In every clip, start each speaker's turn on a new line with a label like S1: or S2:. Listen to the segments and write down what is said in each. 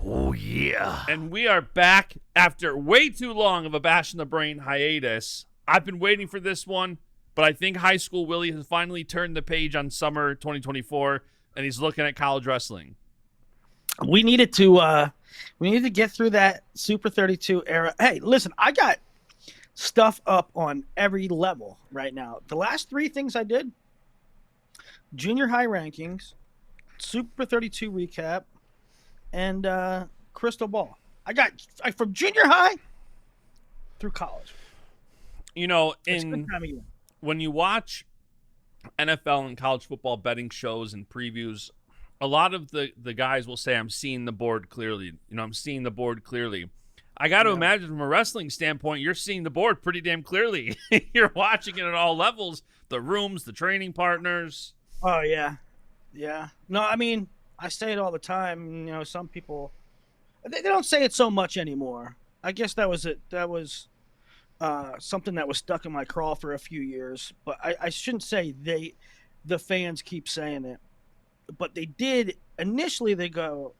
S1: Oh, yeah.
S2: And we are back after way too long of a Bash in the Brain hiatus. I've been waiting for this one, but I think High School Willie has finally turned the page on summer 2024, and he's looking at college wrestling.
S3: We needed to get through that Super 32 era. Hey, listen, I got stuff up on every level right now. The last three things I did: junior high rankings, Super 32 recap, and crystal ball. I got from junior high through college.
S2: You know, when you watch NFL and college football betting shows and previews, a lot of the guys will say, I'm seeing the board clearly. I'm seeing the board clearly. I got to imagine from a wrestling standpoint, you're seeing the board pretty damn clearly. You're watching it at all levels, the rooms, the training partners.
S3: Oh, yeah. Yeah. No, I mean, I say it all the time. Some people, they don't say it so much anymore. I guess that was it. That was something that was stuck in my craw for a few years. But I shouldn't say the fans keep saying it. But they did. Initially, they go,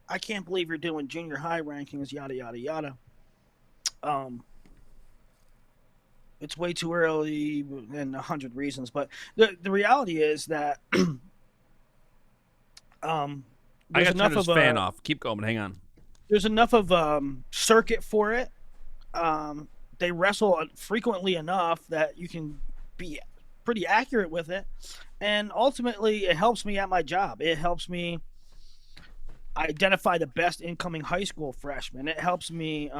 S3: I can't believe you're doing junior high rankings, yada, yada, yada. It's way too early and 100 reasons. But the reality is that
S2: I got to turn this fan off. Keep going, hang on.
S3: There's enough of circuit for it. They wrestle frequently enough that you can be pretty accurate with it. And ultimately, it helps me at my job. It helps me identify the best incoming high school freshmen. It helps me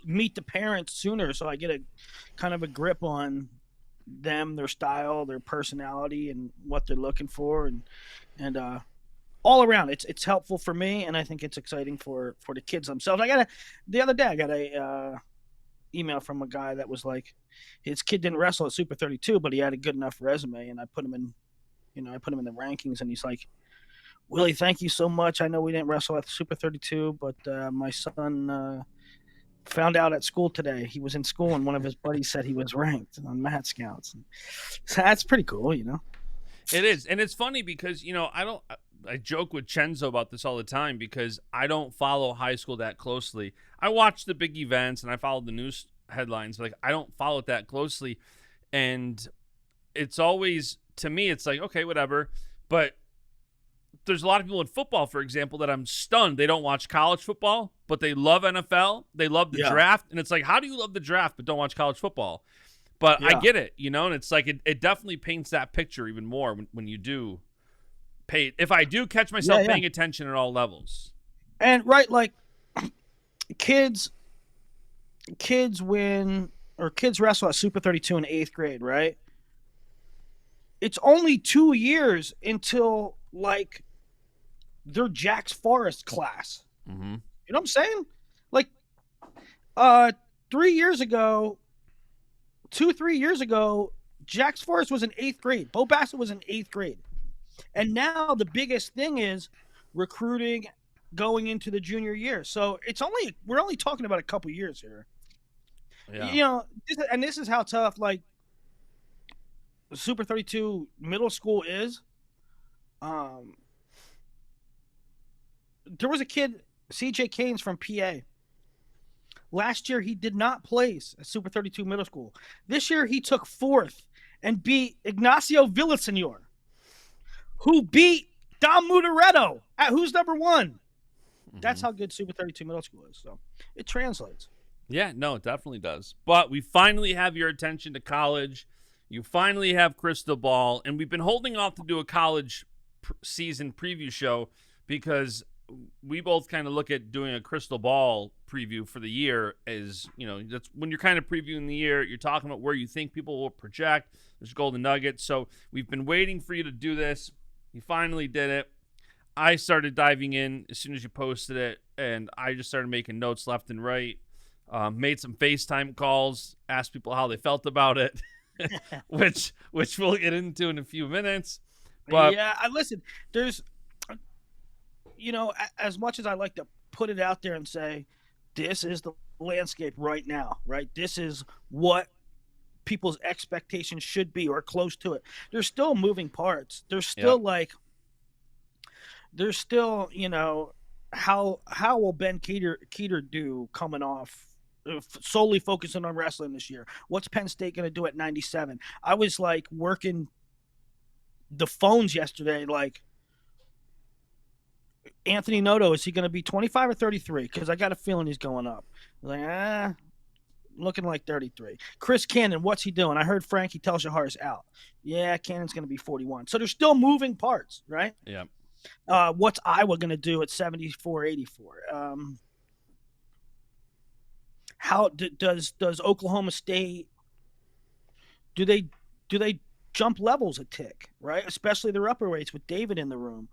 S3: meet the parents sooner, so I get a kind of a grip on them, their style, their personality, and what they're looking for, and all around, it's helpful for me, and I think it's exciting for the kids themselves. The other day I got a email from a guy that was like, his kid didn't wrestle at Super 32, but he had a good enough resume, and I put him in the rankings, and he's like, Willie, thank you so much. I know we didn't wrestle at Super 32, but my son found out at school today. He was in school, and one of his buddies said he was ranked on Mat Scouts. So that's pretty cool,
S2: It is, and it's funny because I joke with Chenzo about this all the time because I don't follow high school that closely. I watch the big events and I follow the news headlines, but I don't follow it that closely. And it's always, to me, it's like, okay, whatever. But there's a lot of people in football, for example, that I'm stunned. They don't watch college football, but they love NFL. They love the draft. And it's like, how do you love the draft but don't watch college football? But I get it, and it's like it definitely paints that picture even more when you do pay. If I do catch myself paying attention at all levels.
S3: And right, like kids win or kids wrestle at Super 32 in 8th grade, right? It's only 2 years until like their Jack's Forest class.
S2: Mm-hmm.
S3: You know what I'm saying? Like 3 years ago, 2-3 years ago, Jack's Forest was in 8th grade. Bo Bassett was in 8th grade. And now the biggest thing is recruiting going into the junior year. So we're only talking about a couple years here.
S2: Yeah.
S3: This is how tough like Super 32 middle school is. There was a kid, CJ Keynes from PA. Last year, he did not place at Super 32 middle school. This year, he took 4th and beat Ignacio Villasenor, who beat Dom Mudaretto at who's number 1. Mm-hmm. That's how good Super 32 middle school is. So it translates.
S2: Yeah, no, it definitely does. But we finally have your attention to college. You finally have crystal ball. And we've been holding off to do a college season preview show because we both kind of look at doing a crystal ball preview for the year as, that's when you're kind of previewing the year, you're talking about where you think people will project. There's golden nuggets. So we've been waiting for you to do this. You finally did it. I started diving in as soon as you posted it, and I just started making notes left and right. Made some FaceTime calls, asked people how they felt about it, which we'll get into in a few minutes. But
S3: yeah, listen, there's, as much as I like to put it out there and say, this is the landscape right now, right? This is what people's expectations should be or close to it. There's still moving parts. There's still how will Ben Keeter do coming off solely focusing on wrestling this year? What's Penn State going to do at 97? I was like working the phones yesterday, like Anthony Noto, is he going to be 25 or 33? Because I got a feeling he's going up. Like, looking like 33. Chris Cannon, what's he doing? I heard Frankie Telshahar out. Yeah, Cannon's going to be 41. So there's still moving parts, right?
S2: Yeah.
S3: What's Iowa going to do at 74, 84? How does Oklahoma State, do they jump levels a tick, right? Especially their upper weights with David in the room.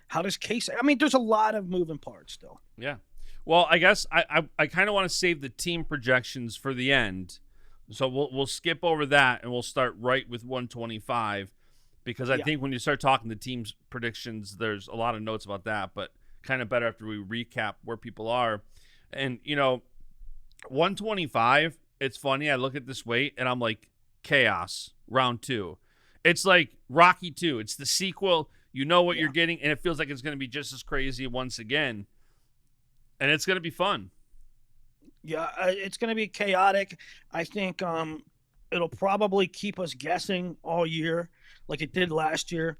S3: How does Case? I mean, there's a lot of moving parts still.
S2: Yeah. Well, I guess I kind of want to save the team projections for the end, so we'll skip over that and we'll start right with 125, because I think when you start talking the team's predictions, there's a lot of notes about that, but kind of better after we recap where people are. And 125. It's funny. I look at this weight and I'm like, chaos round 2. It's like Rocky 2. It's the sequel. You know what you're getting, and it feels like it's going to be just as crazy once again. And it's going to be fun.
S3: Yeah, it's going to be chaotic. I think it'll probably keep us guessing all year like it did last year.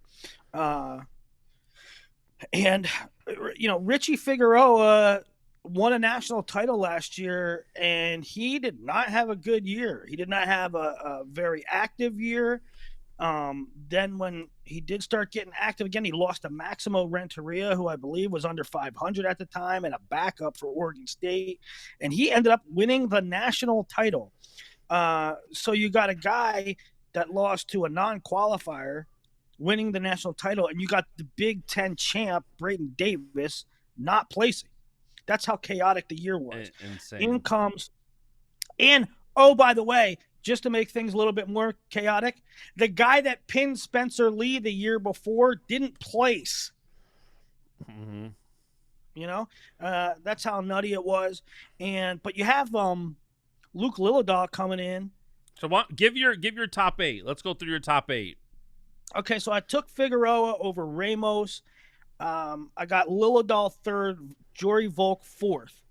S3: And, Richie Figueroa won a national title last year, and he did not have a good year. He did not have a very active year. Then when he did start getting active again, he lost to Maximo Renteria, who I believe was under 500 at the time and a backup for Oregon State. And he ended up winning the national title. So you got a guy that lost to a non-qualifier winning the national title, and you got the Big Ten champ, Braden Davis, not placing. That's how chaotic the year was.
S2: Insane.
S3: In comes, and oh, by the way, just to make things a little bit more chaotic, the guy that pinned Spencer Lee the year before didn't place.
S2: Mm-hmm.
S3: That's how nutty it was. But you have Luke Lilledahl coming in.
S2: So give your top 8. Let's go through your top 8.
S3: Okay, so I took Figueroa over Ramos. I got Lilledahl 3rd, Jory Volk 4th.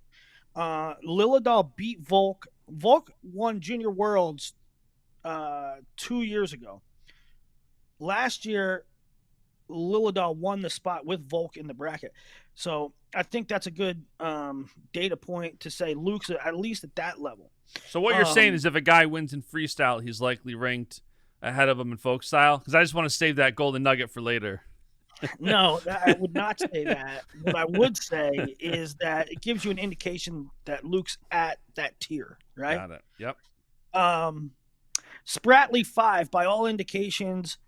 S3: Lilledahl beat Volk. Volk won Junior Worlds 2 years ago. Last year, Lilledahl won the spot with Volk in the bracket. So I think that's a good data point to say Luke's at least at that level.
S2: So what you're saying is if a guy wins in freestyle, he's likely ranked ahead of him in folk style? Because I just want to save that golden nugget for later.
S3: No, I would not say that. What I would say is that it gives you an indication that Luke's at that tier, right?
S2: Got it. Yep.
S3: Spratley 5, by all indications,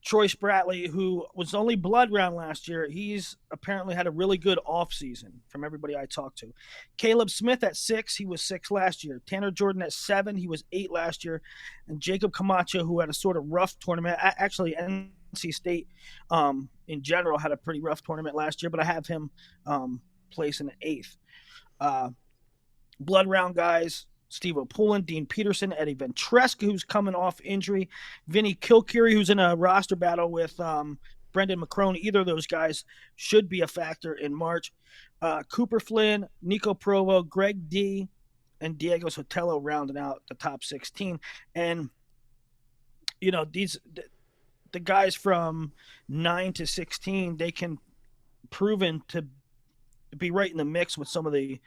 S3: Troy Spratley, who was only blood round last year, he's apparently had a really good offseason from everybody I talked to. Caleb Smith at 6, he was 6 last year. Tanner Jordan at 7, he was 8 last year. And Jacob Camacho, who had a sort of rough tournament, actually NC State in general had a pretty rough tournament last year, but I have him placing 8th. Blood round guys, Steve O'Pullen, Dean Peterson, Eddie Ventresca, who's coming off injury, Vinny Kilkeary, who's in a roster battle with Brendan McCrone. Either of those guys should be a factor in March. Cooper Flynn, Nico Provo, Greg D, and Diego Sotelo rounding out the top 16. And, the guys from 9 to 16, they can proven to be right in the mix with some of the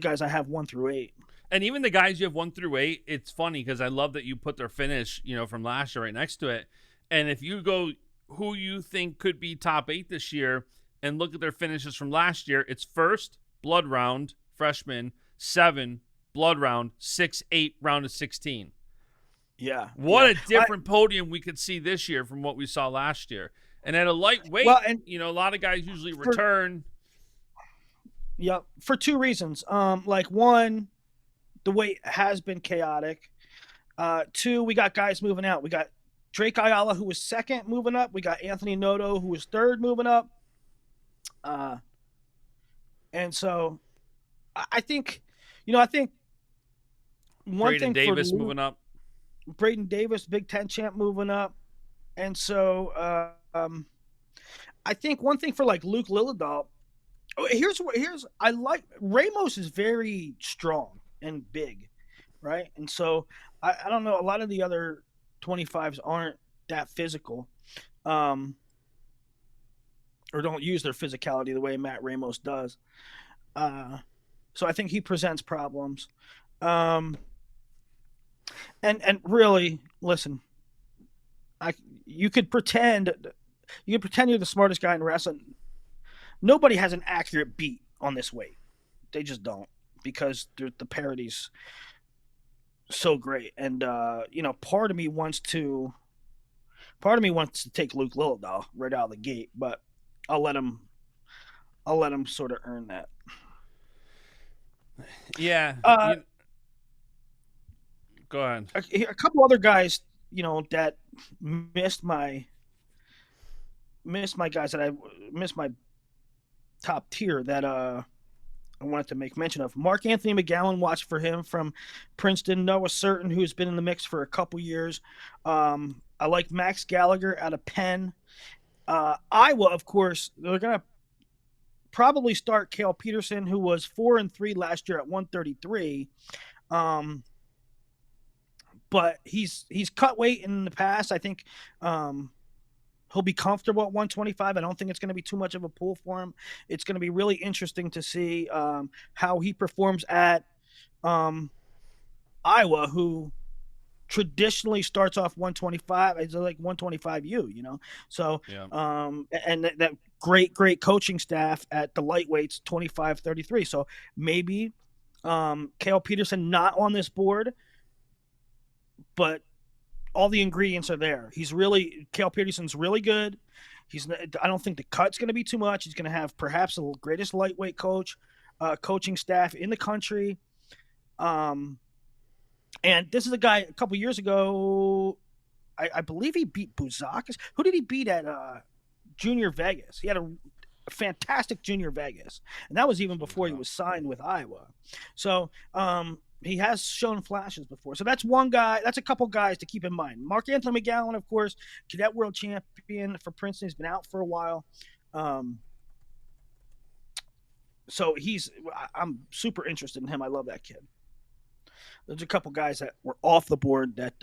S3: guys I have 1 through 8.
S2: And even the guys you have 1 through 8, it's funny because I love that you put their finish, from last year right next to it. And if you go who you think could be top 8 this year and look at their finishes from last year, it's 1st, blood round, freshman, 7, blood round, 6, 8, round of 16.
S3: Yeah.
S2: What a different podium we could see this year from what we saw last year. And at a lightweight, a lot of guys usually return.
S3: Yeah, for 2 reasons. One, the weight has been chaotic. 2, we got guys moving out. We got Drake Ayala, who was 2nd, moving up. We got Anthony Noto, who was 3rd, moving up. And so I think, one
S2: Braden
S3: thing
S2: Davis
S3: for
S2: moving up.
S3: Braden Davis, Big Ten champ, moving up. And so I think one thing for like Luke Lilledahl. Here's I like Ramos is very strong and big, right? And so I don't know. A lot of the other 25s aren't that physical, or don't use their physicality the way Matt Ramos does. So I think he presents problems. And really, listen, you could pretend you're the smartest guy in wrestling. Nobody has an accurate beat on this weight. They just don't, because the parity's so great. And part of me wants to take Luke Lilledahl right out of the gate, but I'll let him sort of earn that.
S2: Yeah. Go ahead.
S3: A couple other guys, that missed my guys that I missed my top tier that I wanted to make mention of. Mark Anthony McGowan, watch for him from Princeton. Noah Certain, who's been in the mix for a couple years. I like Max Gallagher out of Penn. Iowa, of course, they're going to probably start Cale Peterson, who was 4-3 last year at 133. But he's cut weight in the past. I think he'll be comfortable at 125. I don't think it's going to be too much of a pull for him. It's going to be really interesting to see how he performs at Iowa, who traditionally starts off 125. It's like 125U, So,
S2: yeah.
S3: And that great coaching staff at the lightweights, 25-33. So maybe Cale Peterson not on this board, but all the ingredients are there. Cale Peterson's really good. I don't think the cut's going to be too much. He's going to have perhaps the greatest lightweight coaching staff in the country. And this is a guy a couple years ago, I believe he beat Bouzakis. Who did he beat at Junior Vegas? He had a fantastic Junior Vegas. And that was even before he was signed with Iowa. So he has shown flashes before. So that's one guy. That's a couple guys to keep in mind. Mark Anthony McGowan, of course, cadet world champion for Princeton. He's been out for a while. So I'm super interested in him. I love that kid. There's a couple guys that were off the board that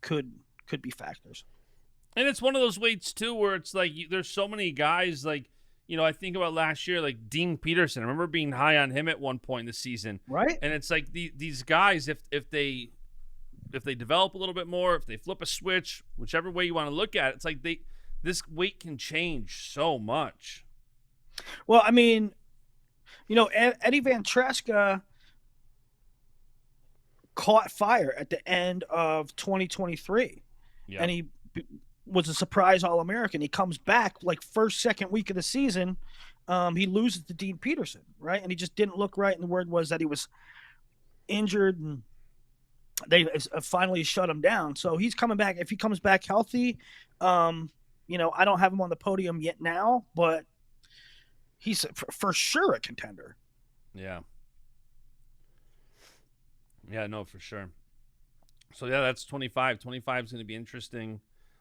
S3: could be factors.
S2: And it's one of those weights, too, where it's like there's so many guys, like, I think about last year, like Dean Peterson. I remember being high on him at one point in the season.
S3: Right.
S2: And it's like these guys, if they develop a little bit more, if they flip a switch, whichever way you want to look at it, it's like this weight can change so much.
S3: Well, I mean, Eddie Van Treska caught fire at the end of 2023.
S2: Yeah.
S3: And he was a surprise All-American. He comes back like second week of the season. He loses to Dean Peterson, right? And he just didn't look right. And the word was that he was injured, and they finally shut him down. So he's coming back. If he comes back healthy, I don't have him on the podium yet now, but he's for sure a contender.
S2: Yeah. Yeah, no, for sure. So, yeah, that's 25. 25 is going to be interesting.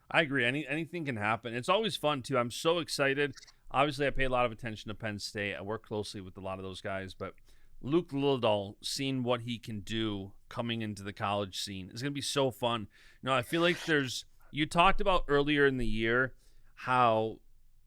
S2: I agree. Anything can happen. It's always fun, too. I'm so excited. Obviously, I pay a lot of attention to Penn State. I work closely with a lot of those guys. But Luke Lilledahl, seeing what he can do coming into the college scene, is going to be so fun. I feel like you talked about earlier in the year how,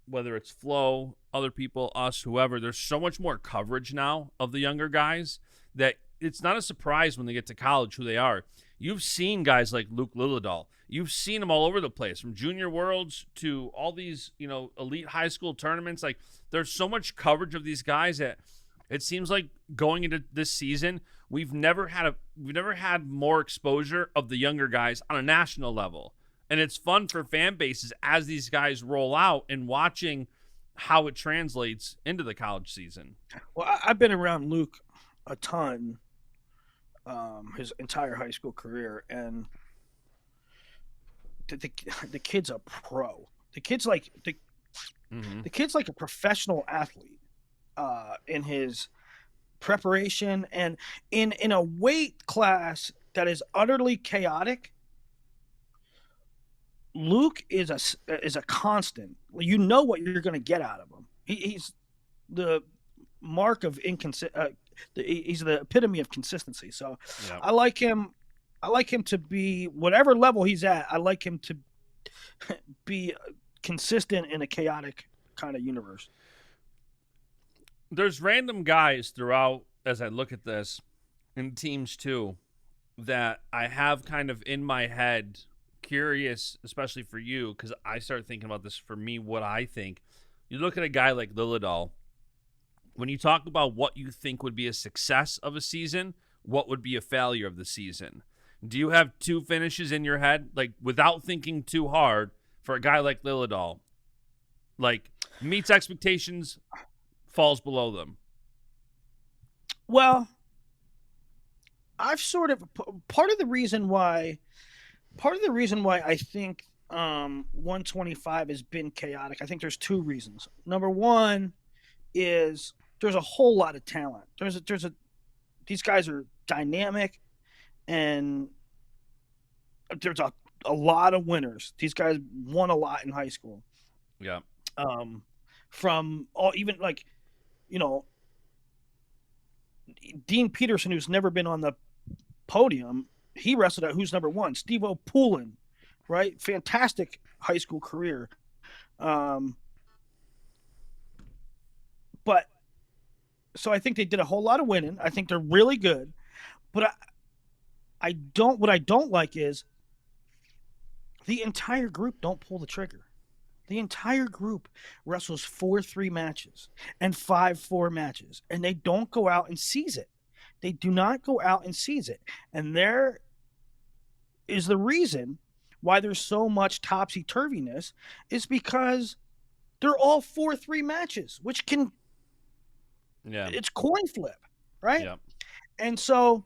S2: whether it's Flo, other people, us, whoever, there's so much more coverage now of the younger guys that it's not a surprise when they get to college who they are. You've seen guys like Luke Lilledahl. You've seen them all over the place, from Junior Worlds to all these, elite high school tournaments. Like, there's so much coverage of these guys that it seems like going into this season, we've never had more exposure of the younger guys on a national level. And it's fun for fan bases as these guys roll out and watching how it translates into the college season.
S3: Well, I've been around Luke a ton his entire high school career, and the kid's a pro. The kid's like the kid's like a professional athlete in his preparation, and in a weight class that is utterly chaotic. Luke is a constant. You know what you're going to get out of him. He's the mark of he's the epitome of consistency. So
S2: Yeah.
S3: I like him. I like him to be whatever level he's at. I like him to be consistent in a chaotic kind of universe.
S2: There's random guys throughout, as I look at this, in teams too, that I have kind of in my head, curious, especially for you, because I started thinking about this for me, what I think. You look at a guy like Lilledahl, when you talk about what you think would be a success of a season, what would be a failure of the season? Do you have two finishes in your head, like without thinking too hard, for a guy like Lilledahl? Like, meets expectations, falls below them.
S3: Well, I've sort of part of the reason why I think 125 has been chaotic. I think there's two reasons. Number one is there's a whole lot of talent. These guys are dynamic, and there's a lot of winners. These guys won a lot in high school.
S2: Yeah.
S3: From all, even like, Dean Peterson, who's never been on the podium, he wrestled at who's number one. Steve O'Poulin, right? Fantastic high school career. But so I think they did a whole lot of winning. I think they're really good. But what I don't like is the entire group don't pull the trigger. The entire group wrestles 4-3 matches and 5-4 matches, and they don't go out and seize it. They do not go out and seize it. And there is the reason why there's so much topsy-turviness, is because they're all 4-3 matches, which it's coin flip, right?
S2: Yeah.
S3: And so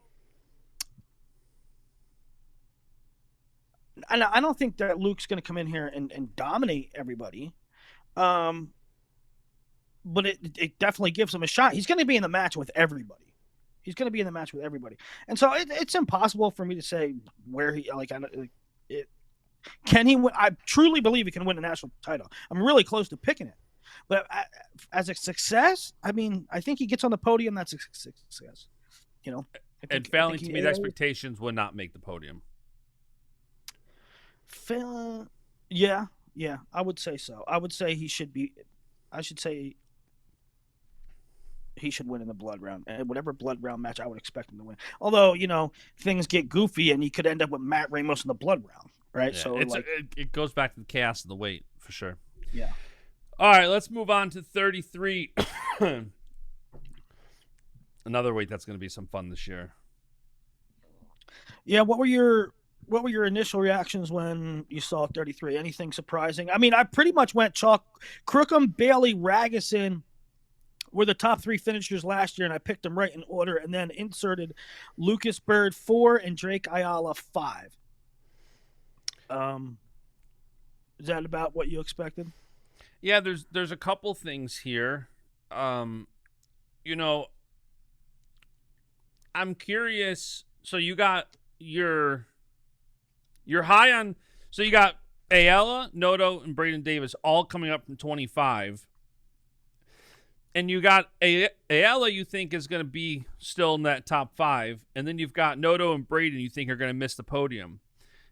S3: I don't think that Luke's going to come in here and dominate everybody. But it definitely gives him a shot. He's going to be in the match with everybody. And so it's impossible for me to say where he, can he win? I truly believe he can win a national title. I'm really close to picking it. But as a success, I mean, I think he gets on the podium. That's a success.
S2: And failing to meet expectations would not make the podium.
S3: Yeah, I would say so. I would say he should win in the blood round, and whatever blood round match I would expect him to win. Although, things get goofy and he could end up with Matt Ramos in the blood round, right?
S2: Yeah,
S3: so
S2: it goes back to the chaos of the weight for sure.
S3: Yeah.
S2: All right, let's move on to 33. Another weight that's going to be some fun this year.
S3: Yeah, what were your initial reactions when you saw 33? Anything surprising? I mean, I pretty much went chalk. Crookham, Bailey, Ragusan were the top three finishers last year, and I picked them right in order, and then inserted Lucas Bird 4 and Drake Ayala 5. Is that about what you expected?
S2: Yeah, there's a couple things here. I'm curious. So you got you're high on. So you got Ayala, Noto, and Braden Davis all coming up from 25. And you got Ayala, you think is going to be still in that top 5. And then you've got Noto and Braden you think are going to miss the podium.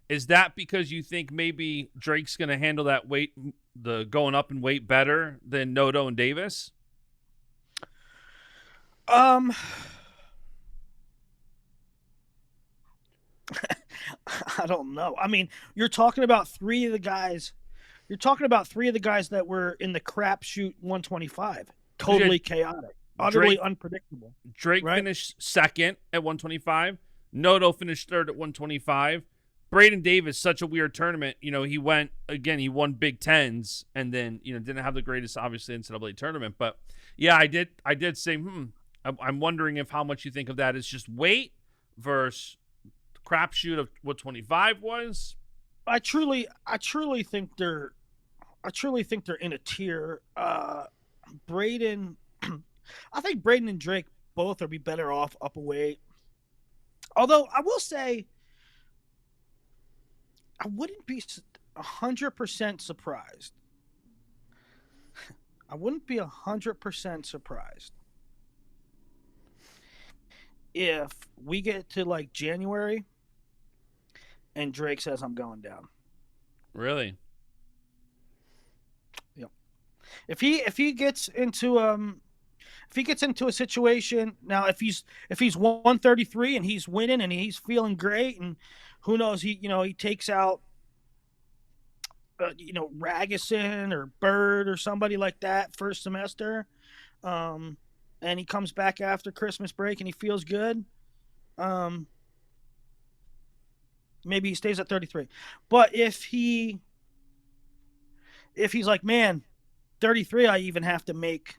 S2: Is that because you think maybe Drake's going to handle that weight, the going up in weight, better than Noto and Davis?
S3: I don't know. I mean, you're talking about three of the guys that were in the crapshoot 125. Totally chaotic, utterly unpredictable.
S2: Drake finished second at 125. Noto finished third at 125. Braden Davis, such a weird tournament. He won Big Tens, and then didn't have the greatest, obviously, NCAA tournament. But yeah, I did say, I'm wondering if how much you think of that is just weight versus crapshoot of what 25 was.
S3: I truly think they're in a tier. Braden, I think Braden and Drake both would be better off up a weight. Although I will say, I wouldn't be 100% surprised. I wouldn't be 100% surprised if we get to like January and Drake says I'm going down.
S2: Really?
S3: Yep. If he gets into a situation now, if he's 133 and he's winning and he's feeling great, and who knows, he takes out Ragusin or Bird or somebody like that first semester, and he comes back after Christmas break and he feels good, maybe he stays at 33. But if he's like, man, 33, I even have to make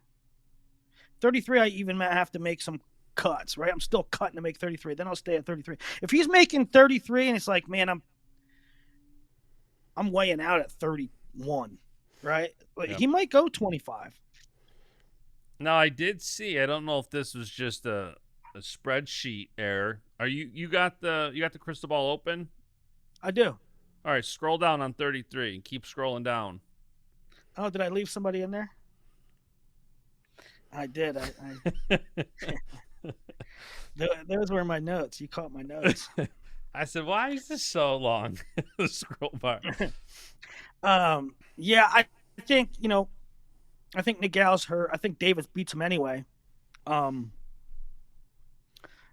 S3: some cuts, right? I'm still cutting to make 33. Then I'll stay at 33. If he's making 33 and it's like, man, I'm weighing out at 31, right? Like,
S2: yep.
S3: He might go 25.
S2: Now, I did see, I don't know if this was just a spreadsheet error. Are you got the crystal ball open?
S3: I do.
S2: All right, scroll down on 33 and keep scrolling down.
S3: Oh, did I leave somebody in there? I did. Those were my notes. You caught my notes.
S2: I said, why is this so long? The scroll bar.
S3: Yeah, I think, I think Nigal's hurt. I think Davis beats him anyway.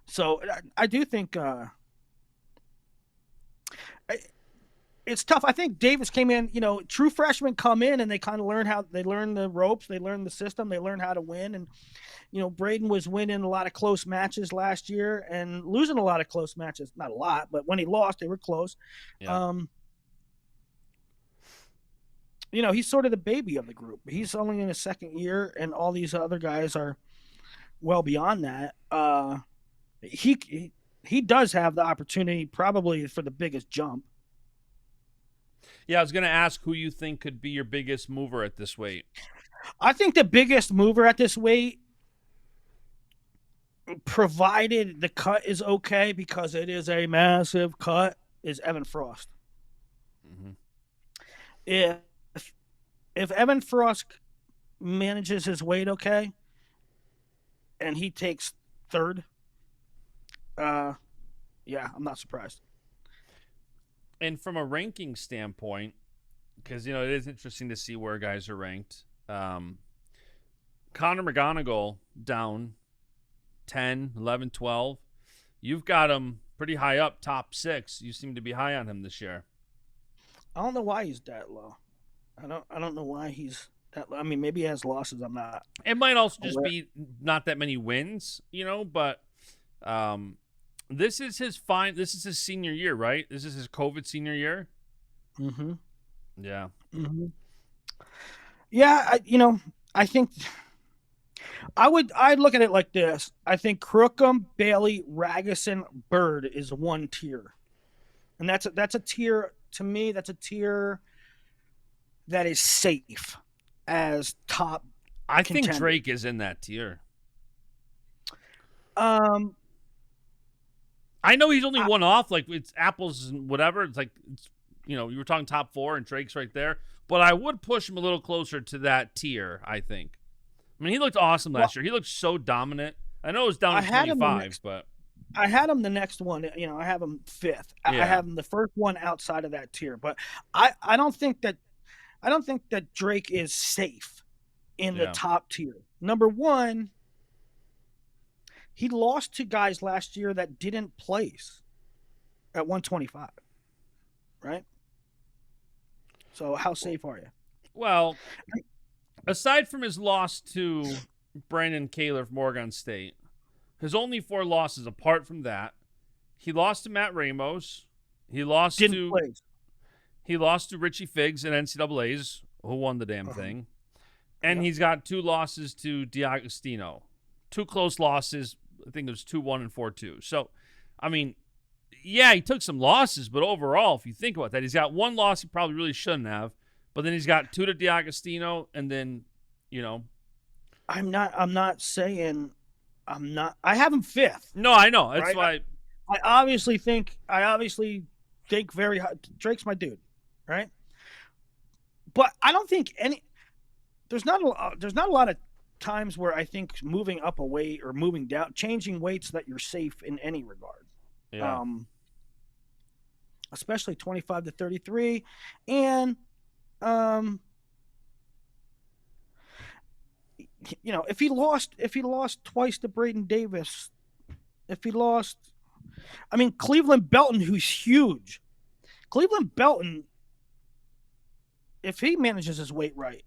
S3: So I do think it's tough. I think Davis came in, true freshmen come in and they kind of learn the ropes, they learn the system, they learn how to win. And, Braden was winning a lot of close matches last year and losing a lot of close matches. Not a lot, but when he lost, they were close. Yeah. He's sort of the baby of the group. He's only in his second year, and all these other guys are well beyond that. He does have the opportunity probably for the biggest jump.
S2: Yeah, I was going to ask who you think could be your biggest mover at this weight.
S3: I think the biggest mover at this weight, provided the cut is okay, because it is a massive cut, is Evan Frost.
S2: Mm-hmm.
S3: If Evan Frost manages his weight okay, and he takes third, yeah, I'm not surprised.
S2: And from a ranking standpoint, because, it is interesting to see where guys are ranked. Connor McGonigal down 10, 11, 12. You've got him pretty high up, top 6. You seem to be high on him this year.
S3: I don't know why he's that low. I don't know why he's that low. I mean, maybe he has losses. I'm not.
S2: It might also just be not that many wins, but this is his senior year, right? This is his COVID senior year.
S3: Mm-hmm.
S2: Yeah.
S3: Mm-hmm. Yeah, I think I'd look at it like this. I think Crookham, Bailey, Ragusin, Bird is one tier. And that's a tier, to me, that's a tier that is safe as top
S2: I
S3: contender.
S2: think Drake is in that tier.
S3: I
S2: know he's only one off, like it's apples and whatever. It's like, you were talking top 4 and Drake's right there. But I would push him a little closer to that tier, I think. I mean, he looked awesome last year. He looked so dominant. I know it was down to 25, but
S3: I had him the next one. I have him 5th. I have him the first one outside of that tier. But I don't think that Drake is safe in the top tier. Number one, he lost to guys last year that didn't place at 125, right? So how safe are you?
S2: Well, aside from his loss to Brandon Kaler from Oregon State, his only 4 losses apart from that, he lost to Matt Ramos. He lost to Richie Figs in NCAAs, who won the damn thing. And he's got 2 losses to D'Agostino. 2 close losses. I think it was 2-1 and 4-2. So, I mean, yeah, he took some losses, but overall, if you think about that, he's got 1 loss he probably really shouldn't have, but then he's got 2 to D'Agostino, and then,
S3: I'm not saying I'm not. I have him 5th.
S2: No, I know. That's why.
S3: I obviously think very high. Drake's my dude, right? but I don't think there's not a lot of times where I think moving up a weight or moving down, changing weights that you're safe in any regard.
S2: Yeah.
S3: Especially 25 to 33, and if he lost twice to Braden Davis, if he lost, I mean Cleveland Belton, who's huge, Cleveland Belton, if he manages his weight right,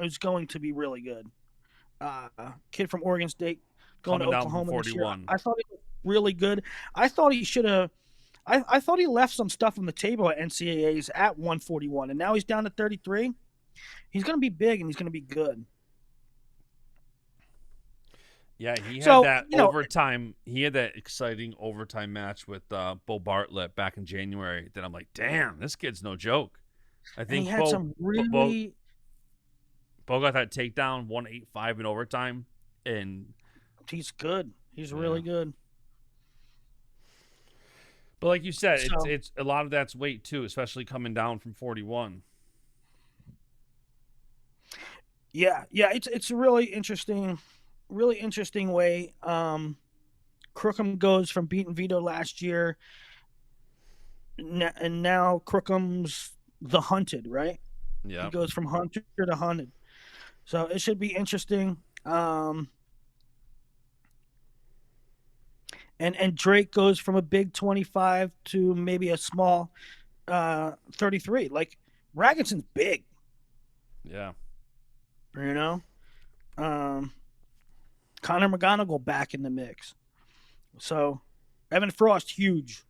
S3: is going to be really good. Kid from Oregon State going
S2: Coming
S3: to
S2: down from
S3: Oklahoma this year.
S2: 41.
S3: I thought he was really good. I thought he should have. I thought he left some stuff on the table at NCAAs at 141, and now he's down to 33. He's going to be big, and he's going to be good.
S2: Yeah, he had that overtime. He had that exciting overtime match with Bo Bartlett back in January. That I'm like, damn, this kid's no joke. I think
S3: he had some really.
S2: Bo got that takedown, 185 in overtime, and
S3: he's good. He's really good.
S2: But like you said, it's a lot of that's weight too, especially coming down from 41.
S3: Yeah, it's a really interesting way. Crookham goes from beating Vito last year, and now Crookham's the hunted, right?
S2: Yeah,
S3: he goes from hunter to hunted, so it should be interesting. And Drake goes from a big 25 to maybe a small 33. Like Ragginson's big.
S2: Yeah.
S3: Connor McGonigal back in the mix. So Evan Frost, huge.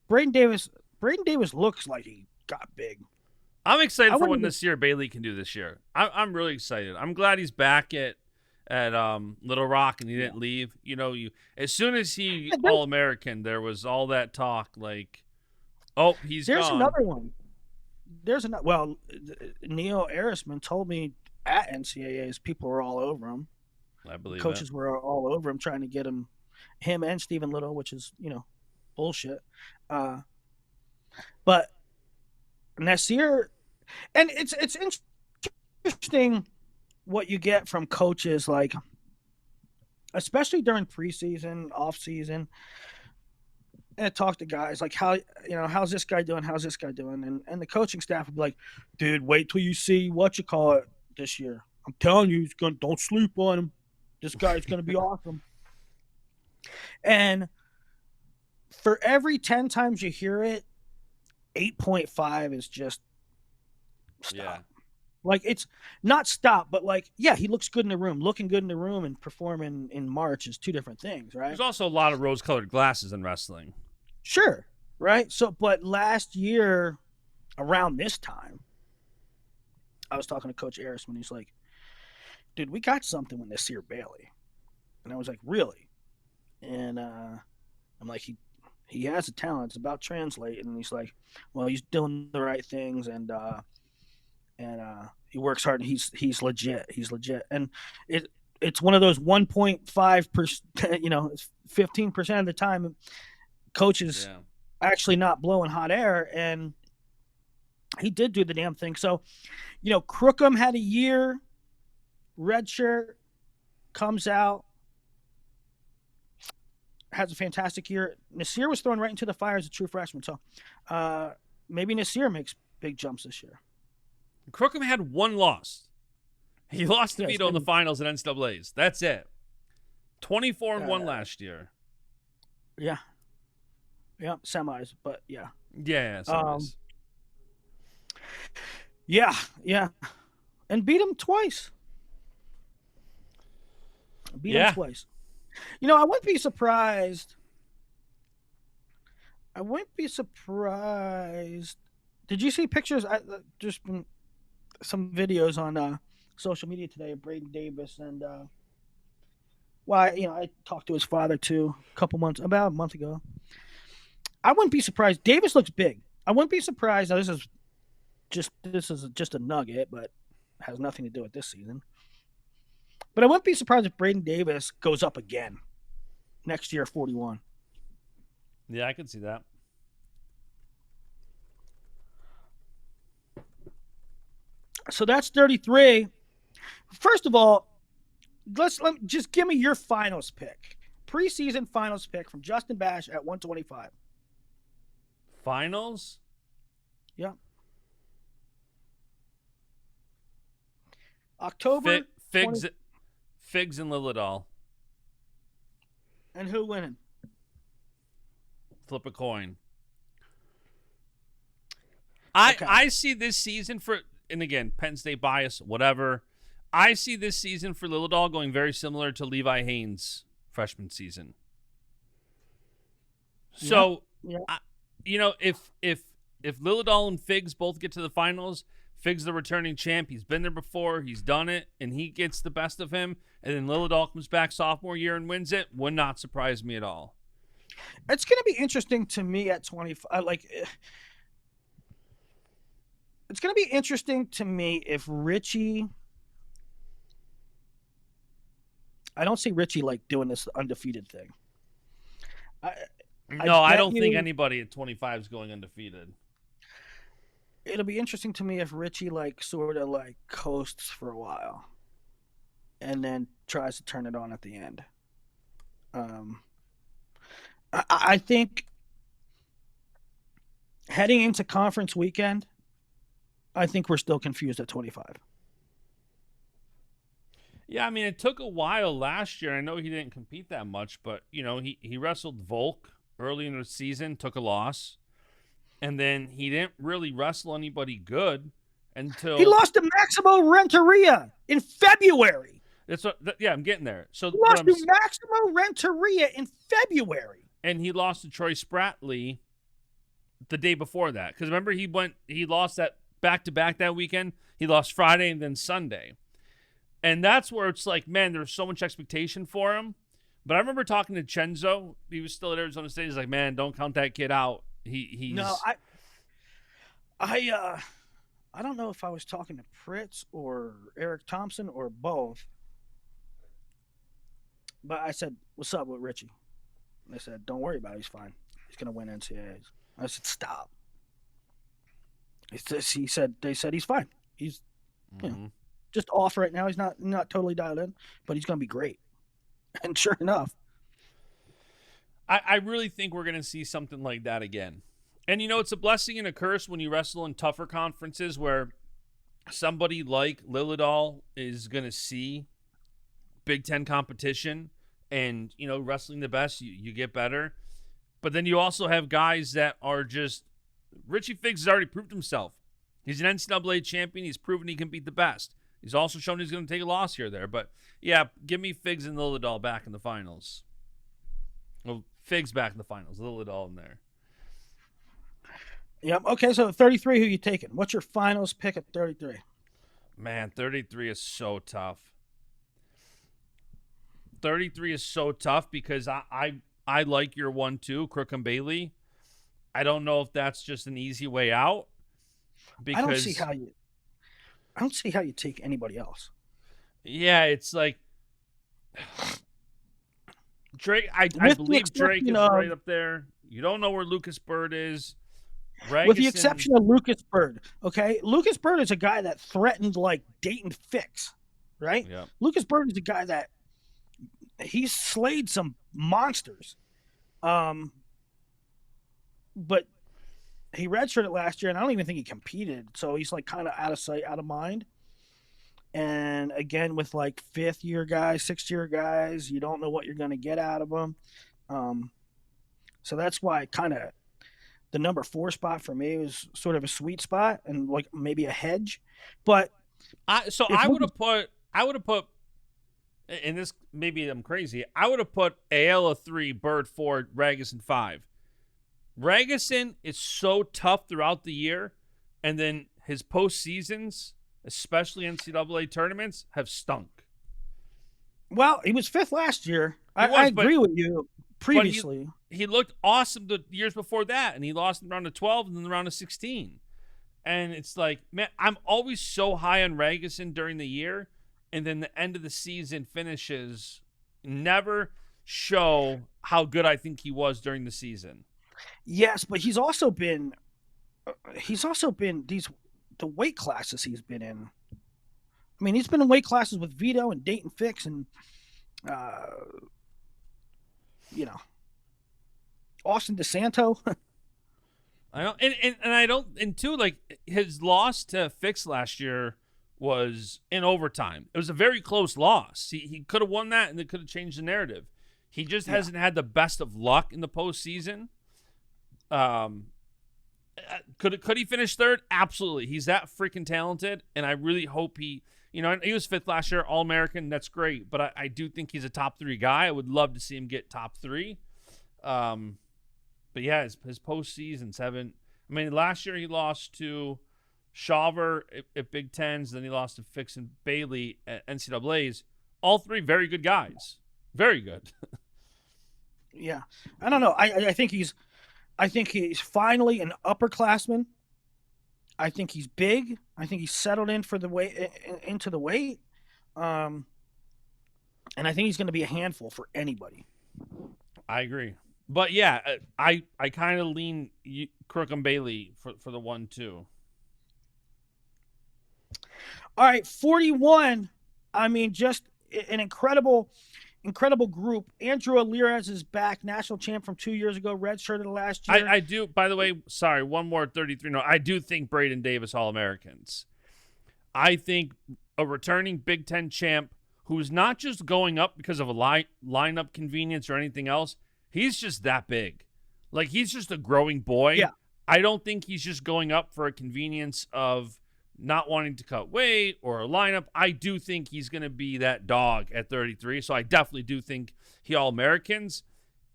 S3: Braden Davis looks like he got big.
S2: I'm excited for what Nasir Bailey can do this year. I'm really excited. I'm glad he's back at Little Rock and he didn't leave. As soon as he All-American, there was all that talk like, oh, he's
S3: There's
S2: gone.
S3: Another one. Well, Neil Arisman told me at NCAAs people were all over him.
S2: I believe
S3: coaches were all over him trying to get him and Stephen Little, which is bullshit. But Nasir, and it's interesting what you get from coaches, like especially during preseason, off season, and talk to guys like how's this guy doing? How's this guy doing? And the coaching staff would be like, dude, wait till you see this year. I'm telling you, don't sleep on him. This guy's gonna be awesome. And for every 10 times you hear it, 8.5 is just stop.
S2: Yeah.
S3: Like it's not stop, but like, yeah, he looks good in the room. Looking good in the room and performing in March is two different things, right?
S2: There's also a lot of rose-colored glasses in wrestling.
S3: Sure, right? So, but last year, around this time, I was talking to Coach Arisman. He's like, dude, we got something with Nasir Bailey. And I was like, really? And I'm like, he has a talent. It's about translating. And he's like, well, he's doing the right things, and he works hard. And he's legit. He's legit. And it's one of those 1.5%, 15% of the time, coaches actually not blowing hot air, and he did do the damn thing. So, Crookham had a year, red shirt, comes out, has a fantastic year. Nasir was thrown right into the fire as a true freshman. So maybe Nasir makes big jumps this year.
S2: Crookham had one loss. He lost to Vito in the finals at NCAAs. That's it. 24-1 last year.
S3: Yeah. Yeah, semis, but yeah.
S2: Yeah, semis.
S3: Yeah. And beat him twice. Him twice. I wouldn't be surprised. Did you see pictures? Just been some videos on social media today of Braden Davis, and I talked to his father too about a month ago. I wouldn't be surprised. Davis looks big. I wouldn't be surprised. Now this is just a nugget, but has nothing to do with this season. But I wouldn't be surprised if Braden Davis goes up again next year, 41.
S2: Yeah, I can see that.
S3: So that's 33. First of all, just give me your finals pick. Preseason finals pick from Justin Basch at 125.
S2: Finals?
S3: Yeah. October
S2: Figs
S3: 20,
S2: Figs and Lilledahl.
S3: and who winning?
S2: Flip a coin.
S3: Okay.
S2: I see this season for, and again, Penn State bias, whatever. I see this season for Lilledahl going very similar to Levi Haynes' freshman season. So,
S3: Yeah.
S2: if Lilledahl and Figs both get to the finals, Figs the returning champ. He's been there before. He's done it, and he gets the best of him. And then Lilledahl comes back sophomore year and wins it. Would not surprise me at all.
S3: It's going to be interesting to me at 25. It's going to be interesting to me if Richie. I don't see Richie doing this undefeated thing.
S2: I don't think anybody at 25 is going undefeated.
S3: It'll be interesting to me if Richie sort of coasts for a while, and then tries to turn it on at the end. I think heading into conference weekend, I think we're still confused at 25.
S2: Yeah, I mean, it took a while last year. I know he didn't compete that much, but, he wrestled Volk early in the season, took a loss. And then he didn't really wrestle anybody good until...
S3: He lost to Maximo Renteria in February.
S2: I'm getting there. So
S3: he lost to Maximo Renteria in February.
S2: And he lost to Troy Spratley the day before that. Because remember, he lost that back-to-back that weekend. He lost Friday and then Sunday. And that's where it's like, man, there's so much expectation for him. But I remember talking to Chenzo. He was still at Arizona State. He's like, man, don't count that kid out. He's...
S3: No, I don't know if I was talking to Pritz or Eric Thompson or both. But I said, what's up with Richie? And they said, don't worry about it. He's fine. He's going to win NCAAs. I said, stop. They said he's fine. He's just off right now. He's not totally dialed in, but he's going to be great. And sure enough.
S2: I really think we're going to see something like that again. And, it's a blessing and a curse when you wrestle in tougher conferences where somebody like Lilledahl is going to see Big Ten competition and, wrestling the best, you get better. But then you also have guys that are just... Richie Figs has already proved himself. He's an NCAA champion. He's proven he can beat the best. He's also shown he's going to take a loss here or there. But, yeah, give me Figs and Lilledahl back in the finals. Well, Figs back in the finals. Lilledahl in there.
S3: Yep. Okay, so 33, who you taking? What's your finals pick at 33?
S2: Man, 33 is so tough. 33 is so tough because I like your 1-2, Crook and Bailey. I don't know if that's just an easy way out. Because
S3: I don't see how you take anybody else.
S2: Yeah, it's like Drake. I believe Drake is right up there. You don't know where Lucas Bird is.
S3: With the exception of Lucas Bird, okay? Lucas Bird is a guy that threatened Dayton Fix, right?
S2: Yeah.
S3: Lucas Bird is a guy that he's slayed some monsters. But he redshirted last year, and I don't even think he competed. So he's kind of out of sight, out of mind. And again, with fifth-year guys, sixth-year guys, you don't know what you're going to get out of them. So that's why the number 4 spot for me was sort of a sweet spot and maybe a hedge. But
S2: I would have put, and this maybe I'm crazy. I would have put Ayala 3, Bird 4, Ragusin 5. Ragusin is so tough throughout the year, and then his postseasons, especially NCAA tournaments, have stunk.
S3: Well, he was 5th last year. I agree with you previously.
S2: He looked awesome the years before that, and he lost in the round of 12 and then the round of 16. And it's like, man, I'm always so high on Ragusin during the year, and then the end of the season finishes never show how good I think he was during the season.
S3: Yes, but he's also been these the weight classes he's been in. I mean, he's been in weight classes with Vito and Dayton Fix and, Austin DeSanto.
S2: I know, and I don't, and two, like his loss to Fix last year was in overtime. It was a very close loss. He could have won that, and it could have changed the narrative. He just hasn't had the best of luck in the postseason. Could he finish third? Absolutely. He's that freaking talented, and I really hope he was fifth last year, All-American. That's great, but I do think he's a top 3 guy. I would love to see him get top 3. But yeah, his postseasons haven't. I mean, last year he lost to Shawver at Big Tens, then he lost to Fix and Bailey at NCAA's. All 3 very good guys, very good.
S3: Yeah, I don't know. I think he's finally an upperclassman. I think he's big. I think he's settled in for the weight into the weight, and I think he's going to be a handful for anybody. I
S2: agree. But yeah, I kind of lean Crook and Bailey for the 1-2.
S3: All right, 41. I mean, just an incredible group. Andrew Alirez is back, national champ from 2 years ago, redshirted last year.
S2: I do, by the way, sorry, one more 33. No, I do think Braden Davis All-Americans. I think a returning Big Ten champ who's not just going up because of a lineup convenience or anything else. He's just that big. Like, he's just a growing boy.
S3: Yeah.
S2: I don't think he's just going up for a convenience of not wanting to cut weight or a lineup. I do think he's going to be that dog at 33. So I definitely do think he All-Americans.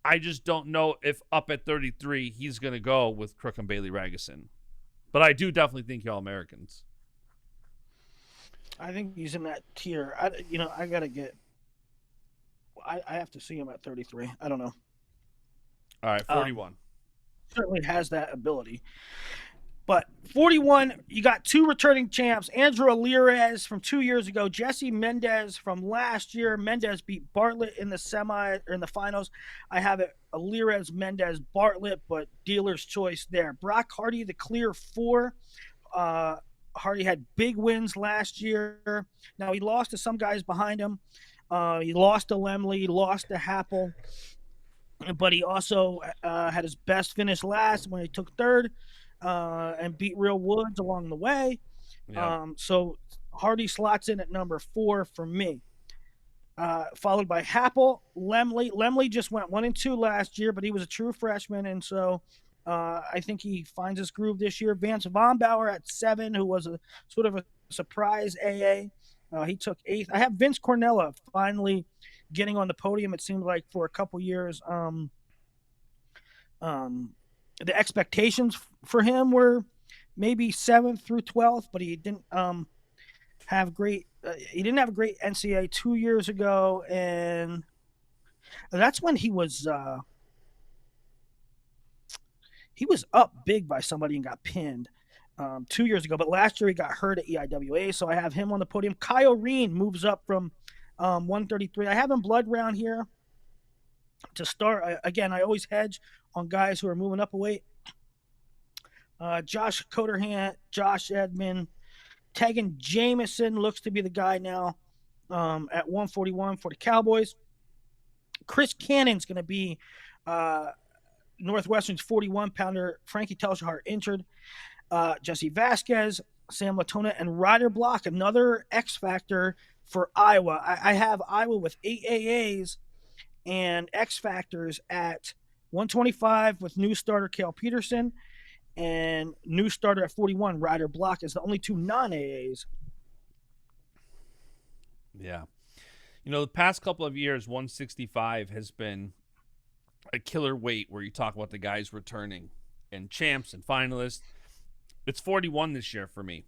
S2: I just don't know if up at 33 he's going to go with Crook and Bailey Ragusin. But I do definitely think he All-Americans.
S3: I think he's in that tier. I got to get – I have to see him at 33. I don't know.
S2: All right, 41.
S3: Certainly has that ability. But 41, you got 2 returning champs. Andrew Alirez from 2 years ago. Jesse Mendez from last year. Mendez beat Bartlett in the finals. I have it Alirez, Mendez, Bartlett, but dealer's choice there. Brock Hardy, the clear 4. Hardy had big wins last year. Now, he lost to some guys behind him. He lost to Lemley, lost to Happel. But he also had his best finish last when he took third and beat Real Woods along the way. Yeah. So Hardy slots in at number 4 for me. Followed by Happel, Lemley. Lemley just went 1-2 last year, but he was a true freshman, and so I think he finds his groove this year. Vance Vombauer at 7, who was a sort of a surprise AA. He took 8th. I have Vince Cornella finally getting on the podium, it seemed like, for a couple years. The expectations for him were maybe 7th through 12th, but he didn't have great he didn't have a great NCAA 2 years ago, and that's when he was up big by somebody and got pinned 2 years ago. But last year he got hurt at EIWA, so I have him on the podium. Kyle Reen moves up from 133. I have him blood round here to start. Again, I always hedge on guys who are moving up a weight. Josh Coderhant, Josh Edmond, Tegan Jameson looks to be the guy now at 141 for the Cowboys. Chris Cannon's going to be Northwestern's 41-pounder. Frankie Telshahart injured. Jesse Vasquez, Sam Latona, and Ryder Block, another X factor for Iowa. I have Iowa with 8 AAs and X factors at 125 with new starter Cale Peterson, and new starter at 41, Ryder Block, is the only 2 non-AAs.
S2: Yeah. The past couple of years, 165 has been a killer weight where you talk about the guys returning and champs and finalists. It's 41 this year for me.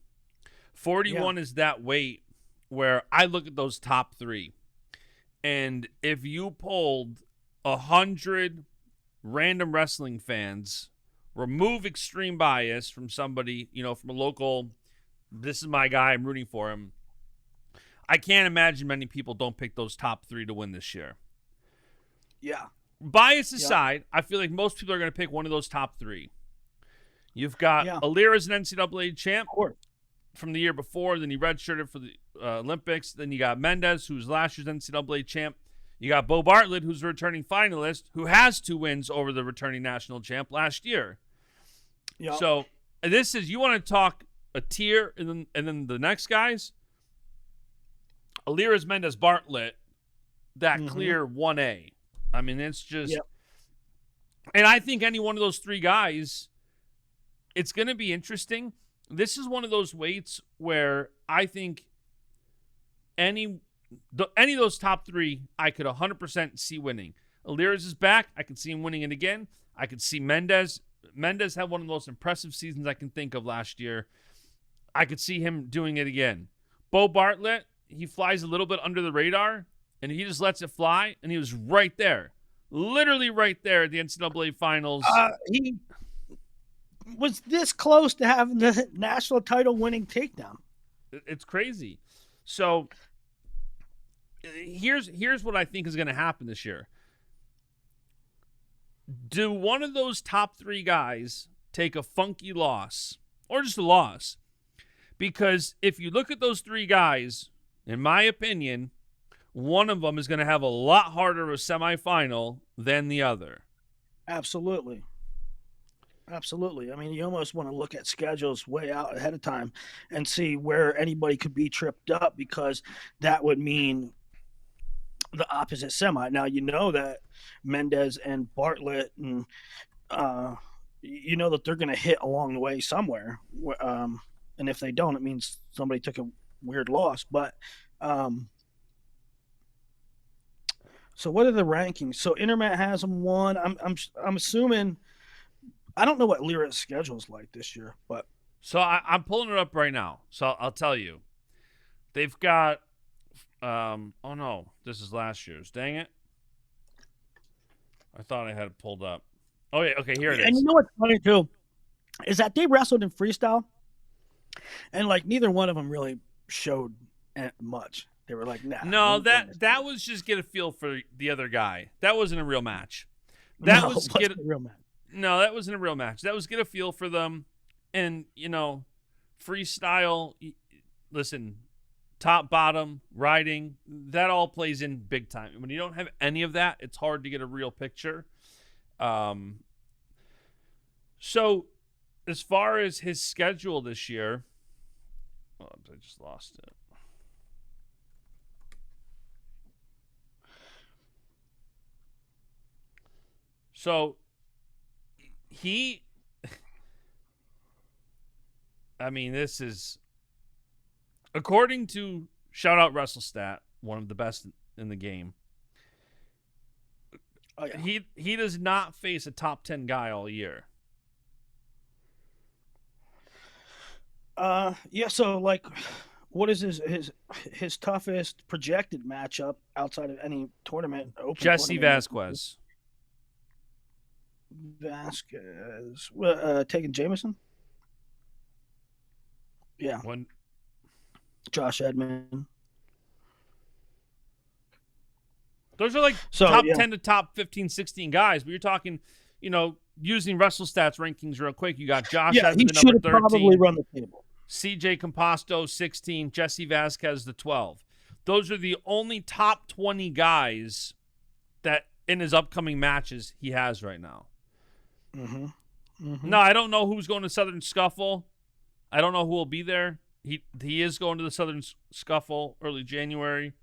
S2: 41 is that weight where I look at those top 3. And if you polled 100 random wrestling fans, remove extreme bias from somebody, from a local, this is my guy, I'm rooting for him, I can't imagine many people don't pick those top 3 to win this year.
S3: Yeah.
S2: Bias aside, I feel like most people are going to pick one of those top 3. You've got Alira as an NCAA champ. from the year before. Then he redshirted for the Olympics. Then you got Mendez, who's last year's NCAA champ. You got Bo Bartlett, who's a returning finalist, who has 2 wins over the returning national champ last year.
S3: Yep.
S2: So this is, you want to talk a tier, and then the next guys, Alirez, Mendez, Bartlett, that clear 1A. I mean, it's just, and I think any one of those 3 guys, it's going to be interesting. This is one of those weights where I think any of those top 3, I could 100% see winning. Alirez is back. I can see him winning it again. I could see Mendez. Mendez had one of the most impressive seasons I can think of last year. I could see him doing it again. Bo Bartlett, he flies a little bit under the radar, and he just lets it fly, and he was right there. Literally right there at the NCAA finals.
S3: He was this close to having the national title winning takedown.
S2: It's crazy. So here's what I think is going to happen this year. Do one of those top 3 guys take a funky loss, or just a loss? Because if you look at those 3 guys, in my opinion, one of them is going to have a lot harder of a semifinal than the other.
S3: Absolutely. Absolutely. I mean, you almost want to look at schedules way out ahead of time and see where anybody could be tripped up, because that would mean the opposite semi. Now, you know that Mendez and Bartlett, and you know that they're going to hit along the way somewhere. And if they don't, it means somebody took a weird loss. But so what are the rankings? So Intermat has them 1. I'm assuming. I don't know what Lyra's schedule is like this year, but
S2: so I'm pulling it up right now. So I'll tell you, they've got. Oh no, this is last year's. Dang it! I thought I had it pulled up. Oh yeah, okay, here it is.
S3: And you know what's funny too is that they wrestled in freestyle, and like neither one of them really showed much. They were like, nah.
S2: No, that was just get a feel for the other guy. That wasn't a real match. That was get a
S3: real match.
S2: No, that wasn't a real match. That was get a feel for them, and freestyle. Listen, top, bottom, riding, that all plays in big time. When you don't have any of that, it's hard to get a real picture. So as far as his schedule this year, I just lost it. So this is, according to shout out WrestleStat, one of the best in the game. Oh, yeah. He does not face a top 10 guy all year.
S3: Yeah. So like, what is his toughest projected matchup outside of any tournament?
S2: Jesse Vasquez.
S3: Taking Jameson. Yeah. Josh Edmond.
S2: Those are like top 10 to top 15, 16 guys. But you're talking, using WrestleStats rankings real quick. You got Josh Edmond, the number 13.
S3: Probably run the table.
S2: CJ Composto, 16. Jesse Vasquez, the 12. Those are the only top 20 guys that in his upcoming matches he has right now.
S3: Mm-hmm. Mm-hmm.
S2: No, I don't know who's going to Southern Scuffle. I don't know who will be there. He is going to the Southern Scuffle early January.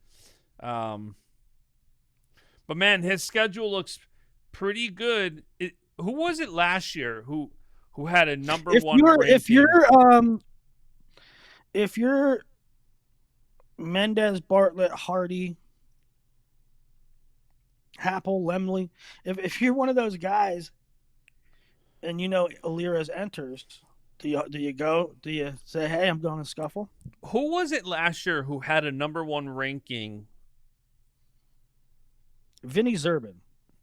S2: But man, his schedule looks pretty good. Who was it last year who had a number one ranking?
S3: If you're Mendez, Bartlett, Hardy, Happel, Lemley, if you're one of those guys and Alirez enters, do you go? Do you say, hey, I'm going to Scuffle?
S2: Who was it last year who had a number one ranking?
S3: Vinny Zerbin.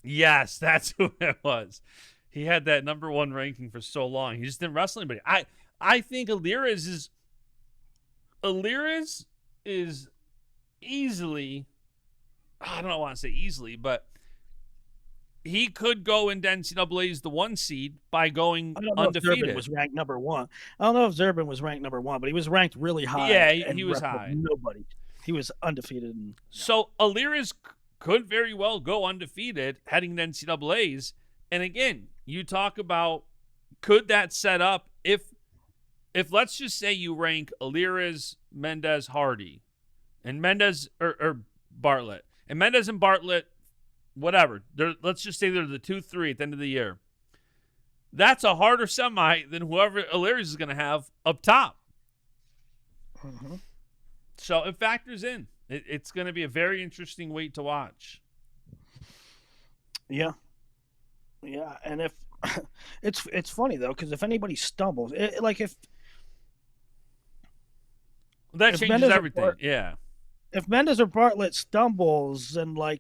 S2: Yes, that's who it was. He had that number one ranking for so long. He just didn't wrestle anybody. I think Alirez is easily, I don't want to say easily, but he could go into NCAA's the 1 seed by going
S3: I don't know
S2: undefeated.
S3: if Zurban was ranked number 1. I don't know if Zurban was ranked number 1, but he was ranked really high.
S2: Yeah,
S3: and
S2: he was
S3: wrestled
S2: high.
S3: Nobody. He was undefeated. And,
S2: So Alira's could very well go undefeated heading to NCAA's. And again, you talk about could that set up if let's just say you rank Alira's, Mendez, Hardy, and Mendez or Bartlett, and Mendez and Bartlett, whatever. Let's just say they're the 2-3 at the end of the year. That's a harder semi than whoever Alira's is going to have up top.
S3: Mm-hmm.
S2: So it factors in. It's going to be a very interesting wait to watch.
S3: Yeah, and if it's funny though, because if anybody stumbles, if
S2: that changes
S3: Mendez
S2: everything. Yeah.
S3: If Mendez or Bartlett stumbles, and they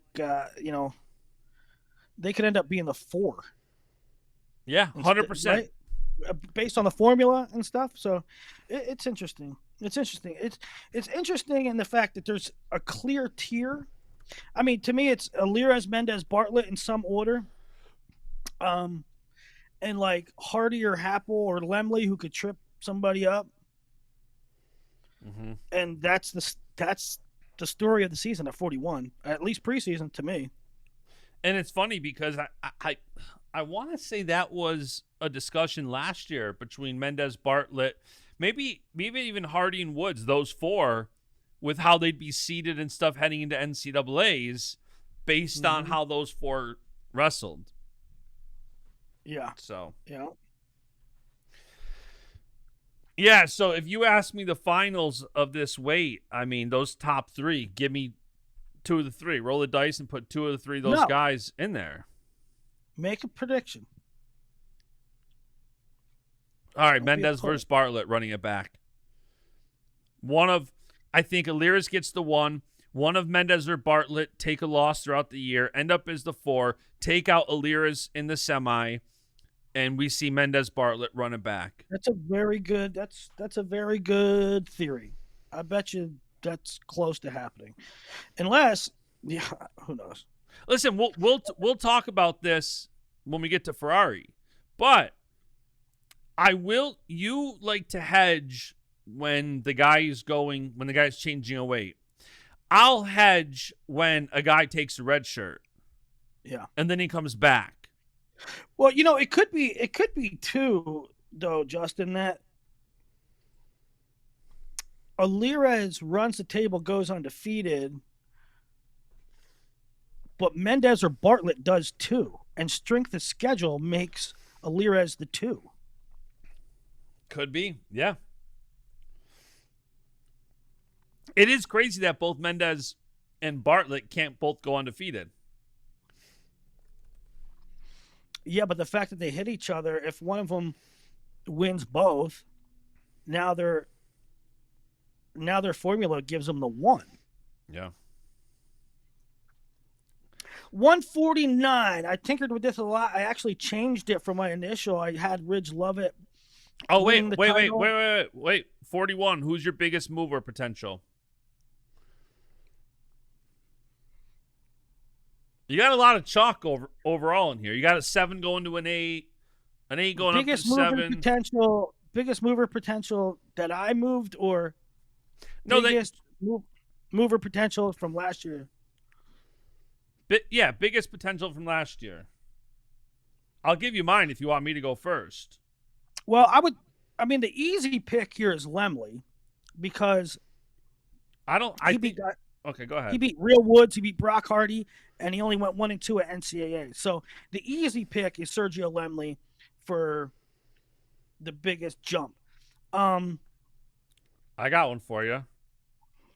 S3: could end up being the 4.
S2: Yeah, 100%.
S3: Right? Based on the formula and stuff. So it's interesting. It's interesting. It's interesting in the fact that there's a clear tier. I mean, to me, it's Alirez, Mendez, Bartlett in some order. And like Hardy or Happel or Lemley who could trip somebody up.
S2: Mm-hmm.
S3: And that's the story of the season at 41, at least preseason to me.
S2: And it's funny because I want to say that was a discussion last year between Mendez, Bartlett, maybe even Hardy and Woods, those 4, with how they'd be seeded and stuff heading into NCAA's based on how those 4 wrestled.
S3: Yeah.
S2: So.
S3: Yeah.
S2: Yeah, so if you ask me the finals of this weight, I mean, those top 3, give me 2 of the 3. Roll the dice and put 2 of the 3 of those guys in there.
S3: Make a prediction.
S2: All right, Mendez versus Bartlett running it back. I think Alirez gets the 1. One of Mendez or Bartlett take a loss throughout the year, end up as the 4, take out Alirez in the semi, and we see Mendez Bartlett run it back.
S3: That's a very good. That's a very good theory. I bet you that's close to happening, unless, who knows?
S2: Listen, we'll talk about this when we get to Ferrari, but you like to hedge when the guy's changing a weight. I'll hedge when a guy takes a red shirt.
S3: Yeah.
S2: And then he comes back.
S3: Well, it could be too, though, Justin, that Alirez runs the table, goes undefeated, but Mendez or Bartlett does too. And strength of schedule makes Alirez the 2.
S2: Could be, yeah. It is crazy that both Mendez and Bartlett can't both go undefeated.
S3: Yeah, but the fact that they hit each other, if one of them wins both, now their formula gives them the 1.
S2: Yeah.
S3: 149. I tinkered with this a lot. I actually changed it from my initial. I had Ridge Lovett.
S2: Oh, wait. 41. Who's your biggest mover potential? You got a lot of chalk overall in here. You got a 7 going to an 8, an 8 going up to 7.
S3: Biggest mover potential that I moved, or biggest mover potential from last year?
S2: Biggest potential from last year. I'll give you mine if you want me to go first.
S3: Well, the easy pick here is Lemley, because
S2: okay, go ahead.
S3: He beat Real Woods, he beat Brock Hardy, and he only went 1-2 at NCAA. So the easy pick is Sergio Lemley for the biggest jump.
S2: I got one for you.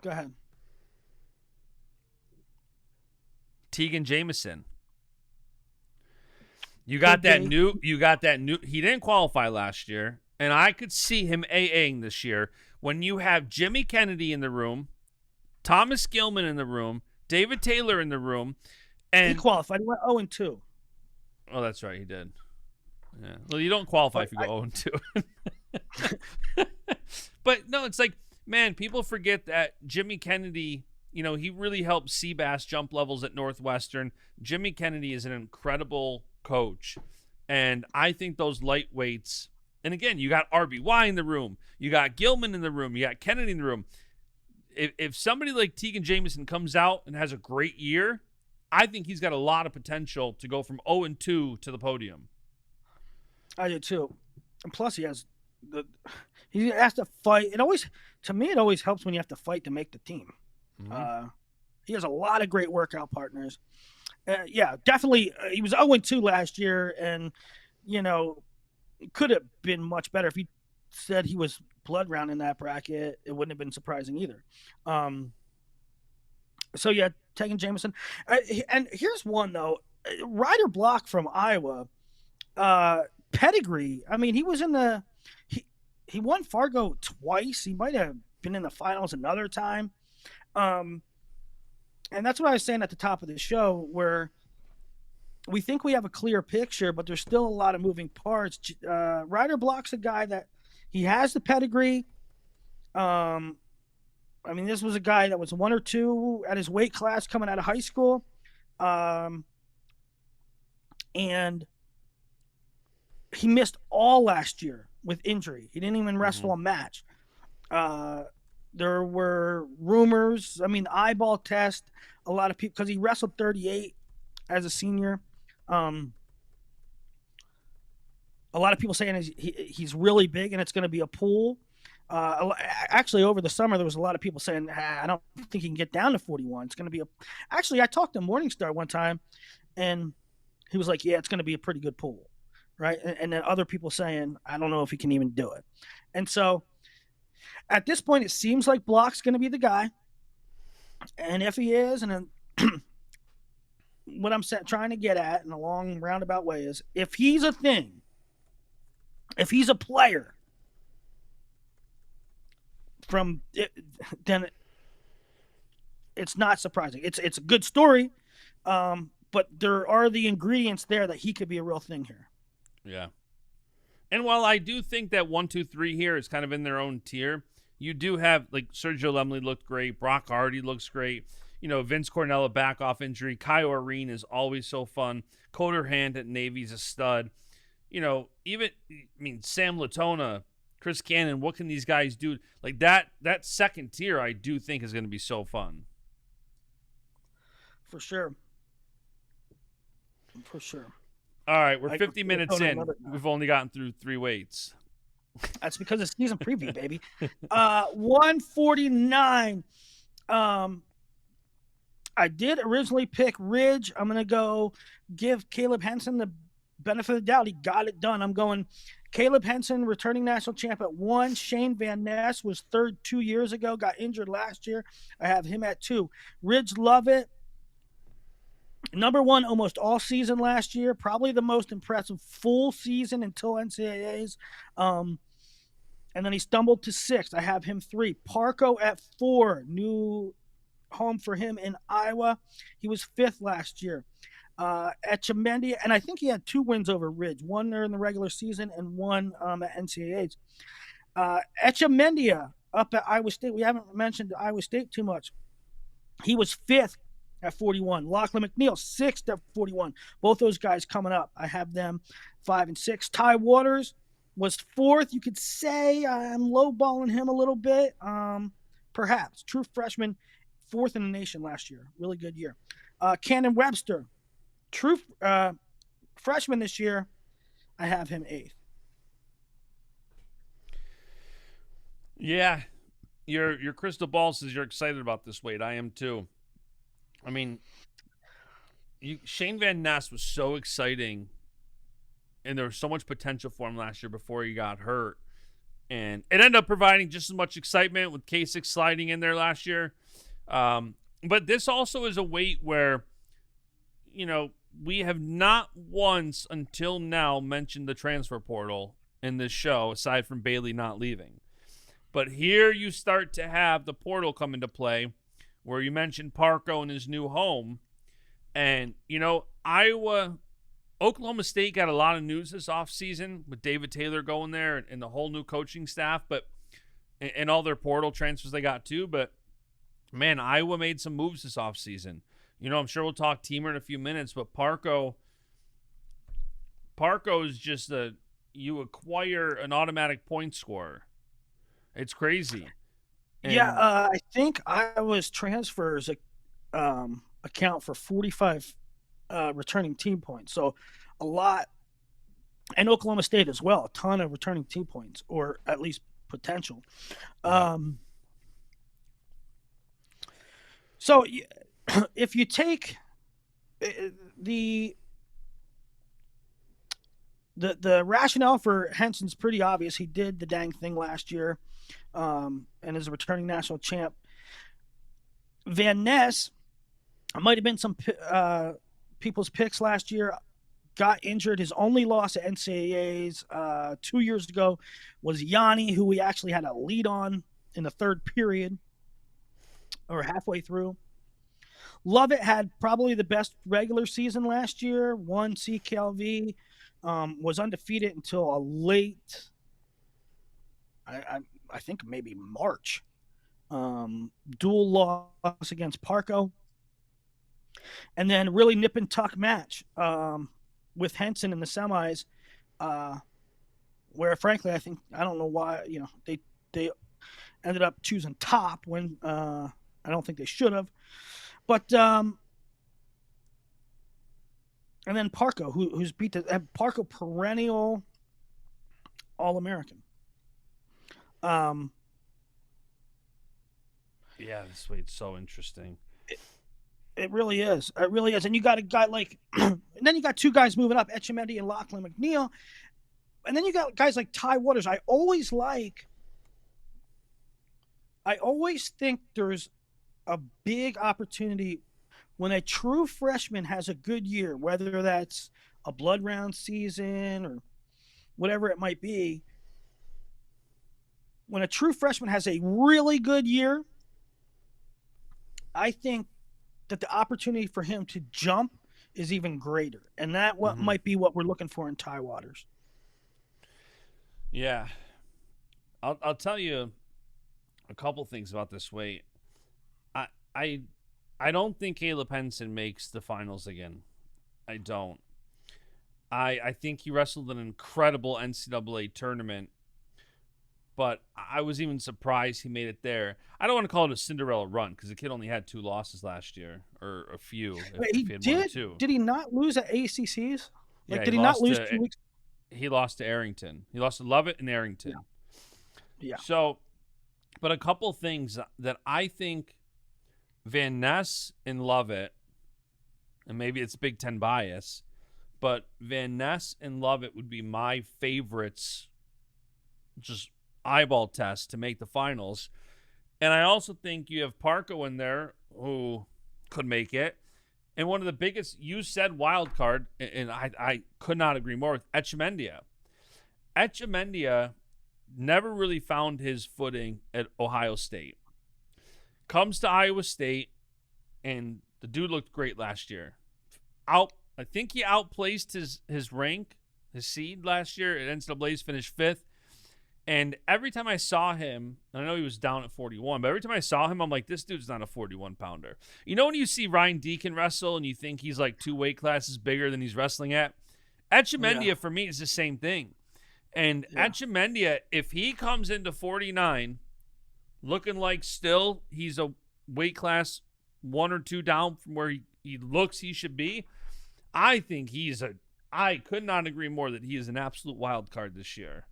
S3: Go ahead.
S2: Tegan Jameson. You got that new. He didn't qualify last year, and I could see him AAing this year when you have Jimmy Kennedy in the room, Thomas Gilman in the room, David Taylor in the room, and
S3: he qualified. He went 0-2.
S2: Oh, that's right, he did. Yeah. Well, you don't qualify if you go 0-2. But no, it's like, man, people forget that Jimmy Kennedy he really helped Seabass jump levels at Northwestern. Jimmy Kennedy is an incredible coach. And I think those lightweights, and again, you got RBY in the room, you got Gilman in the room, you got Kennedy in the room. If somebody like Tegan Jameson comes out and has a great year, I think he's got a lot of potential to go from 0-2 to the podium.
S3: I do too. And plus he has to fight. It always helps when you have to fight to make the team. Mm-hmm. He has a lot of great workout partners. Yeah, definitely. He was 0-2 last year, and it could have been much better if he said he was blood round in that bracket. It wouldn't have been surprising either. So yeah, taking Jameson. And here's one though, Ryder Block from Iowa, pedigree. I mean, he was in he won Fargo twice. He might have been in the finals another time. And that's what I was saying at the top of the show, where we think we have a clear picture, but there's still a lot of moving parts. Ryder Block's a guy that he has the pedigree. I mean, this was a guy that was 1 or 2 at his weight class coming out of high school. And he missed all last year with injury. He didn't even wrestle a match. There were rumors. I mean, eyeball test. A lot of people, because he wrestled 38 as a senior. A lot of people saying he's really big and it's going to be a pool. Actually, over the summer, there was a lot of people saying, I don't think he can get down to 41. It's going to be Actually, I talked to Morningstar one time, and he was like, yeah, it's going to be a pretty good pool, right? And then other people saying, I don't know if he can even do it. And so at this point, it seems like Block's going to be the guy. And if he is, and then what I'm trying to get at in a long roundabout way is, if he's a thing, if he's a player, then it's not surprising. It's a good story, but there are the ingredients there that he could be a real thing here.
S2: Yeah. And while I do think that 1, 2, 3 here is kind of in their own tier, you do have, like, Sergio Lemley looked great. Brock Hardy looks great. Vince Cornella back off injury. Kai Oreen is always so fun. Coder Hand at Navy's a stud. Sam Latona, Chris Cannon, what can these guys do? Like that second tier, I do think is going to be so fun. For sure. All right, we're 50 minutes in. We've only gotten through 3 weights.
S3: That's because it's season preview, baby. 149. I did originally pick Ridge. I'm going to go give Caleb Henson the benefit of the doubt. He got it done. I'm going Caleb Henson, returning national champ at 1. Shane Van Ness was 3rd 2 years ago, got injured last year. I have him at 2. Ridge Lovett, number 1 almost all season last year. Probably the most impressive full season until NCAAs. And then he stumbled to 6th. I have him 3. Parco at 4. New home for him in Iowa. He was 5th last year. Etchemendia, and I think he had 2 wins over Ridge. 1 there in the regular season and 1 at NCAAs. Etchemendia up at Iowa State. We haven't mentioned Iowa State too much. He was 5th at 41. Lachlan McNeil, 6th at 41. Both those guys coming up. I have them 5 and 6. Ty Waters was 4th. You could say I'm lowballing him a little bit. Perhaps. True freshman, 4th in the nation last year. Really good year. Cannon Webster, true freshman this year. I have him 8th.
S2: Yeah. Your crystal ball says you're excited about this weight. I am too. I mean, Shane Van Ness was so exciting, and there was so much potential for him last year before he got hurt. And it ended up providing just as much excitement with Kasich sliding in there last year. But this also is a weight where, we have not once until now mentioned the transfer portal in this show, aside from Bailey not leaving. But here you start to have the portal come into play, where you mentioned Parco and his new home. And, Oklahoma State got a lot of news this offseason with David Taylor going there and the whole new coaching staff, and all their portal transfers they got too. But man, Iowa made some moves this offseason. I'm sure we'll talk teamer in a few minutes, but Parco is just you acquire an automatic point scorer. It's crazy.
S3: I think Iowa's transfers account for 45 returning team points. So a lot, and Oklahoma State as well, a ton of returning team points, or at least potential. So if you take the rationale for Henson's pretty obvious. He did the dang thing last year, and is a returning national champ. Van Ness might have been some people's picks last year. Got injured. His only loss at NCAAs 2 years ago was Yanni, who we actually had a lead on in the third period or halfway through. Lovett had probably the best regular season last year. Won CKLV, was undefeated until a late, I think maybe March. Dual loss against Parco. And then really nip and tuck match with Henson in the semis, where frankly I don't know why they ended up choosing top when I don't think they should have, but and then Parco who's beat Parco perennial All-American.
S2: Yeah, this way it's so interesting.
S3: It really is. It really is. And you got a guy like, and then you got two guys moving up, Etchemendy and Lachlan McNeil. And then you got guys like Ty Waters. I always think there's a big opportunity when a true freshman has a good year, whether that's a blood round season or whatever it might be. When a true freshman has a really good year, I think that the opportunity for him to jump is even greater. And that might be what we're looking for in Ty Waters.
S2: Yeah. I'll tell you a couple things about this weight. I don't think Caleb Henson makes the finals again. I don't. I think he wrestled an incredible NCAA tournament, but I was even surprised he made it there. I don't want to call it a Cinderella run because the kid only had 2 losses last year, or a few.
S3: Wait, he had 1 or 2. Did he not lose at ACCs? Did he not lose 2 weeks?
S2: He lost to Arrington. He lost to Lovett and Arrington.
S3: Yeah.
S2: So, but a couple things that I think Van Ness and Lovett, and maybe it's Big Ten bias, but Van Ness and Lovett would be my favorites, just eyeball test to make the finals. And I also think you have Parco in there who could make it. And one of the biggest, you said wild card, and I could not agree more with Etchemendia. Etchemendia never really found his footing at Ohio State. Comes to Iowa State, and the dude looked great last year. I think he outplaced his rank, his seed last year at NCAA's, finished 5th. And every time I saw him, and I know he was down at 41, but every time I saw him, I'm like, this dude's not a 41-pounder. You know when you see Ryan Deacon wrestle and you think he's like 2 weight classes bigger than he's wrestling at? Etchemendia, for me, is the same thing. And Etchemendia, if he comes into 49 looking like still he's a weight class 1 or 2 down from where he looks he should be, I think I could not agree more that he is an absolute wild card this year.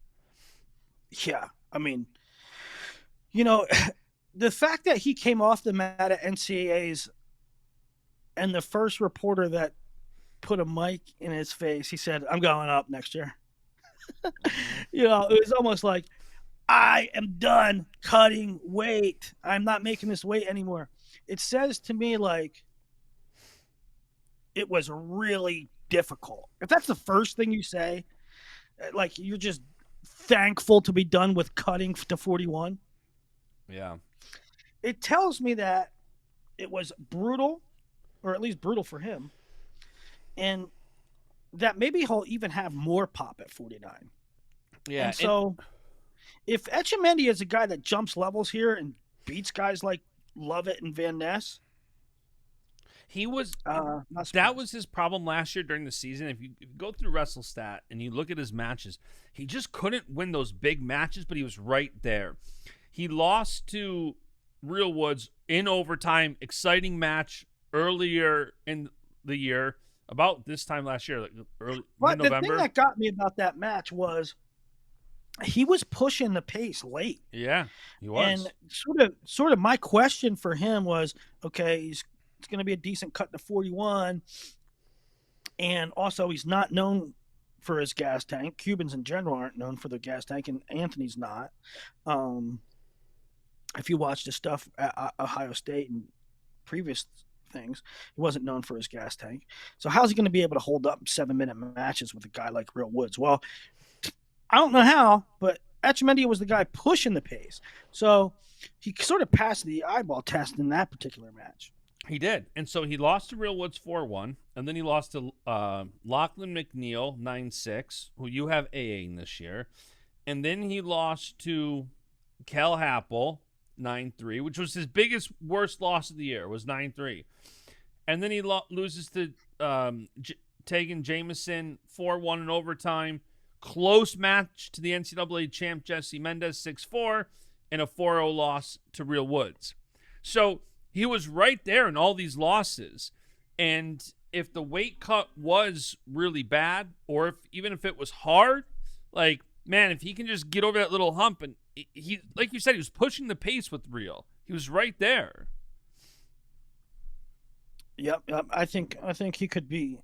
S3: Yeah, I mean, the fact that he came off the mat at NCAAs and the first reporter that put a mic in his face, he said, "I'm going up next year." It was almost like, I am done cutting weight. I'm not making this weight anymore. It says to me like it was really difficult. If that's the first thing you say, like you're just thankful to be done with cutting to 41.
S2: Yeah.
S3: It tells me that it was brutal, or at least brutal for him, and that maybe he'll even have more pop at 49.
S2: Yeah.
S3: And so if Etchemendy is a guy that jumps levels here and beats guys like Lovett and Van Ness.
S2: He was
S3: Not
S2: that
S3: surprised.
S2: was his problem last year during the season. If you go through WrestleStat and you look at his matches, he just couldn't win those big matches, but he was right there. He lost to Real Woods in overtime, exciting match earlier in the year, about this time last year, like early
S3: But the
S2: November.
S3: thing that got me about that match was he was pushing the pace late.
S2: Yeah, he was.
S3: And sort of my question for him was, okay, it's going to be a decent cut to 41. And also he's not known for his gas tank. Cubans in general aren't known for their gas tank, and Anthony's not. If you watch his stuff at Ohio State and previous things, he wasn't known for his gas tank. So how's he going to be able to hold up 7-minute matches with a guy like Real Woods? Well, I don't know how, but Baschamania was the guy pushing the pace. So he sort of passed the eyeball test in that particular match.
S2: He did. And so he lost to Real Woods 4-1, and then he lost to Lachlan McNeil 9-6, who you have AAing this year. And then he lost to Kel Happel 9-3, which was his biggest, worst loss of the year, was 9-3. And then he loses to Tegan Jameson 4-1 in overtime. Close match to the NCAA champ Jesse Mendez 6-4, and a 4-0 loss to Real Woods. So he was right there in all these losses. And if the weight cut was really bad, or even if it was hard, like, man, if he can just get over that little hump, and he, like you said, he was pushing the pace with Real. He was right there.
S3: Yep. I think he could be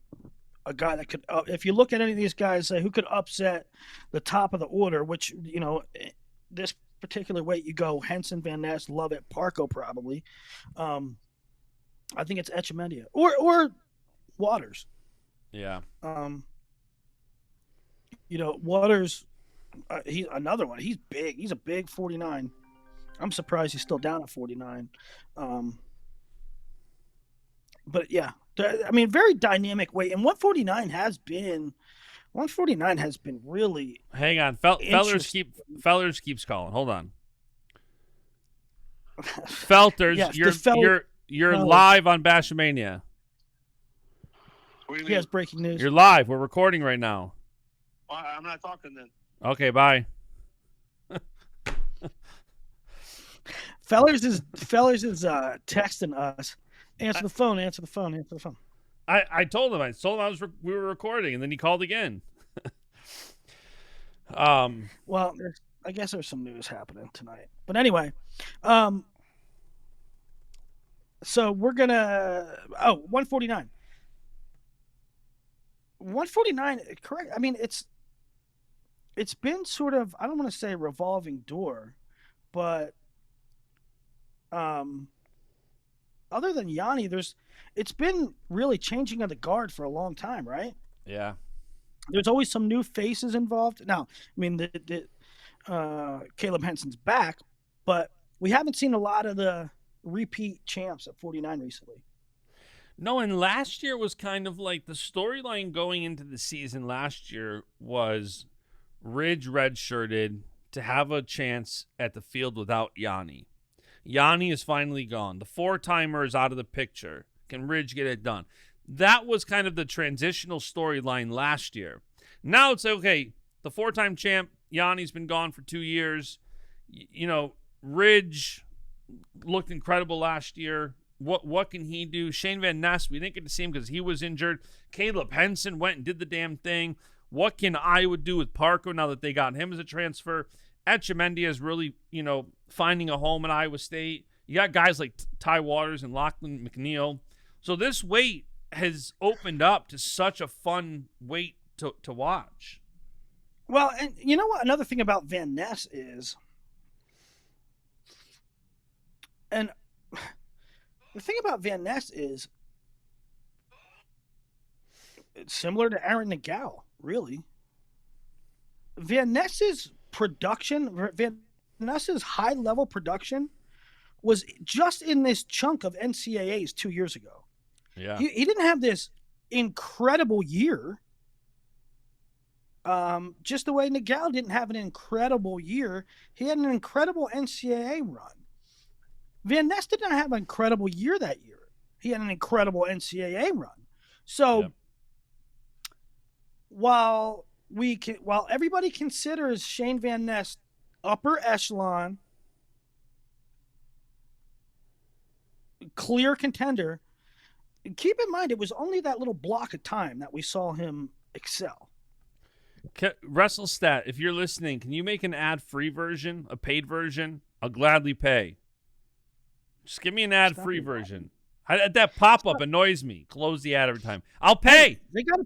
S3: a guy that could, if you look at any of these guys, who could upset the top of the order, which, this particular weight, you go Henson, Van Ness, Lovett, Parko probably. I think it's Baschamania or Waters.
S2: Yeah.
S3: Waters, he's another one. He's big. He's a big 49. I'm surprised he's still down at 49. But yeah, I mean, very dynamic weight, and 149 has been really.
S2: Hang on, Fellers keeps calling. Hold on, Felters, yes, you're live on Baschamania.
S3: He has breaking news.
S2: You're live. We're recording right now.
S1: Well, I'm not talking then.
S2: Okay, bye.
S3: Fellers is texting us. Answer the phone.
S2: I told him we were recording, and then he called again.
S3: Well, I guess there's some news happening tonight. But anyway, so we're gonna 149. 149, correct. I mean, it's been sort of, I don't want to say revolving door, but other than Yanni, it's been really changing of the guard for a long time, right?
S2: Yeah.
S3: There's always some new faces involved. Now, I mean, Caleb Henson's back, but we haven't seen a lot of the repeat champs at 49 recently.
S2: No, and last year was kind of like the storyline going into the season last year was Ridge redshirted to have a chance at the field without Yanni. Yanni is finally gone. The four-timer is out of the picture. Can Ridge get it done? That was kind of the transitional storyline last year. Now it's okay. The four-time champ, Yanni's been gone for 2 years. Ridge looked incredible last year. What can he do? Shane Van Ness, we didn't get to see him because he was injured. Caleb Henson went and did the damn thing. What can Iowa do with Parko now that they got him as a transfer? Baschamania is really, finding a home at Iowa State. You got guys like Ty Waters and Lachlan McNeil. So this weight has opened up to such a fun weight to watch.
S3: Well, and you know what? Another thing about Van Ness is, and the thing about Van Ness is, it's similar to Aaron Nagel, really. Van Ness's high-level production was just in this chunk of NCAAs 2 years ago.
S2: Yeah.
S3: He didn't have this incredible year. Just the way Nagel didn't have an incredible year. He had an incredible NCAA run. Van Ness didn't have an incredible year that year. He had an incredible NCAA run. So
S2: Yep.
S3: while everybody considers Shane Van Ness upper echelon, clear contender, keep in mind it was only that little block of time that we saw him excel.
S2: WrestleStat, if you're listening, can you make an ad-free version, a paid version? I'll gladly pay. Just give me an ad-free version. That pop-up annoys me. Close the ad every time. I'll pay.
S3: They got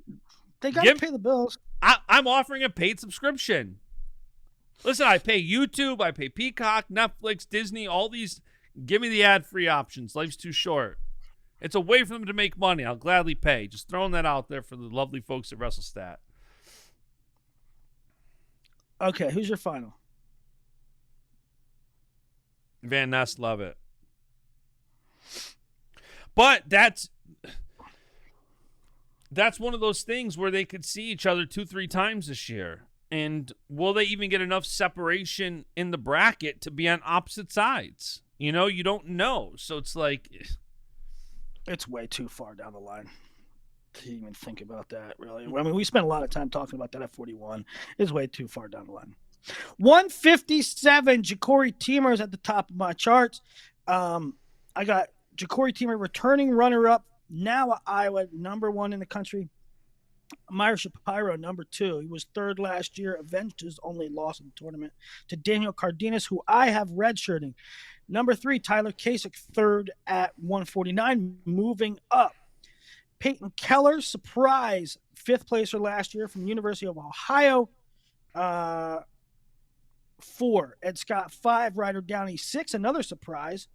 S3: to pay the bills.
S2: I'm offering a paid subscription. Listen, I pay YouTube, I pay Peacock, Netflix, Disney, all these. Give me the ad-free options. Life's too short. It's a way for them to make money. I'll gladly pay. Just throwing that out there for the lovely folks at WrestleStat.
S3: Okay, who's your final?
S2: Van Ness, love it. But that's one of those things where they could see each other 2-3 times this year. And will they even get enough separation in the bracket to be on opposite sides? You know, you don't know. So it's like...
S3: It's way too far down the line to even think about that, really. I mean, we spent a lot of time talking about that at 41. It's way too far down the line. 157, Ja'Cory Teamer is at the top of my charts. I got Ja'Cory Teamer returning runner-up, now at Iowa, number 1 in the country. Meyer Shapiro, number 2. He was 3rd last year, avenged his only loss in the tournament to Daniel Cardenas, who I have redshirting. Number 3, Tyler Kasich, 3rd at 149, moving up. Peyton Keller, surprise, 5th placer last year from University of Ohio. 4, Ed Scott, 5, Ryder Downey, 6, another surprise.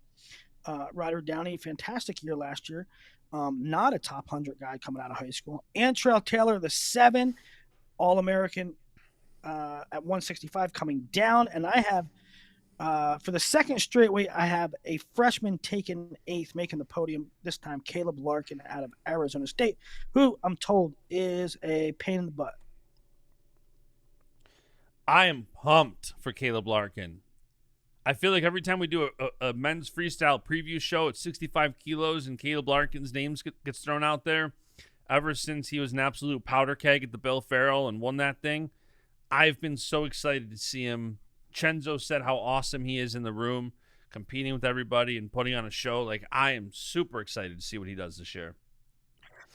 S3: Ryder Downey, fantastic year last year. Not a top 100 guy coming out of high school. Antrell Taylor, the 7, All-American at 165 coming down. And I have, for the second straight week, I have a freshman taken 8th, making the podium, this time Caleb Larkin out of Arizona State, who I'm told is a pain in the butt.
S2: I am pumped for Caleb Larkin. I feel like every time we do a men's freestyle preview show at 65 kilos and Caleb Larkin's name gets thrown out there, ever since he was an absolute powder keg at the Bill Farrell and won that thing, I've been so excited to see him. Chenzo said how awesome he is in the room, competing with everybody and putting on a show. Like, I am super excited to see what he does this year.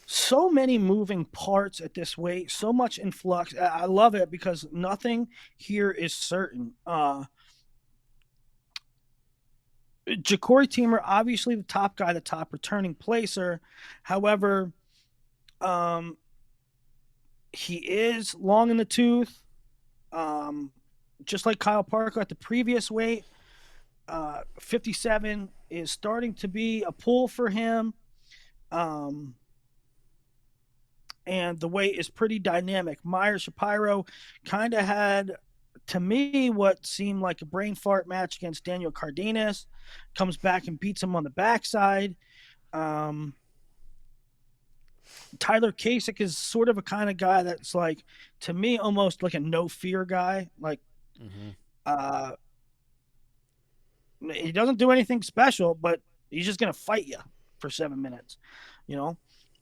S3: So many moving parts at this weight, so much in flux. I love it because nothing here is certain. Ja'Cory Teamer, obviously the top guy, the top returning placer. However, he is long in the tooth. Just like Kyle Parker at the previous weight, 57 is starting to be a pull for him. And the weight is pretty dynamic. Meyer Shapiro kind of had, to me, what seemed like a brain fart match against Daniel Cardenas. Comes back and beats him on the backside. Tyler Kasich is sort of a kind of guy that's like, to me, almost like a no-fear guy. Like, he doesn't do anything special, but he's just going to fight you for 7 minutes, you know?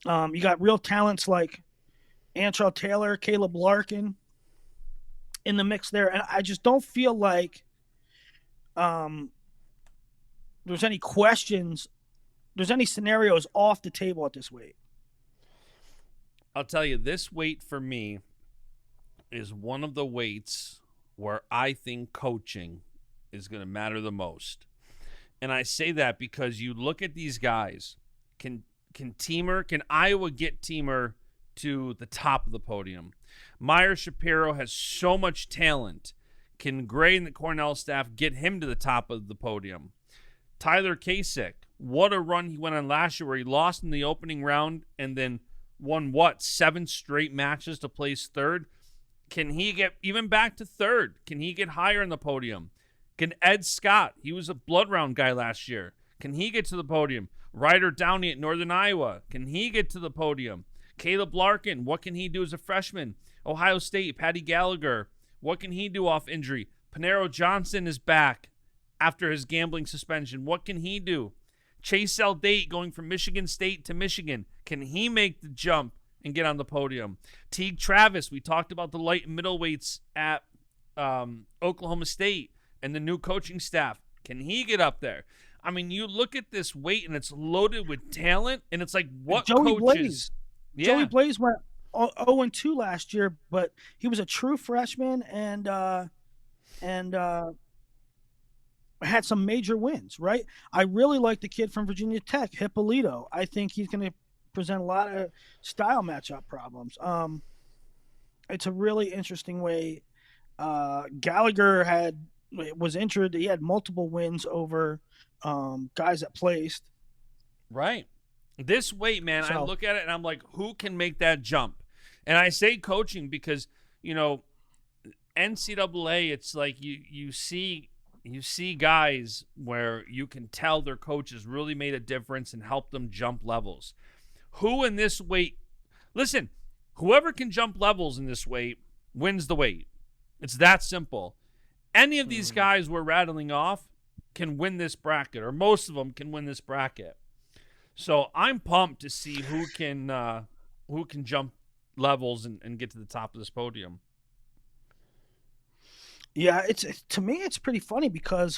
S3: You got real talents like Antrell Taylor, Caleb Larkin in the mix there. And I just don't feel like there's any questions, there's any scenarios off the table at this weight.
S2: I'll tell you, this weight for me is one of the weights where I think coaching is going to matter the most. And I say that because you look at these guys, can Iowa get Teamer to the top of the podium? Meyer Shapiro has so much talent. Can Gray and the Cornell staff get him to the top of the podium? Tyler Kasich, what a run he went on last year where he lost in the opening round and then won, 7 straight matches to place 3rd? Can he get even back to 3rd? Can he get higher in the podium? Can Ed Scott, he was a blood round guy last year, can he get to the podium? Ryder Downey at Northern Iowa, can he get to the podium? Caleb Larkin, what can he do as a freshman? Ohio State, Patty Gallagher, what can he do off injury? Panero Johnson is back. after his gambling suspension. What can he do? Chase Date going from Michigan State to Michigan. Can he make the jump and get on the podium? Teague Travis, we talked about the light and middleweights at Oklahoma State and the new coaching staff. Can he get up there? I mean, you look at this weight and it's loaded with talent, and it's like, what
S3: Joey
S2: coaches?
S3: Blaze.
S2: Yeah.
S3: Joey Blaze went 0-2 last year, but he was a true freshman and had some major wins, right? I really like the kid from Virginia Tech, Hippolito. I think he's going to present a lot of style matchup problems. It's a really interesting way. Gallagher was injured. He had multiple wins over guys that placed.
S2: Right. This weight, man, I look at it and I'm like, who can make that jump? And I say coaching because, NCAA, it's like you see guys where you can tell their coaches really made a difference and helped them jump levels. Who in this weight? Listen, whoever can jump levels in this weight wins the weight. It's that simple. Any of these guys we're rattling off can win this bracket, or most of them can win this bracket. So I'm pumped to see who can jump levels and get to the top of this podium.
S3: Yeah, to me it's pretty funny because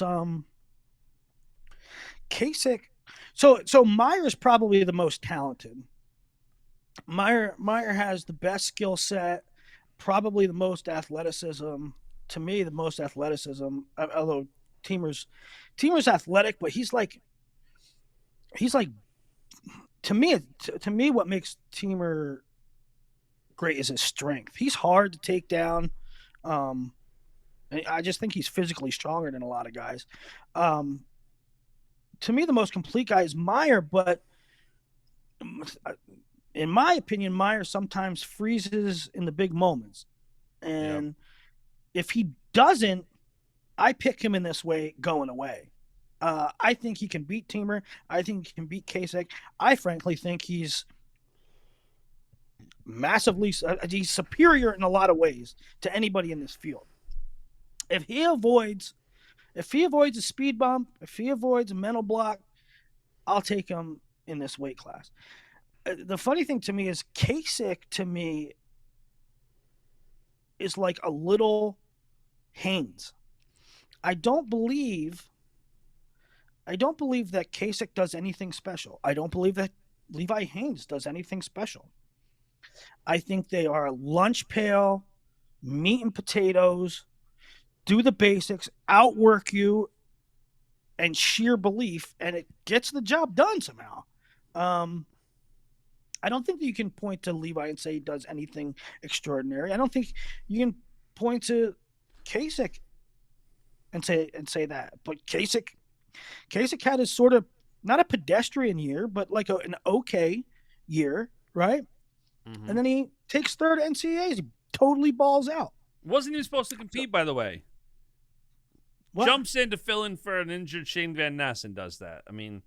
S3: Kasich. So Meyer's probably the most talented. Meyer has the best skill set, probably the most athleticism. To me, the most athleticism. Although Teamer's athletic, but he's like to me what makes Teamer great is his strength. He's hard to take down. I just think he's physically stronger than a lot of guys. To me, the most complete guy is Meyer, but in my opinion, Meyer sometimes freezes in the big moments. And if he doesn't, I pick him in this way going away. I think he can beat Teamer. I think he can beat Kasich. I frankly think he's he's superior in a lot of ways to anybody in this field. If he avoids a speed bump, if he avoids a mental block, I'll take him in this weight class. The funny thing to me is Kasich, to me, is like a little Haynes. I don't believe that Kasich does anything special. I don't believe that Levi Haynes does anything special. I think they are lunch pail, meat and potatoes, do the basics, outwork you, and sheer belief, and it gets the job done somehow. I don't think that you can point to Levi and say he does anything extraordinary. I don't think you can point to Kasich and say that. But Kasich had his sort of, not a pedestrian year, but like an okay year, right? Mm-hmm. And then he takes third at NCAAs. He totally balls out.
S2: Wasn't even supposed to compete, by the way. What? Jumps in to fill in for an injured Shane Van Ness and does that. I mean,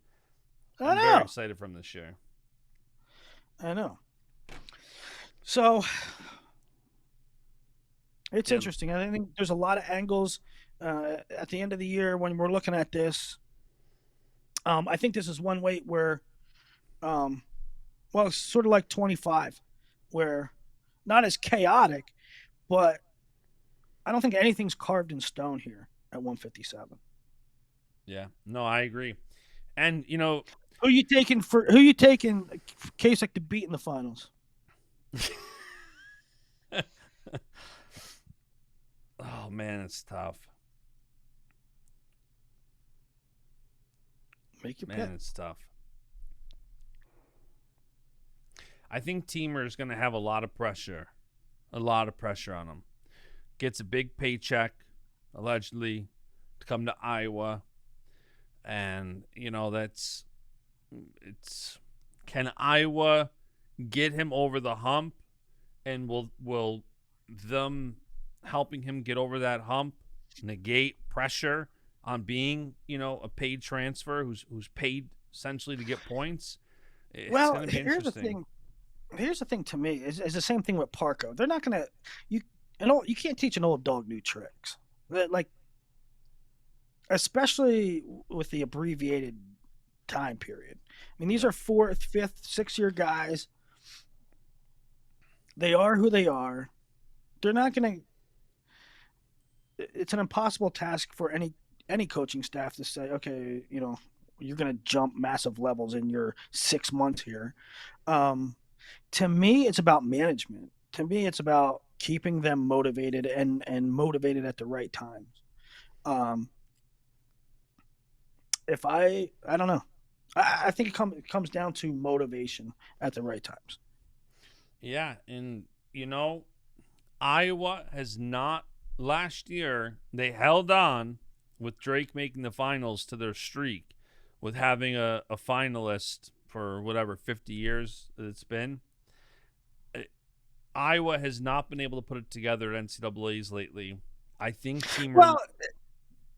S2: I'm very excited from this year.
S3: I know. So it's interesting. I think there's a lot of angles at the end of the year when we're looking at this. I think this is one weight where, it's sort of like 25, where not as chaotic, but I don't think anything's carved in stone here at 157.
S2: Yeah, no, I agree. And
S3: who you taking Kasich to beat in the finals?
S2: Oh man, it's tough.
S3: Make your pick.
S2: Man, it's tough. I think Teamer is going to have a lot of pressure on him. Gets a big paycheck, allegedly, to come to Iowa. And, can Iowa get him over the hump? And will them helping him get over that hump negate pressure on being, a paid transfer who's paid essentially to get points? It's gonna be interesting.
S3: Here's the thing to me is the same thing with Parco. They're not going to you can't teach an old dog new tricks. Like, especially with the abbreviated time period. I mean, these are 4th, 5th, 6th-year guys. They are who they are. They're not going to. It's an impossible task for any coaching staff to say, okay, you're going to jump massive levels in your 6 months here. To me, it's about management. To me, it's about keeping them motivated and motivated at the right times. I don't know. I think it comes down to motivation at the right times.
S2: Yeah, and Iowa has not. Last year, they held on with Drake making the finals to their streak with having a finalist for whatever 50 years that it's been. Iowa has not been able to put it together at NCAAs lately. I think
S3: Well,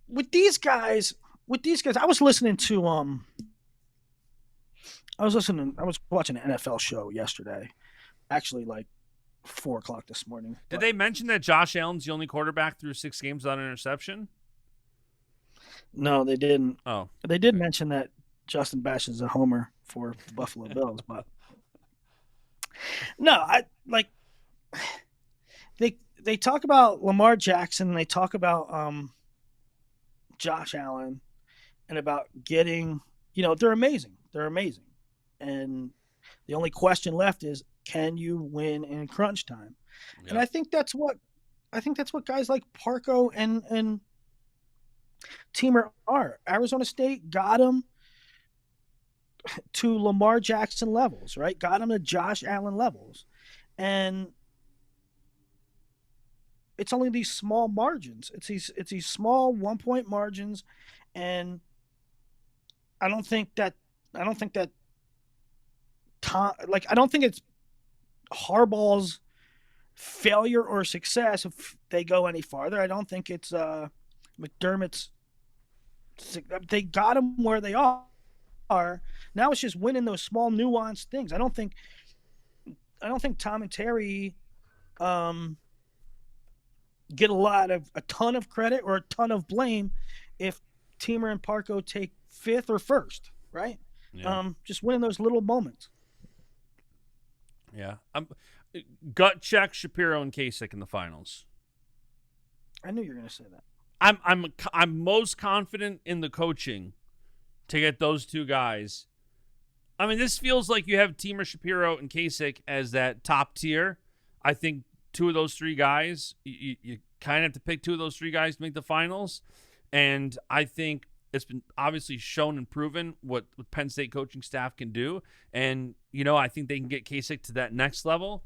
S3: with these guys, I was listening to I was watching an NFL show yesterday. Actually, like 4:00 this morning.
S2: Did they mention that Josh Allen's the only quarterback through 6 games without an interception?
S3: No, they didn't.
S2: Oh.
S3: They did mention that Justin Basch is a homer for the Buffalo Bills, but no, they talk about Lamar Jackson, they talk about Josh Allen, and about getting, they're amazing. They're amazing. And the only question left is, can you win in crunch time? Yeah. And I think that's what guys like Parco and Teamer are. Arizona State got him to Lamar Jackson levels, right? Got him to Josh Allen levels. And it's only these small margins. It's these small 1-point margins, and I don't think it's Harbaugh's failure or success if they go any farther. I don't think it's McDermott's. They got them where they are. Now it's just winning those small nuanced things. I don't think Tom and Terry get a ton of credit or a ton of blame if Teamer and Parco take 5th or 1st, right? Yeah. Just winning those little moments.
S2: Yeah. Gut check Shapiro and Kasich in the finals.
S3: I knew you were going to say that.
S2: I'm most confident in the coaching to get those two guys. I mean, this feels like you have Teamer, Shapiro, and Kasich as that top tier. I think 2 of those 3 guys, you kind of have to pick 2 of those 3 guys to make the finals. And I think it's been obviously shown and proven what Penn State coaching staff can do. And, I think they can get Kasich to that next level.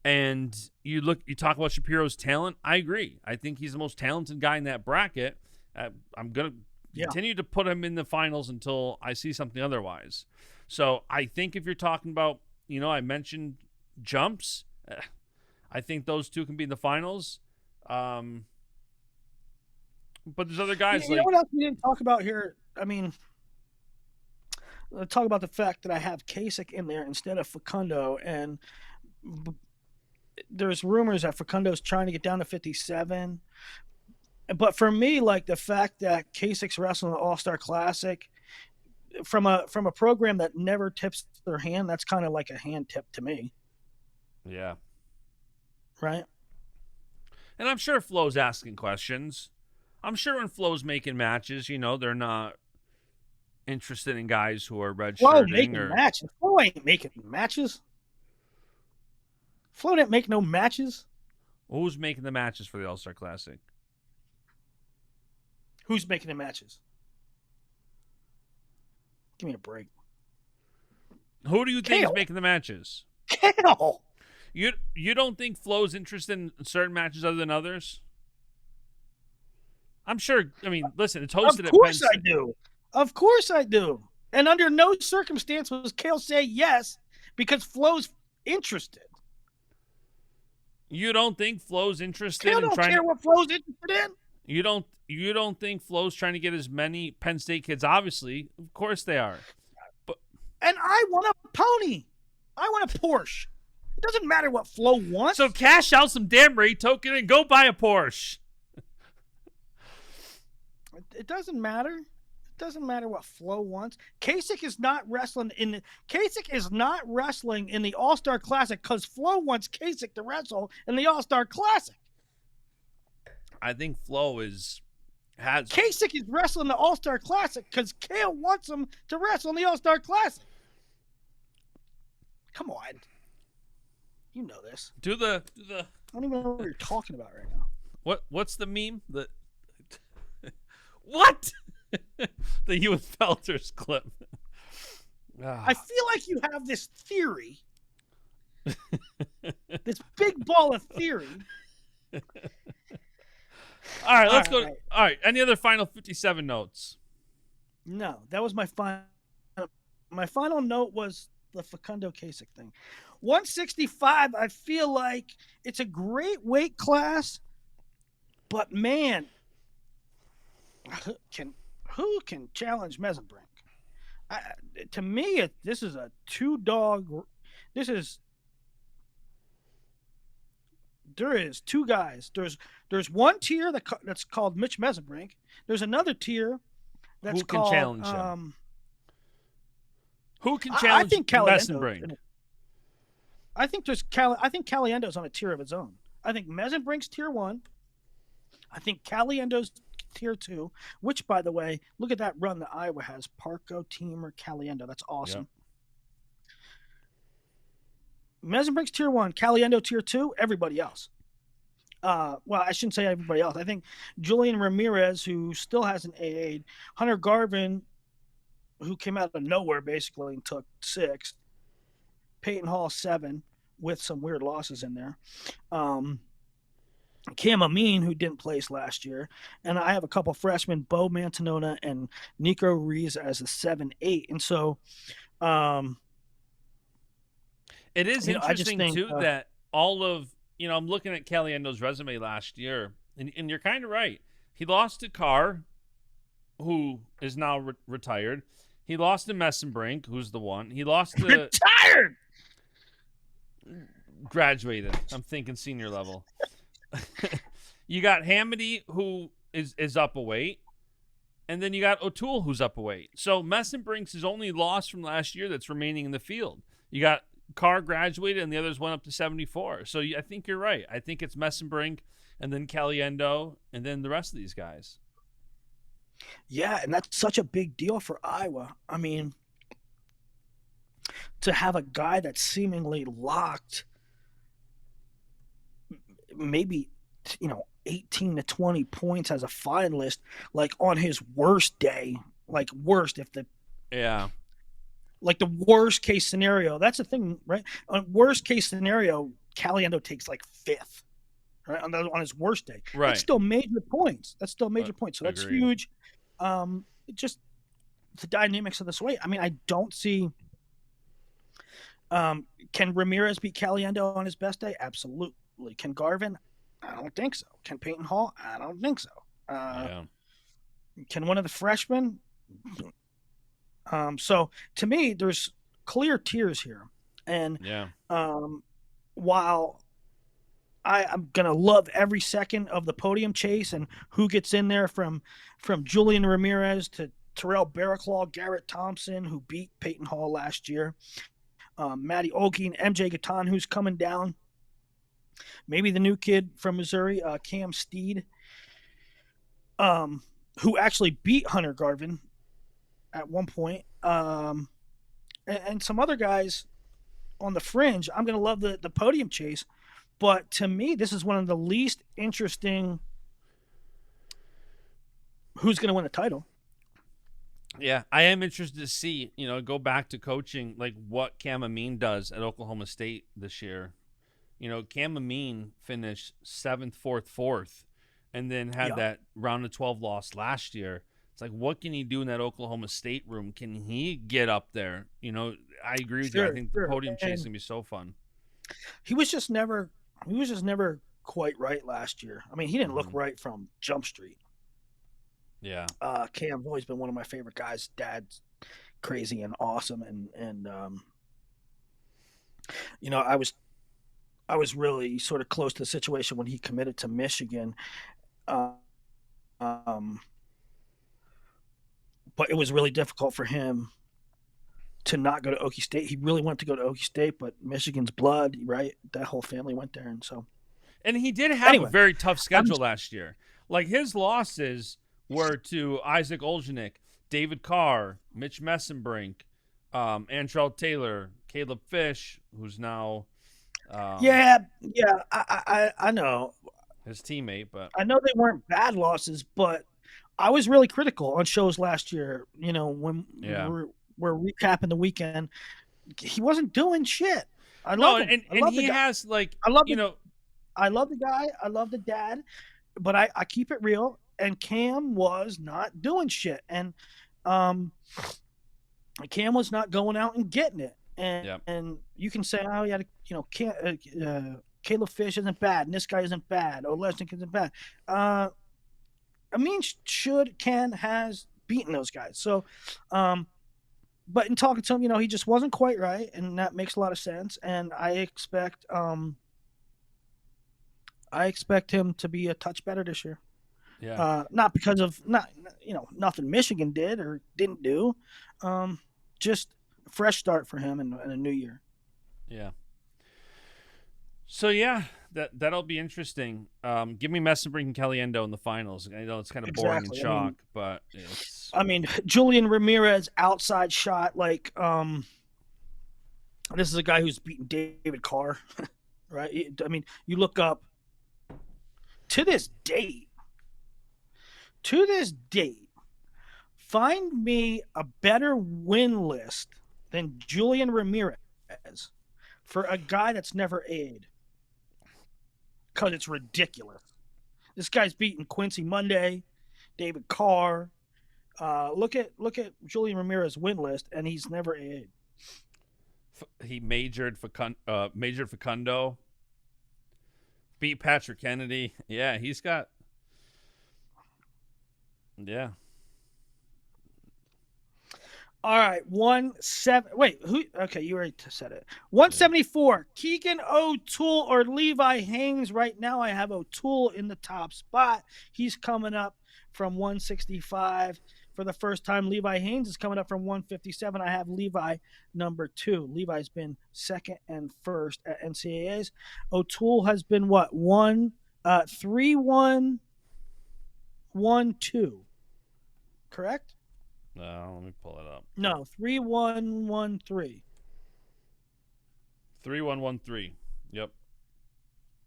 S2: And you talk about Shapiro's talent. I agree. I think he's the most talented guy in that bracket. I'm going to continue to put him in the finals until I see something otherwise. So I think if you're talking about, I mentioned jumps, I think those 2 can be in the finals. But there's other guys
S3: you know what else we didn't talk about here? I mean, let's talk about the fact that I have Kasich in there instead of Facundo, and there's rumors that Facundo's trying to get down to 57. But for me, like the fact that Kasich's wrestling the All-Star Classic from a program that never tips their hand, that's kind of like a hand tip to me.
S2: Yeah.
S3: Right?
S2: And I'm sure Flo's asking questions. I'm sure when Flo's making matches, they're not interested in guys who are redshirting.
S3: Matches. Flo ain't making matches. Flo didn't make no matches.
S2: Who's making the matches for the All-Star Classic?
S3: Who's making the matches? Give me a break.
S2: Who do you think is making the matches?
S3: Kale.
S2: You don't think Flo's interested in certain matches other than others? I'm sure. I mean, listen, it's hosted at Penn State.
S3: Of course I do. Of course I do. And under no circumstance was Kale say yes because Flo's interested.
S2: You don't think Flo's interested
S3: in trying to... what Flo's interested in?
S2: You don't think Flo's trying to get as many Penn State kids? Obviously, of course they are.
S3: And I want a pony. I want a Porsche. It doesn't matter what Flo wants.
S2: So cash out some damn rate token and go buy a Porsche.
S3: It doesn't matter. It doesn't matter what Flo wants. Kasich is not wrestling in the All-Star Classic because Flo wants Kasich to wrestle in the All-Star Classic.
S2: I think Flo has
S3: Kasich is wrestling the All-Star Classic because Kale wants him to wrestle in the All-Star Classic. Come on. You know this.
S2: do the
S3: I don't even know what you're talking about right now.
S2: what's the meme? What? The you and Felters clip.
S3: I feel like you have this theory, this big ball of theory.
S2: All right, let's go.
S3: Right.
S2: All right, any other final 57 notes?
S3: No, that was my final. My final note was the Facundo Kasich thing. 165, I feel like it's a great weight class, but man, who can challenge Mesenbrink? To me, this is a two-dog. There is two guys. There's one tier that's called Mitch Mesenbrink. There's another tier that's called.
S2: Who can challenge him? Who can challenge
S3: I think
S2: Mesenbrink?
S3: I think Caliendo's on a tier of his own. I think Mesenbrink's tier 1. I think Caliendo's tier 2, which, by the way, look at that run that Iowa has. Parco, Teamer, Caliendo. That's awesome. Yep. Mesenbrink's tier 1, Caliendo tier 2, everybody else. Well, I shouldn't say everybody else. I think Julian Ramirez, who still hasn't AA'd, Hunter Garvin, who came out of nowhere basically and took 6th, Peyton Hall 7 with some weird losses in there. Cam Amin, who didn't place last year. And I have a couple freshmen, Bo Mantanona and Nico Rees as a 7-8. And so
S2: it is interesting, too, that all of, I'm looking at Caliendo's resume last year, and you're kind of right. He lost to Carr, who is now retired. He lost to Mesenbrink, who's the one. He lost to...
S3: Retired!
S2: Graduated. I'm thinking senior level. You got Hamady, who is up a weight, and then you got O'Toole, who's up a weight. So Mesenbrink's his only loss from last year that's remaining in the field. You got Carr graduated, and the others went up to 74. So I think you're right. I think it's Mesenbrink, and then Caliendo, and then the rest of these guys.
S3: Yeah, and that's such a big deal for Iowa. I mean, to have a guy that's seemingly locked, maybe 18 to 20 points as a finalist, like on his worst day, like worst the worst case scenario. That's the thing, right? On worst case scenario, Caliendo takes like 5th, right? On his worst day,
S2: right?
S3: That's still major points. So that's
S2: Agreed.
S3: huge. Just the dynamics of this weight. I mean, I don't see. Can Ramirez beat Caliendo on his best day? Absolutely. Can Garvin? I don't think so. Can Peyton Hall? I don't think so. Can one of the freshmen? So to me, there's clear tiers here, and while I'm gonna love every second of the podium chase and who gets in there from Julian Ramirez to Terrell Barraclaw, Garrett Thompson, who beat Peyton Hall last year, Matty Oki and MJ Gatan, who's coming down. Maybe the new kid from Missouri, Cam Steed, who actually beat Hunter Garvin at one point, and some other guys on the fringe. I'm going to love the podium chase, but to me, this is one of the least interesting. Who's going to win the title?
S2: Yeah, I am interested to see, go back to coaching, like what Cam Amin does at Oklahoma State this year. Cam Amin finished 7th, 4th, and then had that round of 12 loss last year. It's like, what can he do in that Oklahoma State room? Can he get up there? I agree with you. I think the podium chase is going to be so fun.
S3: He was just never quite right last year. I mean, he didn't look right from Jump Street.
S2: Yeah.
S3: Cam's always been one of my favorite guys. Dad's crazy and awesome. And I was really sort of close to the situation when he committed to Michigan. but it was really difficult for him to not go to Okie State. He really wanted to go to Okie State, but Michigan's blood, right? That whole family went there, and so.
S2: And he did have
S3: Anyway,
S2: a very tough schedule last year. Like, his losses were to Isaac Oljanik, David Carr, Mitch Messenbrink, Antrell Taylor, Caleb Fish, who's now
S3: I know
S2: his teammate, but
S3: I know they weren't bad losses, but I was really critical on shows last year. You know, when we're recapping the weekend, he wasn't doing shit. I love him.
S2: And he has like
S3: I love the guy. I love the dad, but I keep it real. And Cam was not doing shit, and Cam was not going out and getting it. And you can say, oh, yeah, Caleb Fish isn't bad, and this guy isn't bad. Olesnik isn't bad. Amin has beaten those guys. So, but in talking to him, he just wasn't quite right, and that makes a lot of sense. And I expect him to be a touch better this year.
S2: Yeah.
S3: Not because of nothing Michigan did or didn't do. Just a fresh start for him in a new year.
S2: Yeah. So yeah, that'll be interesting. Give me Messenbrink and Caliendo in the finals. I know it's kind of boring and chalk, but it's.
S3: I mean, Julian Ramirez outside shot like this is a guy who's beaten David Carr, right? I mean, you look up to this date. Find me a better win list than Julian Ramirez for a guy that's never A'd. Because it's ridiculous. This guy's beaten Quincy Monday, David Carr. Look at Julian Ramirez's win list, and he's never A'd.
S2: He majored Facundo. Beat Patrick Kennedy. Yeah, he's got. Yeah.
S3: All right, 1-7. Wait, who? Okay, you already said it. 174. Keegan O'Toole or Levi Haynes. Right now, I have O'Toole in the top spot. He's coming up from 165 for the first time. Levi Haynes is coming up from 157. I have Levi number 2. Levi's been second and first at NCAAs. O'Toole has been what? 3-1, 1-2. Correct?
S2: Let me pull it up.
S3: No, 3-1-1-3.
S2: 3-1-1-3. Yep.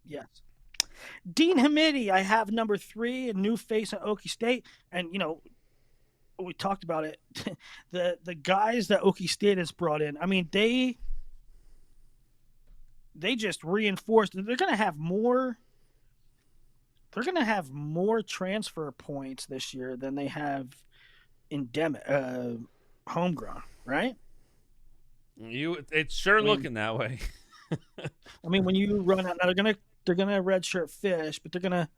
S3: Yes. Dean Hamidi, I have number 3, a new face at Okie State. And, we talked about it. the guys that Okie State has brought in, I mean, they just reinforced. They're going to have more. They're going to have more transfer points this year than they have homegrown, right?
S2: It's sure looking that way.
S3: I mean, when you run out, now they're gonna redshirt Fish, but they're gonna.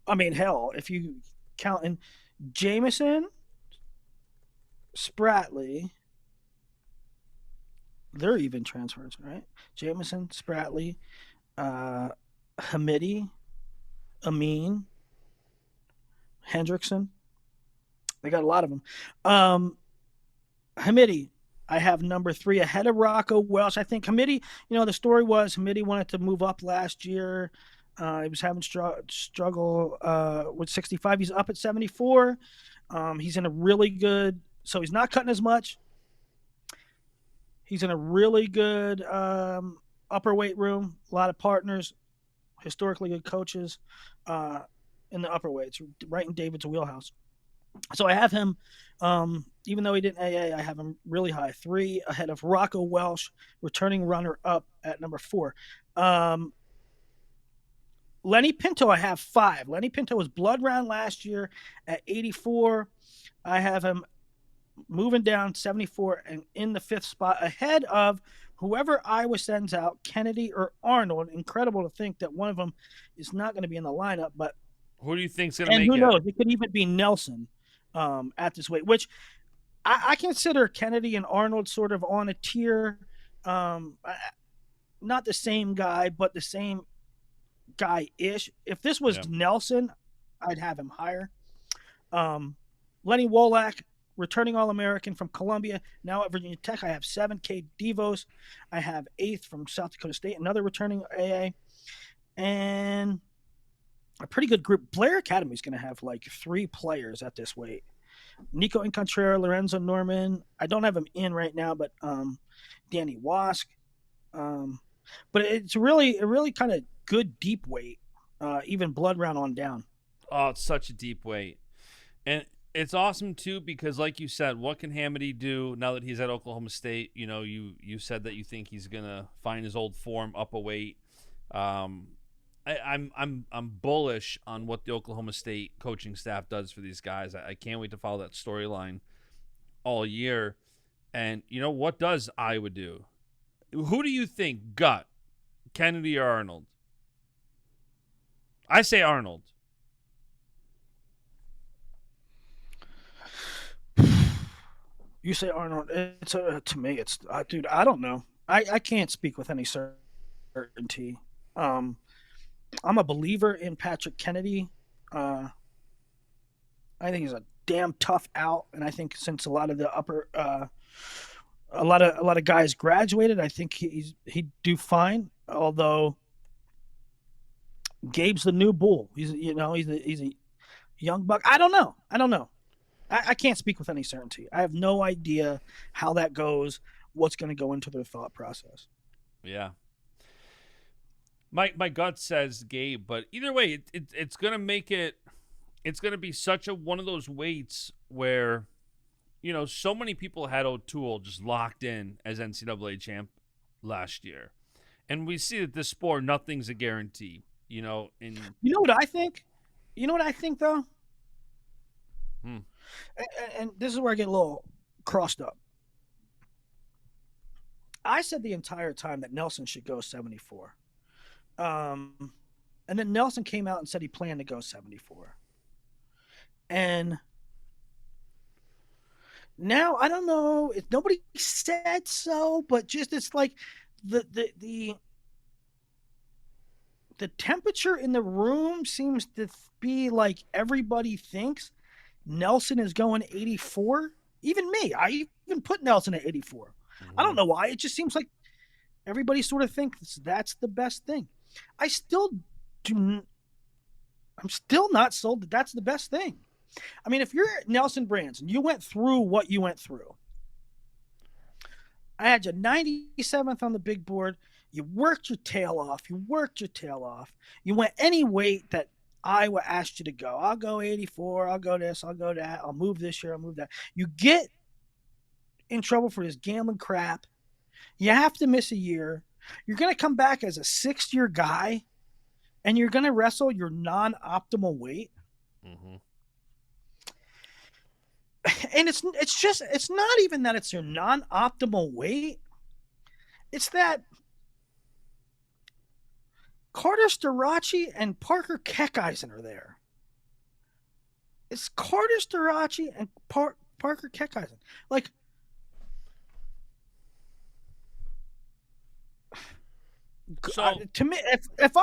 S3: I mean, hell, if you count in Jamison, Spratley, they're even transfers, right? Jamison, Spratley, Hamidi, Amin, Hendrickson. They got a lot of them. Hamidi, I have number 3 ahead of Rocco Welsh. I think Hamidi, the story was Hamidi wanted to move up last year. He was having struggle with 65. He's up at 74. He's in a really good, so he's not cutting as much. He's in a really good upper weight room. A lot of partners, historically good coaches in the upper weights, right in David's wheelhouse. So I have him, even though he didn't AA, I have him really high, 3 ahead of Rocco Welsh, returning runner-up at number 4. Lenny Pinto, I have 5. Lenny Pinto was blood round last year at 84. I have him moving down 74 and in the 5th spot ahead of whoever Iowa sends out, Kennedy or Arnold. Incredible to think that one of them is not going to be in the lineup, but
S2: who do you think's going to make it?
S3: And who knows? It could even be Nelson at this weight, which I consider Kennedy and Arnold sort of on a tier. Not the same guy, but the same guy-ish. If this was Nelson, I'd have him higher. Lenny Wolak, returning All-American from Columbia. Now at Virginia Tech, I have 7. Cade Devos. I have 8th from South Dakota State, another returning AA. And a pretty good group. Blair Academy is going to have like 3 players at this weight. Nico Incontrera, Lorenzo Norman. I don't have him in right now, but Danny Wask. But it's a really kind of good deep weight, even blood round on down.
S2: Oh, it's such a deep weight. And it's awesome, too, because like you said, what can Hamady do now that he's at Oklahoma State? You know, you said that you think he's going to find his old form up a weight. I'm bullish on what the Oklahoma State coaching staff does for these guys. I can't wait to follow that storyline all year. And, you know, what does Iowa do? Who do you think, gut, Kennedy or Arnold? I say Arnold.
S3: You say Arnold. It's to me, it's dude. I don't know. I can't speak with any certainty. I'm a believer in Patrick Kennedy. I think he's a damn tough out, and I think since a lot of the upper, a lot of guys graduated, I think he'd do fine. Although Gabe's the new bull. He's a young buck. I don't know. I can't speak with any certainty. I have no idea how that goes, what's going to go into their thought process.
S2: Yeah. My gut says Gabe, but either way, it's going to make it – it's going to be such one of those weights where, you know, so many people had O'Toole just locked in as NCAA champ last year. And we see that this sport, nothing's a guarantee, you know. You know what I think?
S3: Though? And this is where I get a little crossed up. I said the entire time that Nelson should go 74. And then Nelson came out and said he planned to go 74. And now I don't know if nobody said so, but just it's like the temperature in the room seems to be like everybody thinks Nelson is going 84. Even me, I even put Nelson at 84. Mm-hmm. I don't know why. It just seems like everybody sort of thinks that's the best thing. I'm still not sold that that's the best thing. I mean, if you're Nelson Brands and you went through what you went through, I had you 97th on the big board. You worked your tail off. You went any weight that Iowa asked you to go. I'll go 84. I'll go this. I'll go that. I'll move this year. I'll move that. You get in trouble for this gambling crap. You have to miss a year. You're going to come back as a 6th-year guy, and you're going to wrestle your non-optimal weight.
S2: Mm-hmm.
S3: And it's not even that it's your non-optimal weight. It's that Carter Starachi and Parker Keckeisen are there. It's Carter Starachi and Parker Keckeisen. Like, so, to me, if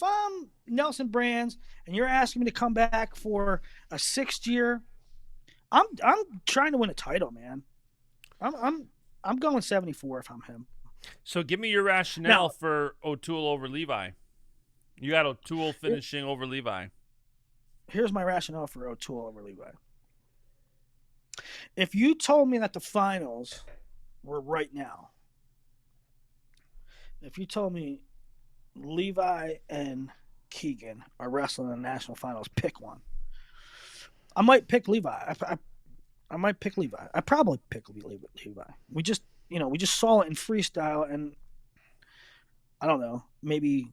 S3: I'm Nelson Brands and you're asking me to come back for a 6th year, I'm trying to win a title, man. I'm going 74 if I'm him.
S2: So give me your rationale for O'Toole over Levi. You got O'Toole finishing over Levi.
S3: Here's my rationale for O'Toole over Levi. If you told me that the finals were right now, if you told me Levi and Keegan are wrestling in the national finals, pick one. I might pick Levi. I might pick Levi. I probably pick Levi. We just saw it in freestyle, and I don't know, maybe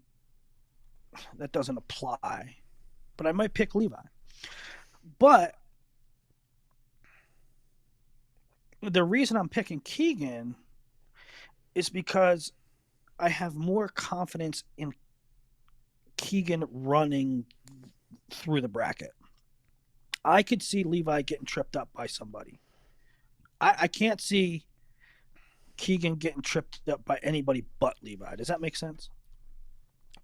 S3: that doesn't apply, but I might pick Levi. But the reason I'm picking Keegan is because I have more confidence in Keegan running through the bracket. I could see Levi getting tripped up by somebody. I can't see Keegan getting tripped up by anybody but Levi. Does that make sense?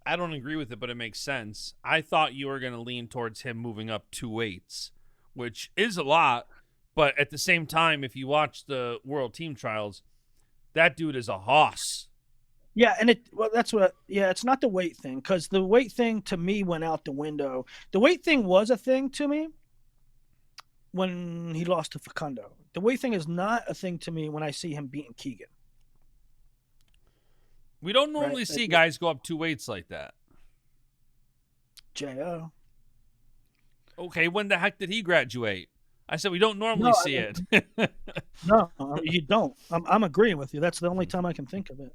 S2: I don't agree with it, but it makes sense. I thought you were going to lean towards him moving up 2 weights, which is a lot. But at the same time, if you watch the World Team Trials, that dude is a hoss.
S3: Yeah, and it's not the weight thing, because the weight thing to me went out the window. The weight thing was a thing to me when he lost to Facundo. The weight thing is not a thing to me when I see him beating Keegan.
S2: We don't normally see guys go up 2 weights like that.
S3: J.O.
S2: Okay, when the heck did he graduate? I said we don't normally see it.
S3: No, you don't. I'm agreeing with you. That's the only time I can think of it.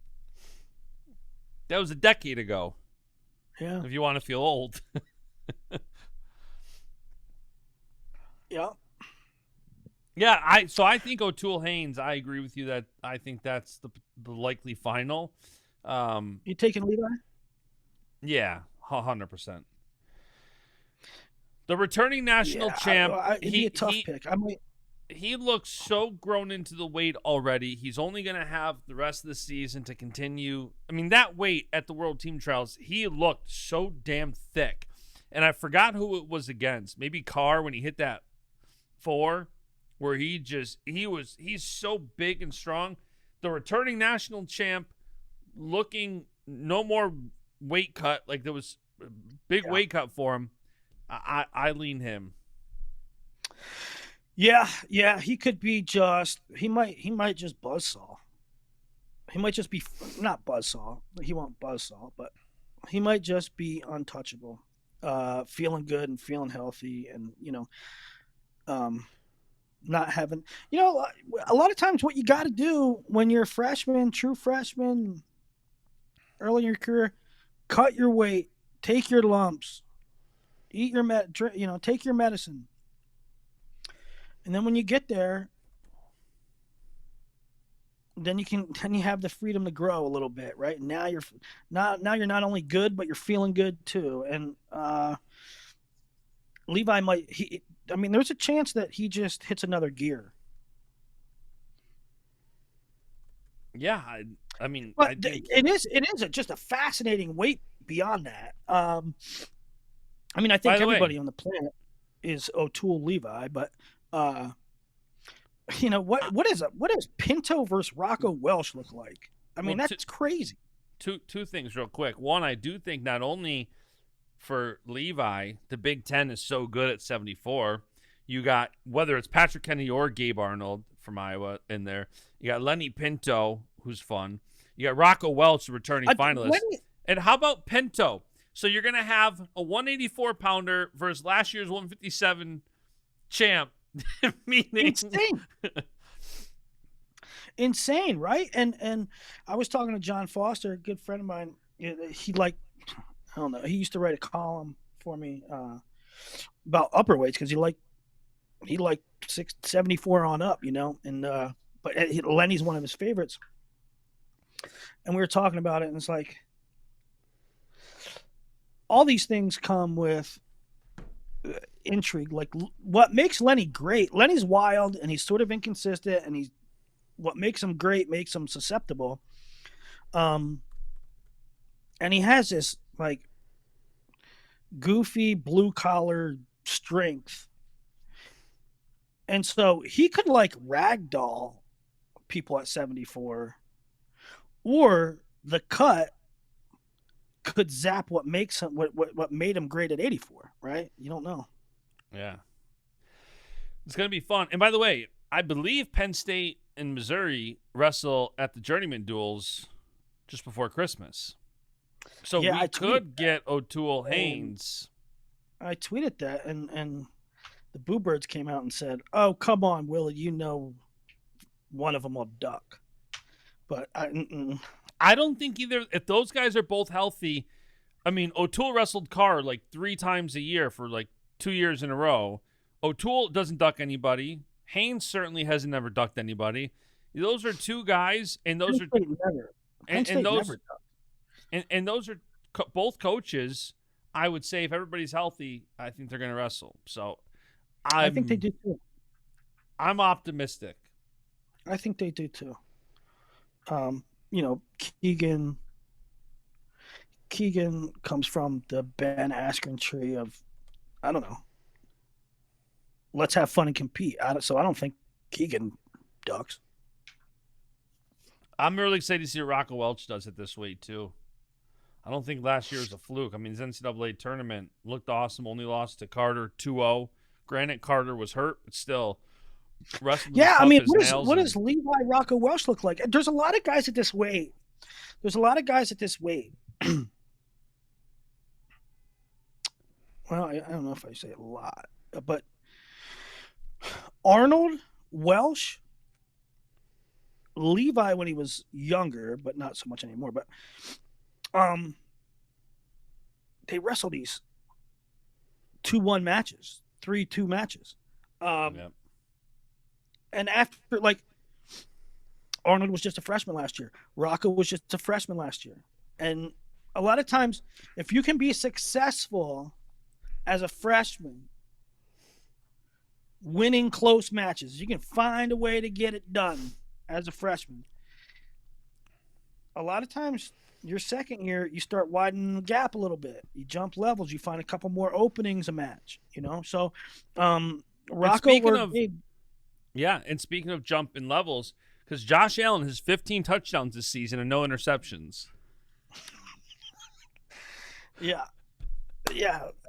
S2: That was a decade ago.
S3: Yeah.
S2: If you want to feel old.
S3: Yeah.
S2: Yeah, I think O'Toole Haynes, I agree with you that I think that's the likely final.
S3: You taking Levi?
S2: Yeah, 100%. The returning national champ,
S3: it'd be a tough pick.
S2: he looks so grown into the weight already. He's only going to have the rest of the season to continue. I mean, that weight at the World Team Trials, he looked so damn thick. And I forgot who it was against. Maybe Carr when he hit that 4, where he's so big and strong. The returning national champ looking no more weight cut, like there was a big weight cut for him. I lean him.
S3: Yeah, he could be he might just buzzsaw. He might just be not buzzsaw. He won't buzzsaw, but he might just be untouchable. Feeling good and feeling healthy, and not having, a lot of times what you got to do when you're a freshman, true freshman, early in your career, cut your weight, take your lumps, eat your take your medicine. And then when you get there, then you have the freedom to grow a little bit, right? Now you're not only good, but you're feeling good too. And Levi there's a chance that he just hits another gear.
S2: Yeah, I mean,
S3: but it is just a fascinating weight beyond that. I think everybody on the planet is O'Toole Levi, but what does Pinto versus Rocco Welsh look like? I mean, that's crazy.
S2: Two things real quick. One, I do think not only for Levi, the Big Ten is so good at 74. You got, whether it's Patrick Kennedy or Gabe Arnold from Iowa in there. You got Lenny Pinto, who's fun. You got Rocco Welch, the returning finalist. And how about Pinto? So you're going to have a 184-pounder versus last year's 157 champ. Meaning
S3: insane, right? And I was talking to John Foster, a good friend of mine. He I don't know. He used to write a column for me about upper weights because he liked 674 on up, And but Lenny's one of his favorites. And we were talking about it, and it's like all these things come with intrigue. Like what makes Lenny great? Lenny's wild, and he's sort of inconsistent, and what makes him great makes him susceptible. And he has this goofy blue collar strength, and so he could ragdoll people at 74, or the cut could zap what makes him what made him great at 84. Right? You don't know.
S2: Yeah, it's gonna be fun. And by the way, I believe Penn State and Missouri wrestle at the Journeyman Duels just before Christmas. So we could get O'Toole Haynes.
S3: I tweeted that, and the Boo Birds came out and said, "Oh, come on, Willie, one of them will duck." But
S2: I don't think either. If those guys are both healthy, I mean, O'Toole wrestled Carr 3 times a year for 2 years in a row. O'Toole doesn't duck anybody. Haynes certainly hasn't never ducked anybody. Those are 2 guys, and those are and those are both coaches. I would say if everybody's healthy, I think they're going to wrestle. So
S3: I think they do too.
S2: I'm optimistic.
S3: I think they do too. Keegan comes from the Ben Askren tree of, I don't know, let's have fun and compete. So I don't think Keegan ducks.
S2: I'm really excited to see what Rocco Welch does at this weight, too. I don't think last year was a fluke. I mean, his NCAA tournament looked awesome. Only lost to Carter 2-0. Granted, Carter was hurt, but still.
S3: Yeah, I mean, what does Levi Rocco Welch look like? There's a lot of guys at this weight. Well, I don't know if I say a lot, but Arnold, Welsh, Levi when he was younger, but not so much anymore. But they wrestle these 2-1 matches, 3-2 matches.
S2: Yep.
S3: And after, like, Arnold was just a freshman last year. Rocco was just a freshman last year. And a lot of times, if you can be successful as a freshman, winning close matches, you can find a way to get it done as a freshman. A lot of times, your second year, you start widening the gap a little bit. You jump levels. You find a couple more openings a match, you know? So, Rocco,
S2: yeah, and speaking of jump in levels, because Josh Allen has 15 touchdowns this season and no interceptions.
S3: Yeah.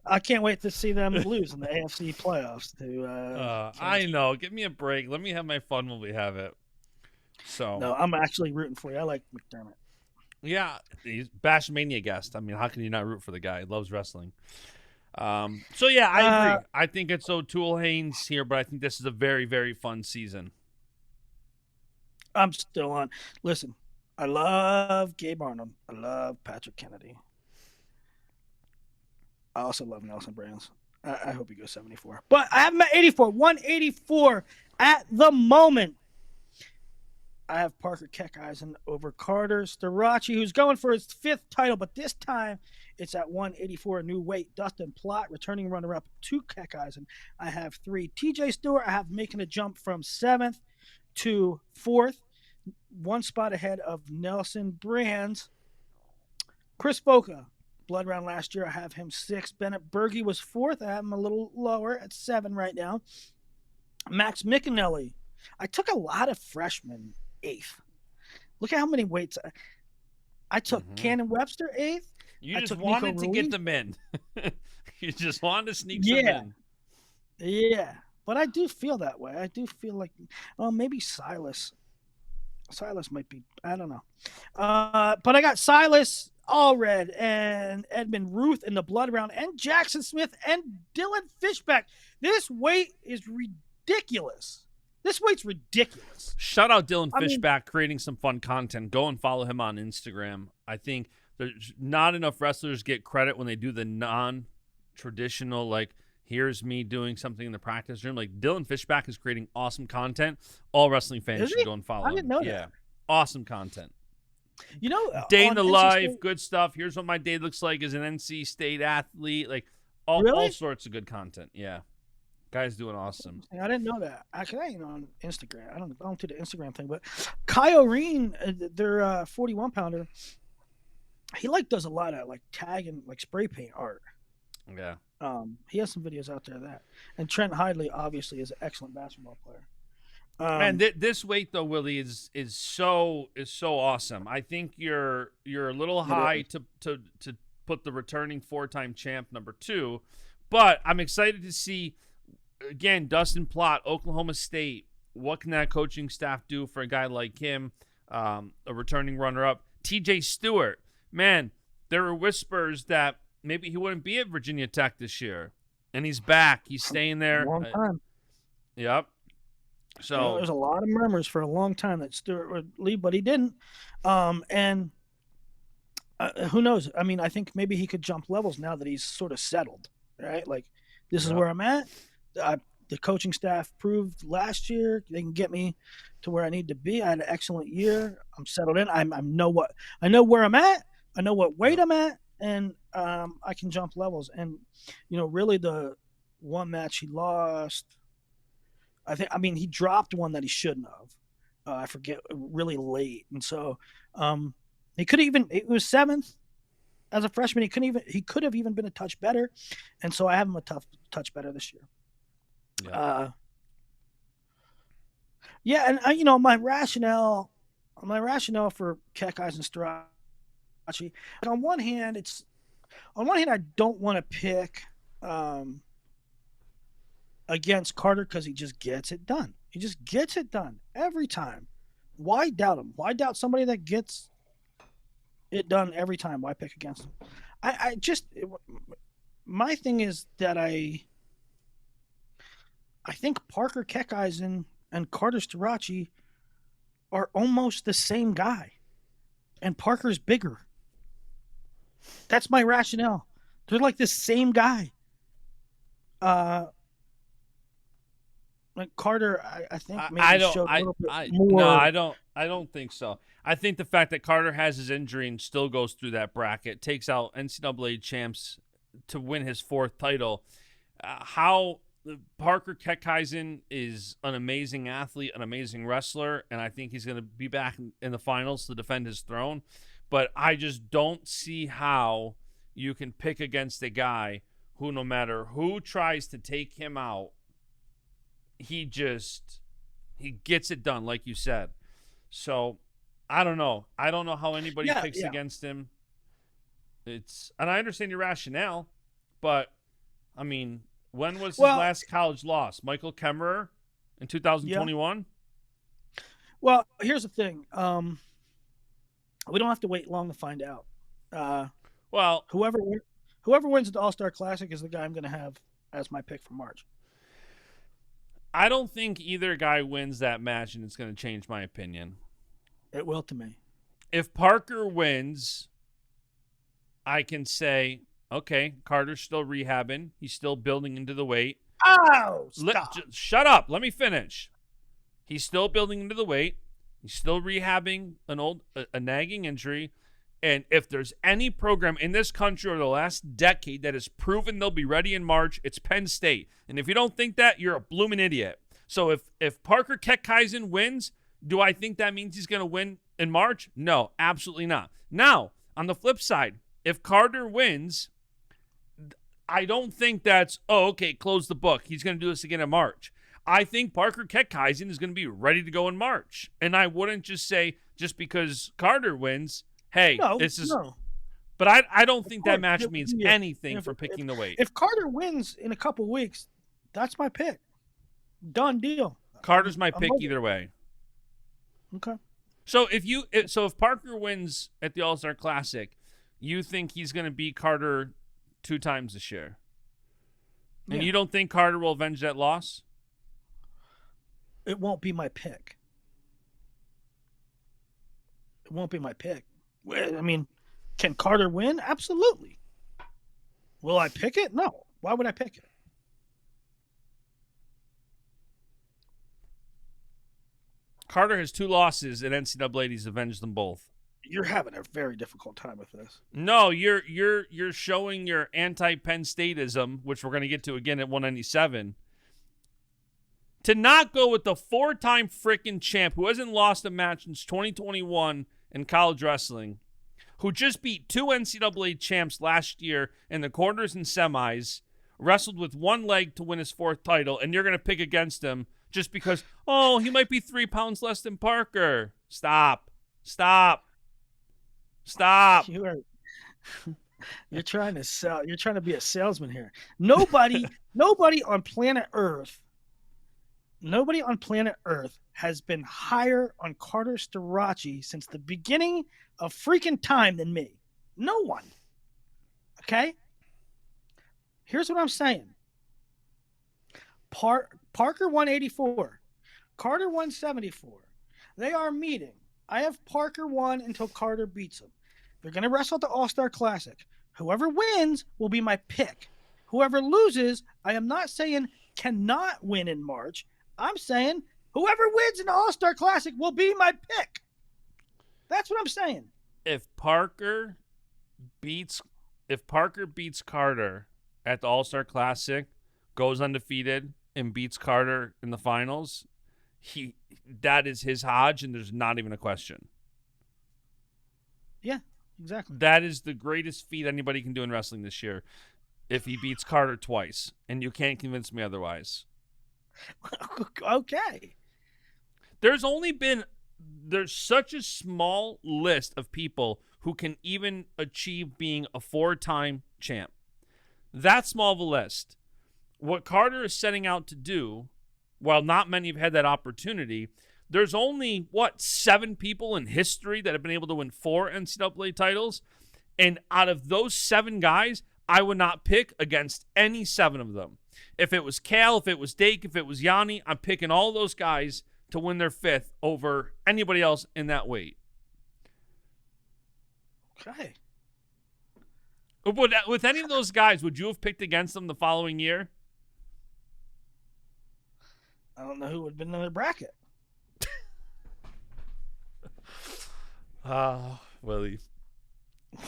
S3: I can't wait to see them lose in the AFC playoffs.
S2: I know. Give me a break. Let me have my fun when we have it. So
S3: no, I'm actually rooting for you. I like McDermott.
S2: Yeah, he's Baschamania guest. I mean, how can you not root for the guy? He loves wrestling. So yeah, I agree. I think it's O'Toole Haynes here, but I think this is a very, very fun season.
S3: I'm still on. Listen, I love Gabe Arnold. I love Patrick Kennedy. I also love Nelson Brands. I hope he goes 74. But I have him at 84. 184 at the moment. I have Parker Keckeisen over Carter Starachi, who's going for his 5th title, but this time it's at 184, a new weight. Dustin Plott, returning runner-up to Keckeisen. I have 3. TJ Stewart, I have making a jump from 7th to 4th, 1 spot ahead of Nelson Brands. Chris Boca, blood round last year, I have him 6th. Bennett Berge was 4th. I have him a little lower at 7 right now. Max Mickinelli, I took a lot of freshmen 8th. Look at how many weights I took. Cannon Webster 8th.
S2: You just wanted to get them in. You just wanted to sneak them in.
S3: Yeah, but I do feel that way. I do feel like, maybe Silas. Silas might be. I don't know. But I got Silas Allred and Edmund Ruth in the blood round, and Jackson Smith and Dylan Fishback. This weight is ridiculous. This weight's ridiculous.
S2: Shout out Dylan Fishback, creating some fun content. Go and follow him on Instagram. I think there's not enough wrestlers get credit when they do the non-traditional, like, here's me doing something in the practice room. Like, Dylan Fishback is creating awesome content. All wrestling fans should go and follow him.
S3: I didn't know that.
S2: Awesome content.
S3: You know,
S2: day in the life, good stuff. Here's what my day looks like as an NC State athlete. Like, all sorts of good content. Yeah. Guy's doing awesome.
S3: I didn't know that. I ain't on Instagram. I don't do the Instagram thing, but Kai O'Reen, their 41-pounder, he does a lot of tag and spray paint art.
S2: Yeah.
S3: He has some videos out there of that. And Trent Hidley obviously is an excellent basketball player.
S2: And this weight though, Willie, is so awesome. I think you're a little high to put the returning 4-time champ number 2, but I'm excited to see. Again, Dustin Plott, Oklahoma State. What can that coaching staff do for a guy like him? A returning runner-up. TJ Stewart. Man, there were whispers that maybe he wouldn't be at Virginia Tech this year. And he's back. He's staying there.
S3: A long time.
S2: Yep. So
S3: there's a lot of murmurs for a long time that Stewart would leave, but he didn't. And who knows? I mean, I think maybe he could jump levels now that he's sort of settled, right? Like, this is where I'm at. The coaching staff proved last year they can get me to where I need to be. I had an excellent year. I'm settled in. I know where I'm at. I know what weight I'm at, and I can jump levels. And really, the one match he lost, he dropped one that he shouldn't have. I forget, really late, and so he could even. It was 7th as a freshman. He could have even been a touch better, and so I have him a touch better this year.
S2: Yeah.
S3: Yeah, and my rationale for Kekais and Strachey. On one hand, I don't want to pick against Carter because he just gets it done. He just gets it done every time. Why doubt him? Why doubt somebody that gets it done every time? Why pick against him? My thing is that I think Parker Kekais and Carter Strachey are almost the same guy, and Parker's bigger. That's my rationale. They're like the same guy. Like Carter, I think maybe showed a little bit more.
S2: No, I don't think so. I think the fact that Carter has his injury and still goes through that bracket takes out NCAA champs to win his 4th title. How Parker Kekkaisen is an amazing athlete, an amazing wrestler, and I think he's going to be back in the finals to defend his throne. But I just don't see how you can pick against a guy who, no matter who tries to take him out, he gets it done, like you said. So I don't know. I don't know how anybody picks against him. And I understand your rationale, but I mean, when was his last college loss? Michael Kemmerer in 2021?
S3: Yeah. Well, here's the thing. We don't have to wait long to find out. Whoever wins the All-Star Classic is the guy I'm going to have as my pick for March.
S2: I don't think either guy wins that match, and it's going to change my opinion.
S3: It will to me. If
S2: Parker wins, I can say, okay, Carter's still rehabbing. He's still building into the weight.
S3: Oh, stop.
S2: Shut up. Let me finish. He's still building into the weight. He's still rehabbing a nagging injury. And if there's any program in this country over the last decade that has proven they'll be ready in March, it's Penn State. And if you don't think that, you're a blooming idiot. So if Parker Kekkaisen wins, do I think that means he's going to win in March? No, absolutely not. Now, on the flip side, if Carter wins, I don't think that's, okay, close the book. He's going to do this again in March. I think Parker Kekkaisen is going to be ready to go in March. And I wouldn't just say, just because Carter wins, hey, no. But I don't think that match means anything for picking the weight.
S3: If Carter wins in a couple weeks, that's my pick. Done deal.
S2: Carter's my pick either way.
S3: Okay.
S2: So if Parker wins at the All-Star Classic, you think he's going to beat Carter 2 times this year? And you don't think Carter will avenge that loss?
S3: It won't be my pick. It won't be my pick. I mean, can Carter win? Absolutely. Will I pick it? No. Why would I pick it?
S2: Carter has 2 losses in NCAA. He's avenged them both.
S3: You're having a very difficult time with this.
S2: No, you're showing your anti-Penn Stateism, which we're going to get to again at 197. To not go with the 4-time freaking champ who hasn't lost a match since 2021 in college wrestling, who just beat 2 NCAA champs last year in the quarters and semis, wrestled with 1 leg to win his 4th title, and you're going to pick against him just because, he might be 3 pounds less than Parker. Stop.
S3: You're trying to sell. You're trying to be a salesman here. Nobody on planet Earth has been higher on Carter Strachey since the beginning of freaking time than me. No one. Okay? Here's what I'm saying. Parker 184. Carter 174. They are meeting. I have Parker 1 until Carter beats him. They're going to wrestle at the All-Star Classic. Whoever wins will be my pick. Whoever loses, I am not saying cannot win in March. I'm saying whoever wins in the All-Star Classic will be my pick. That's what I'm saying.
S2: If Parker beats Carter at the All-Star Classic, goes undefeated, and beats Carter in the finals, that is his Hodge, and there's not even a question.
S3: Yeah, exactly.
S2: That is the greatest feat anybody can do in wrestling this year if he beats Carter twice, and you can't convince me otherwise.
S3: Okay.
S2: There's such a small list of people who can even achieve being a 4-time champ. That small of a list. What Carter is setting out to do, while not many have had that opportunity, there's only, 7 people in history that have been able to win 4 NCAA titles. And out of those 7 guys, I would not pick against any 7 of them. If it was Cal, if it was Dake, if it was Yanni, I'm picking all those guys to win their 5th over anybody else in that weight.
S3: Okay.
S2: With any of those guys, would you have picked against them the following year?
S3: I don't know who would have been in the bracket.
S2: Willie.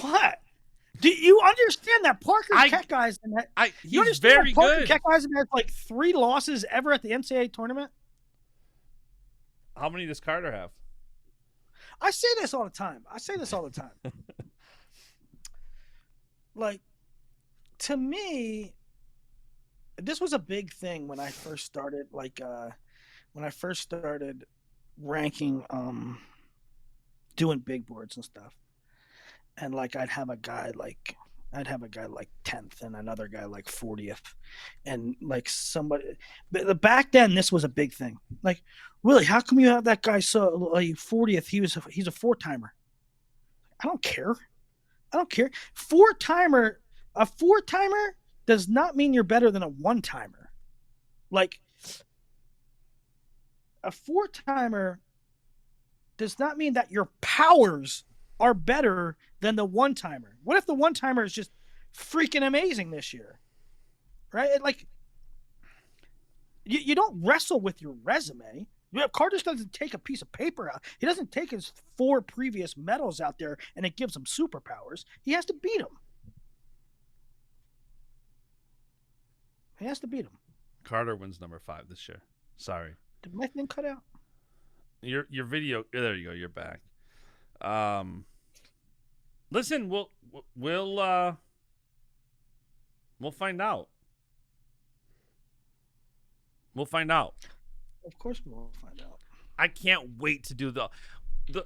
S3: What? Do you understand that Parker Keckeisen?
S2: He's very good.
S3: Parker Keckeisen has like 3 losses ever at the NCAA tournament.
S2: How many does Carter have?
S3: I say this all the time. Like, to me, this was a big thing when I first started. Like, when I first started ranking, doing big boards and stuff, and like I'd have a guy like 10th and another guy like 40th, and like somebody. But back then, this was a big thing. Like, Willie, how come you have that guy so like 40th? He's a 4-timer. I don't care. 4-timer. A 4-timer does not mean you're better than a 1-timer. Like, a 4-timer does not mean that your powers are better than the 1-timer. What if the 1-timer is just freaking amazing this year? Right? Like, you don't wrestle with your resume. Carter doesn't take a piece of paper out. He doesn't take his 4 previous medals out there and it gives him superpowers. He has to beat them.
S2: Carter wins number 5 this year. Sorry.
S3: Did my thing cut out?
S2: Your video. There you go. You're back. Listen, we'll find out. We'll find out.
S3: Of course we'll find out.
S2: I can't wait to do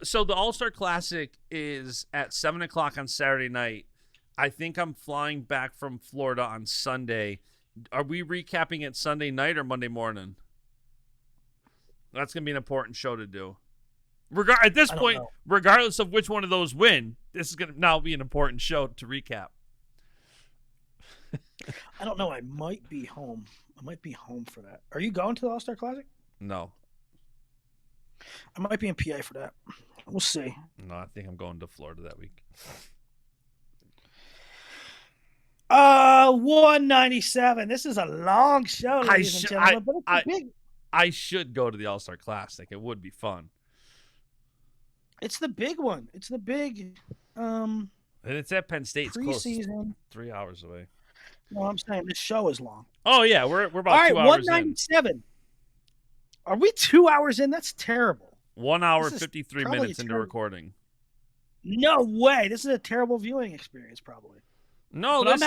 S2: so the All-Star Classic is at 7:00 on Saturday night. I think I'm flying back from Florida on Sunday. Are we recapping it Sunday night or Monday morning? That's going to be an important show to do. At this point, regardless of which one of those win, this is going to now be an important show to recap.
S3: I don't know. I might be home. For that. Are you going to the All-Star Classic?
S2: No.
S3: I might be in PA for that. We'll see.
S2: No, I think I'm going to Florida that week.
S3: 197. This is a long show, ladies and gentlemen. But it's big.
S2: I should go to the All-Star Classic. It would be fun.
S3: It's the big one. It's the big
S2: and it's at Penn State. It's
S3: preseason.
S2: Close. 3 hours away.
S3: No, I'm saying this show is long.
S2: Oh yeah, we're about
S3: all right,
S2: 2 hours
S3: 197. In. Are we 2 hours in? That's terrible.
S2: 1 hour 53 minutes into recording.
S3: No way. This is a terrible viewing experience, probably.
S2: No, but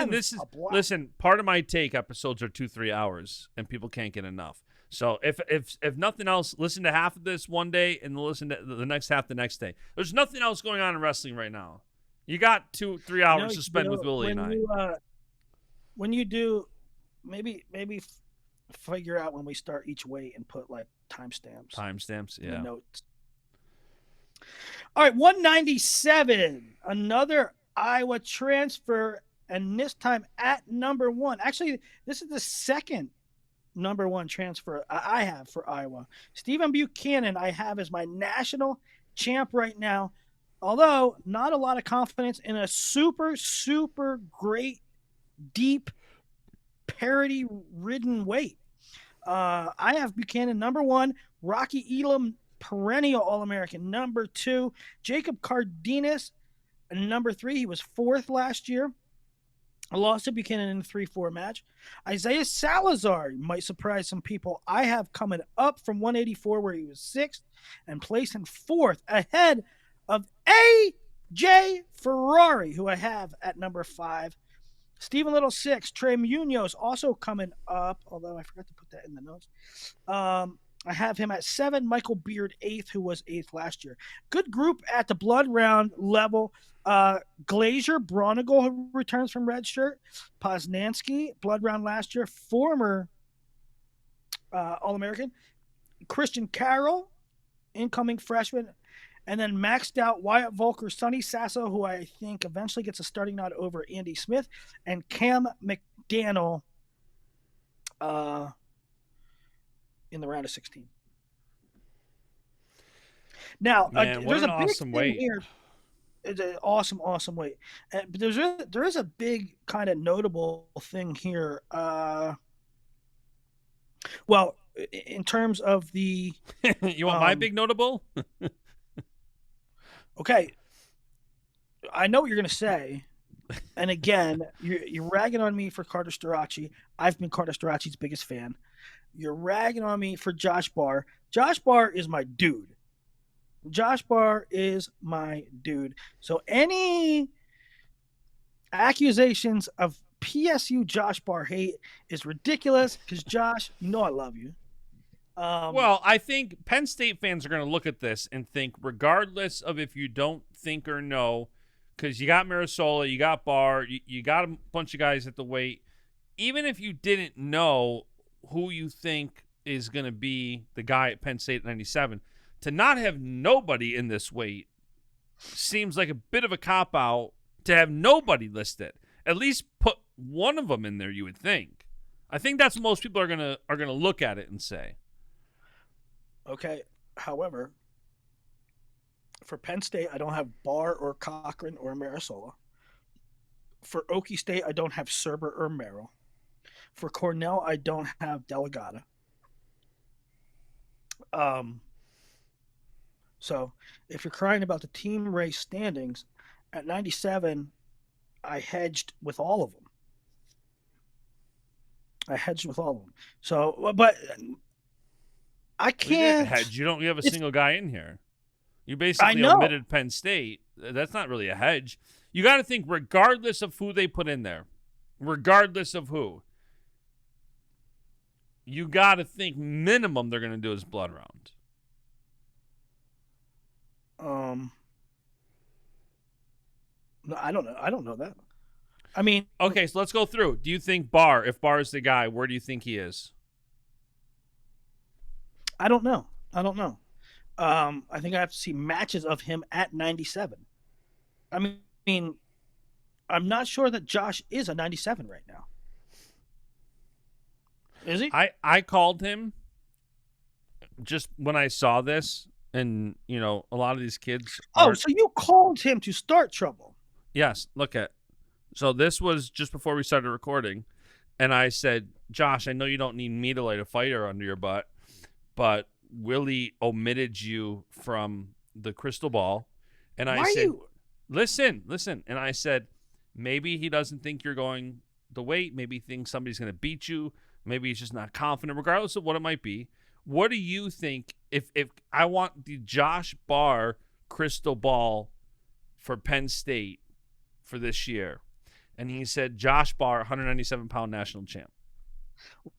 S2: listen. Part of my take episodes are 2-3 hours, and people can't get enough. So if nothing else, listen to half of this one day and listen to the next half the next day. There's nothing else going on in wrestling right now. You got 2-3 hours to spend with Willie and I.
S3: When you do, maybe figure out when we start each weight and put like timestamps.
S2: Timestamps, yeah.
S3: Notes. All right, 197. Another Iowa transfer, and this time at number 1. Actually, this is the second number 1 transfer I have for Iowa. Stephen Buchanan I have as my national champ right now, although not a lot of confidence in a super, super great, deep, parity-ridden weight. I have Buchanan number 1, Rocky Elam perennial All-American number 2, Jacob Cardenas number 3. He was 4th last year. I lost to Buchanan in a 3-4 match. Isaiah Salazar might surprise some people. I have coming up from 184 where he was 6th and placing 4th ahead of A.J. Ferrari, who I have at number 5. Stephen Little 6. Trey Munoz also coming up, although I forgot to put that in the notes. I have him at 7. Michael Beard 8th, who was 8th last year. Good group at the blood round level. Glazier Bronigal, who returns from red shirt. Poznanski, blood round last year, former All-American. Christian Carroll, incoming freshman. And then maxed out Wyatt Volker, Sonny Sasso, who I think eventually gets a starting nod over Andy Smith, and Cam McDaniel in the round of 16. Now,
S2: Man, what
S3: there's
S2: an
S3: a big
S2: awesome
S3: thing
S2: weight.
S3: here. It's an awesome weight. But there is a big kind of notable thing here. Well, in terms of the
S2: You want my big notable?
S3: Okay, I know what you're going to say. And again, you're ragging on me for Carter Starachi. I've been Carter Starachi's biggest fan. You're ragging on me for Josh Barr. Josh Barr is my dude. Josh Barr is my dude. So any accusations of PSU Josh Barr hate is ridiculous because, Josh, you know I love you.
S2: Well, I think Penn State fans are going to look at this and think, regardless of if you don't think or know, because you got Marisola, you got Barr, you got a bunch of guys at the weight, even if you didn't know who you think is going to be the guy at Penn State at 97, to not have nobody in this weight seems like a bit of a cop-out to have nobody listed. At least put one of them in there, you would think. I think that's what most people are gonna look at it and say.
S3: Okay. However, for Penn State, I don't have Barr or Cochran or Marisola. For Okie State, I don't have Serber or Merrill. For Cornell, I don't have Delegata. So if you're crying about the team race standings, at 97, I hedged with all of them. So, but I can't
S2: hedge. You have a single guy in here. You basically omitted Penn State. That's not really a hedge. You got to think, regardless of who they put in there, regardless of who, you got to think minimum they're going to do is blood round.
S3: No, I don't know. I don't know that. I mean,
S2: okay, so let's go through. Do you think Barr, if Barr is the guy, where do you think he is?
S3: I don't know. I think I have to see matches of him at 97. I mean, I'm not sure that Josh is a 97 right now. Is he?
S2: I called him just when I saw this, and, a lot of these kids.
S3: So you called him to start trouble.
S2: Yes, so this was just before we started recording, and I said, Josh, I know you don't need me to light a fire under your butt, but Willie omitted you from the crystal ball. And I said, listen. And I said, maybe he doesn't think you're going the weight. Maybe he thinks somebody's going to beat you. Maybe he's just not confident, regardless of what it might be. What do you think if I want the Josh Barr crystal ball for Penn State for this year? And he said, Josh Barr, 197-pound national champ.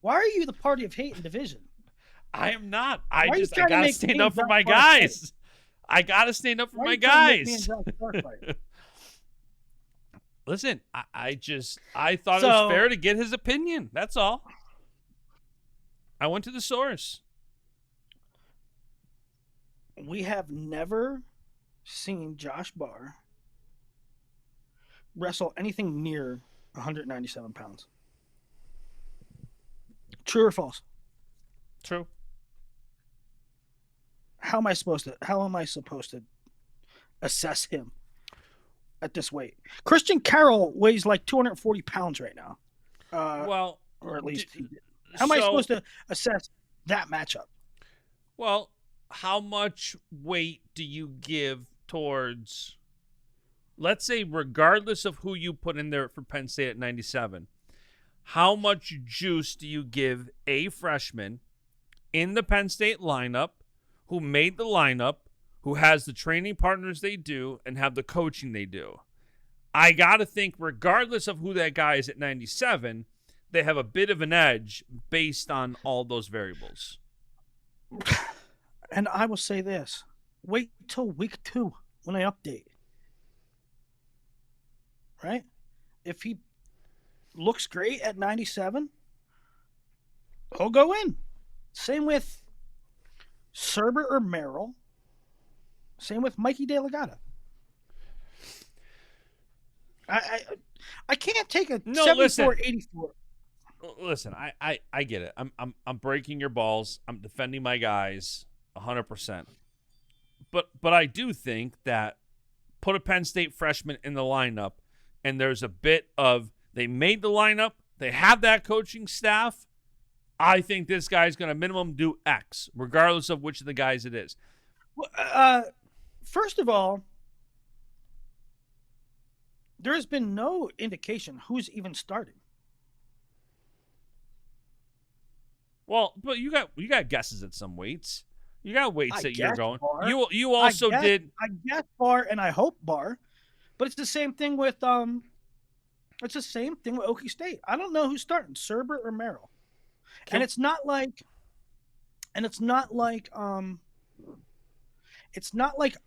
S3: Why are you the party of hate and division?
S2: I am not. I got to stand up for my guys. I got to stand up for my guys. Listen, I thought it was fair to get his opinion. That's all. I went to the source.
S3: We have never seen Josh Barr wrestle anything near 197 pounds. True or false?
S2: True.
S3: How am I supposed to assess him at this weight? Christian Carroll weighs like 240 pounds right now. Or at least he did. How am I supposed to assess that matchup?
S2: Well, how much weight do you give towards, let's say, regardless of who you put in there for Penn State at 97, how much juice do you give a freshman in the Penn State lineup who made the lineup, who has the training partners they do, and have the coaching they do? I got to think, regardless of who that guy is at 97, they have a bit of an edge based on all those variables.
S3: And I will say this. Wait till week 2 when I update. Right? If he looks great at 97, he'll go in. Same with Serber or Merrill. Same with Mikey De La Gata. I can't take a 74-84.
S2: Listen, I get it. I'm breaking your balls. I'm defending my guys 100%. But I do think that put a Penn State freshman in the lineup, and there's a bit of they made the lineup, they have that coaching staff. I think this guy's going to minimum do X, regardless of which of the guys it is.
S3: Well, first of all, there has been no indication who's even starting.
S2: Well, but you got guesses at some weights. You got weights that you're going.
S3: Bar.
S2: You also did.
S3: I guess Bar and I hope Bar, but it's the same thing with Okie State. I don't know who's starting, Serber or Merrill. And it's not like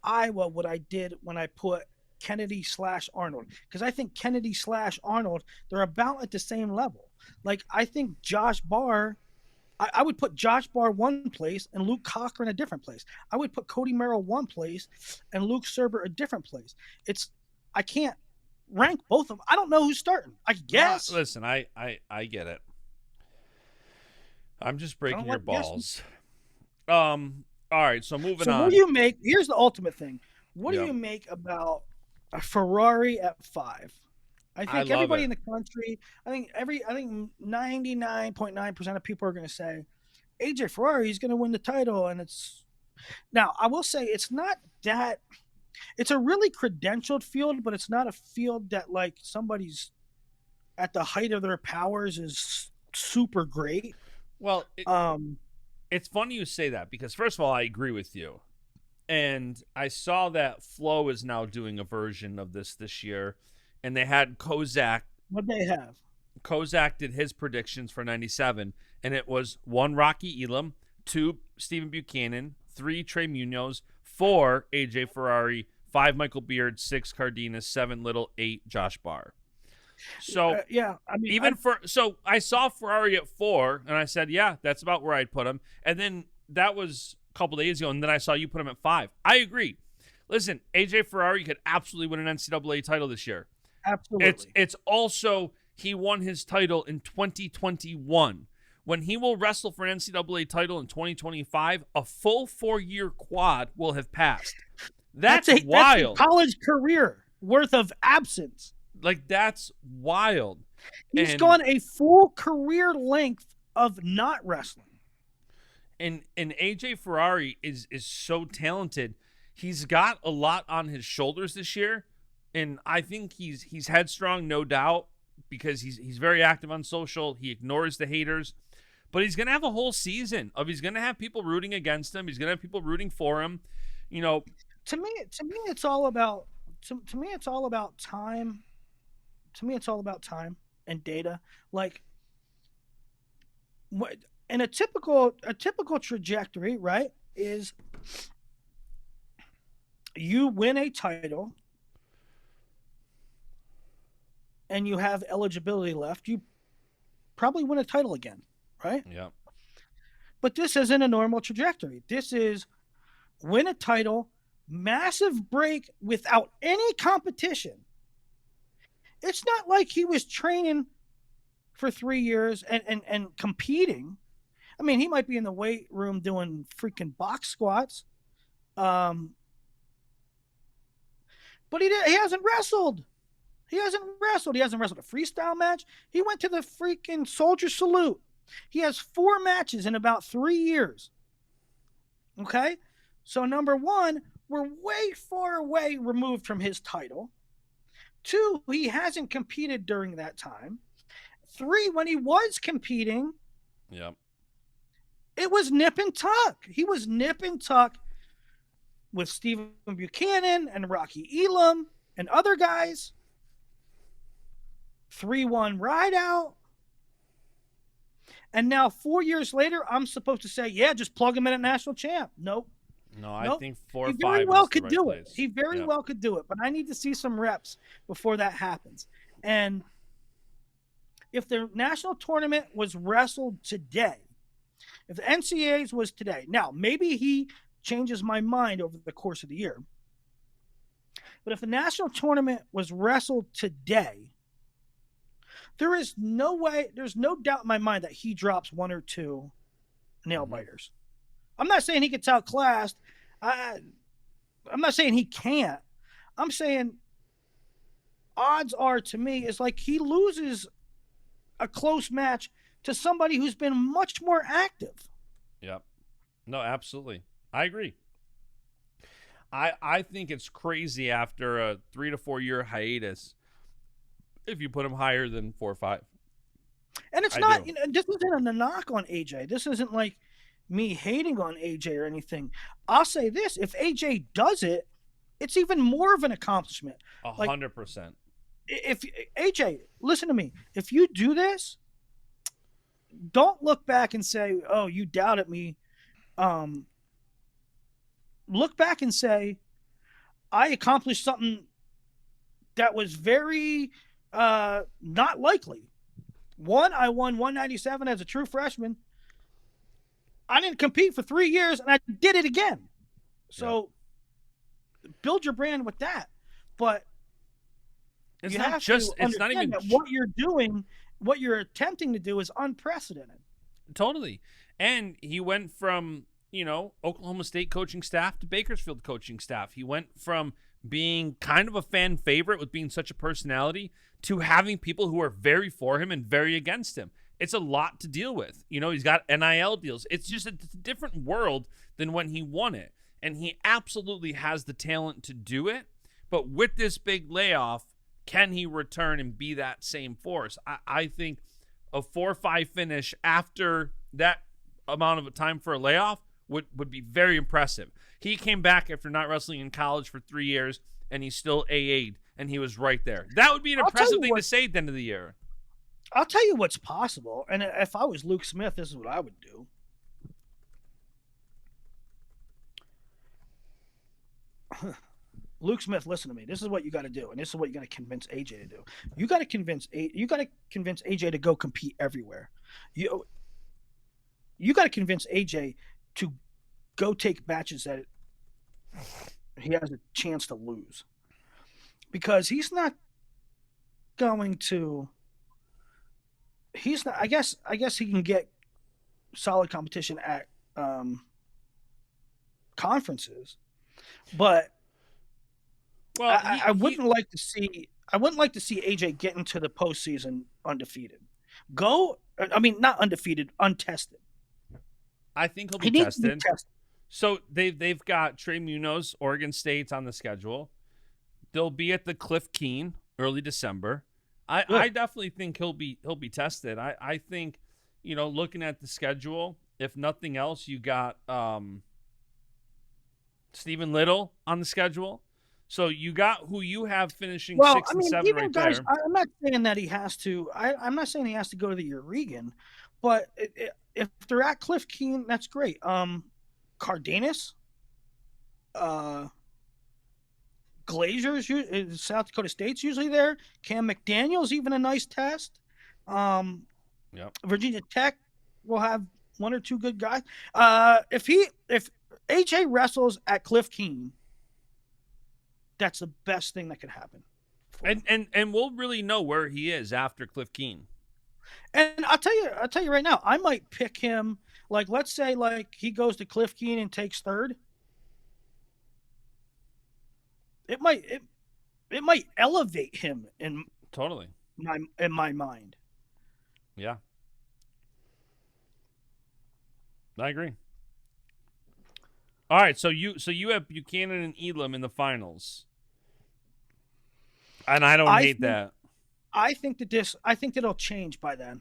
S3: Iowa what I did when I put Kennedy/Arnold, because I think Kennedy/Arnold, they're about at the same level. Like, I think Josh Barr, I would put Josh Barr one place and Luke Cochran a different place. I would put Cody Merrill one place and Luke Serber a different place. I can't rank both of them. I don't know who's starting. I guess.
S2: Listen, I get it. I'm just breaking your balls. All right, so moving on.
S3: So what do you make? Here's the ultimate thing. What do you make about a Ferrari at 5? I think everybody in the country, I think 99.9% of people are going to say AJ Ferrari is going to win the title, and now I will say it's not that. It's a really credentialed field, but it's not a field that like somebody's at the height of their powers is super great.
S2: Well, it's funny you say that because, first of all, I agree with you. And I saw that Flo is now doing a version of this year. And they had Kozak.
S3: What they have?
S2: Kozak did his predictions for 97. And it was 1, Rocky Elam, 2, Stephen Buchanan, 3, Trey Munoz, 4, AJ Ferrari, 5, Michael Beard, 6, Cardenas, 7, Little, 8, Josh Barr. So so I saw Ferrari at 4, and I said, yeah, that's about where I'd put him. And then that was a couple days ago, and then I saw you put him at 5. I agree. Listen, AJ Ferrari could absolutely win an NCAA title this year.
S3: Absolutely.
S2: It's also he won his title in 2021. When he will wrestle for an NCAA title in 2025, a full 4-year quad will have passed. That's wild.
S3: That's a college career worth of absence.
S2: Like, that's wild.
S3: He's gone a full career length of not wrestling.
S2: And AJ Ferrari is so talented. He's got a lot on his shoulders this year, and I think he's headstrong, no doubt, because he's very active on social. He ignores the haters, but he's gonna have a whole season of he's gonna have people rooting against him. He's gonna have people rooting for him. You know,
S3: to me, it's all about it's all about time. To me, it's all about time and data. Like, what in a typical trajectory, right, is you win a title and you have eligibility left, you probably win a title again, right?
S2: Yeah.
S3: But this isn't a normal trajectory. This is win a title, massive break without any competition. It's not like he was training for 3 years and competing. I mean, he might be in the weight room doing freaking box squats. But he hasn't wrestled. He hasn't wrestled a freestyle match. He went to the freaking Soldier Salute. He has 4 matches in about 3 years. Okay? So number 1, we're way far away removed from his title. 2, he hasn't competed during that time. 3, when he was competing, it was nip and tuck. He was nip and tuck with Stephen Buchanan and Rocky Elam and other guys. 3-1 ride out. And now 4 years later, I'm supposed to say, yeah, just plug him in at national champ. Nope.
S2: No, I think 4 or 5
S3: he very well
S2: is the
S3: could
S2: right
S3: do
S2: place.
S3: it. He very well could do it, but I need to see some reps before that happens. And if the national tournament was wrestled today, if the NCAAs was today, now maybe he changes my mind over the course of the year. But if the national tournament was wrestled today, there is no way, there's no doubt in my mind that he drops 1 or 2 nail biters. I'm not saying he gets outclassed. I'm not saying he can't. I'm saying odds are, to me, is like he loses a close match to somebody who's been much more active.
S2: Yep. No, absolutely. I agree. I think it's crazy after a 3 to 4 year hiatus if you put him higher than 4 or 5.
S3: And it's not, this isn't a knock on AJ. This isn't like me hating on AJ or anything. I'll say this, if AJ does it, it's even more of an accomplishment.
S2: 100%.
S3: If AJ, listen to me. If you do this, don't look back and say, "Oh, you doubted me." Look back and say, "I accomplished something that was very not likely." One, I won 197 as a true freshman. I didn't compete for 3 years, and I did it again. So build your brand with that. But
S2: it's
S3: you
S2: not
S3: have
S2: just,
S3: to
S2: it's not even
S3: that what you're doing, what you're attempting to do is unprecedented.
S2: Totally. And he went from, Oklahoma State coaching staff to Bakersfield coaching staff. He went from being kind of a fan favorite with being such a personality to having people who are very for him and very against him. It's a lot to deal with. He's got NIL deals. It's just a different world than when he won it. And he absolutely has the talent to do it. But with this big layoff, can he return and be that same force? I think a 4-5 finish after that amount of time for a layoff would be very impressive. He came back after not wrestling in college for 3 years, and he's still AA'd, and he was right there. That would be an impressive thing to say at the end of the year.
S3: I'll tell you what's possible, and if I was Luke Smith, this is what I would do. Luke Smith, listen to me. This is what you got to do, and this is what you got to convince AJ to do. You got to convince AJ to go compete everywhere. You got to convince AJ to go take matches that he has a chance to lose, because he's not going to. He's not. I guess he can get solid competition at conferences, but. Well, I wouldn't like to see AJ get into the postseason undefeated. Not undefeated, untested.
S2: I think he'll be tested. So they've got Trey Munoz, Oregon State on the schedule. They'll be at the Cliff Keen early December. I definitely think he'll be tested. I think, looking at the schedule, if nothing else, you got Stephen Little on the schedule. So you got who you have finishing 6 and 7 right there.
S3: I'm not saying that he has to. I'm not saying he has to go to the Uregan, but if they're at Cliff Keen, that's great. Cardenas, Glazers, South Dakota State's usually there. Cam McDaniel's even a nice test. Virginia Tech will have 1 or 2 good guys. If AJ wrestles at Cliff Keen, that's the best thing that could happen.
S2: And we'll really know where he is after Cliff Keen.
S3: And I'll tell you right now, I might pick him. Like, let's say he goes to Cliff Keen and takes 3rd. It might elevate him in my mind.
S2: Yeah. I agree. All right, so you have Buchanan and Elam in the finals. And I don't hate that.
S3: I think that it'll change by then.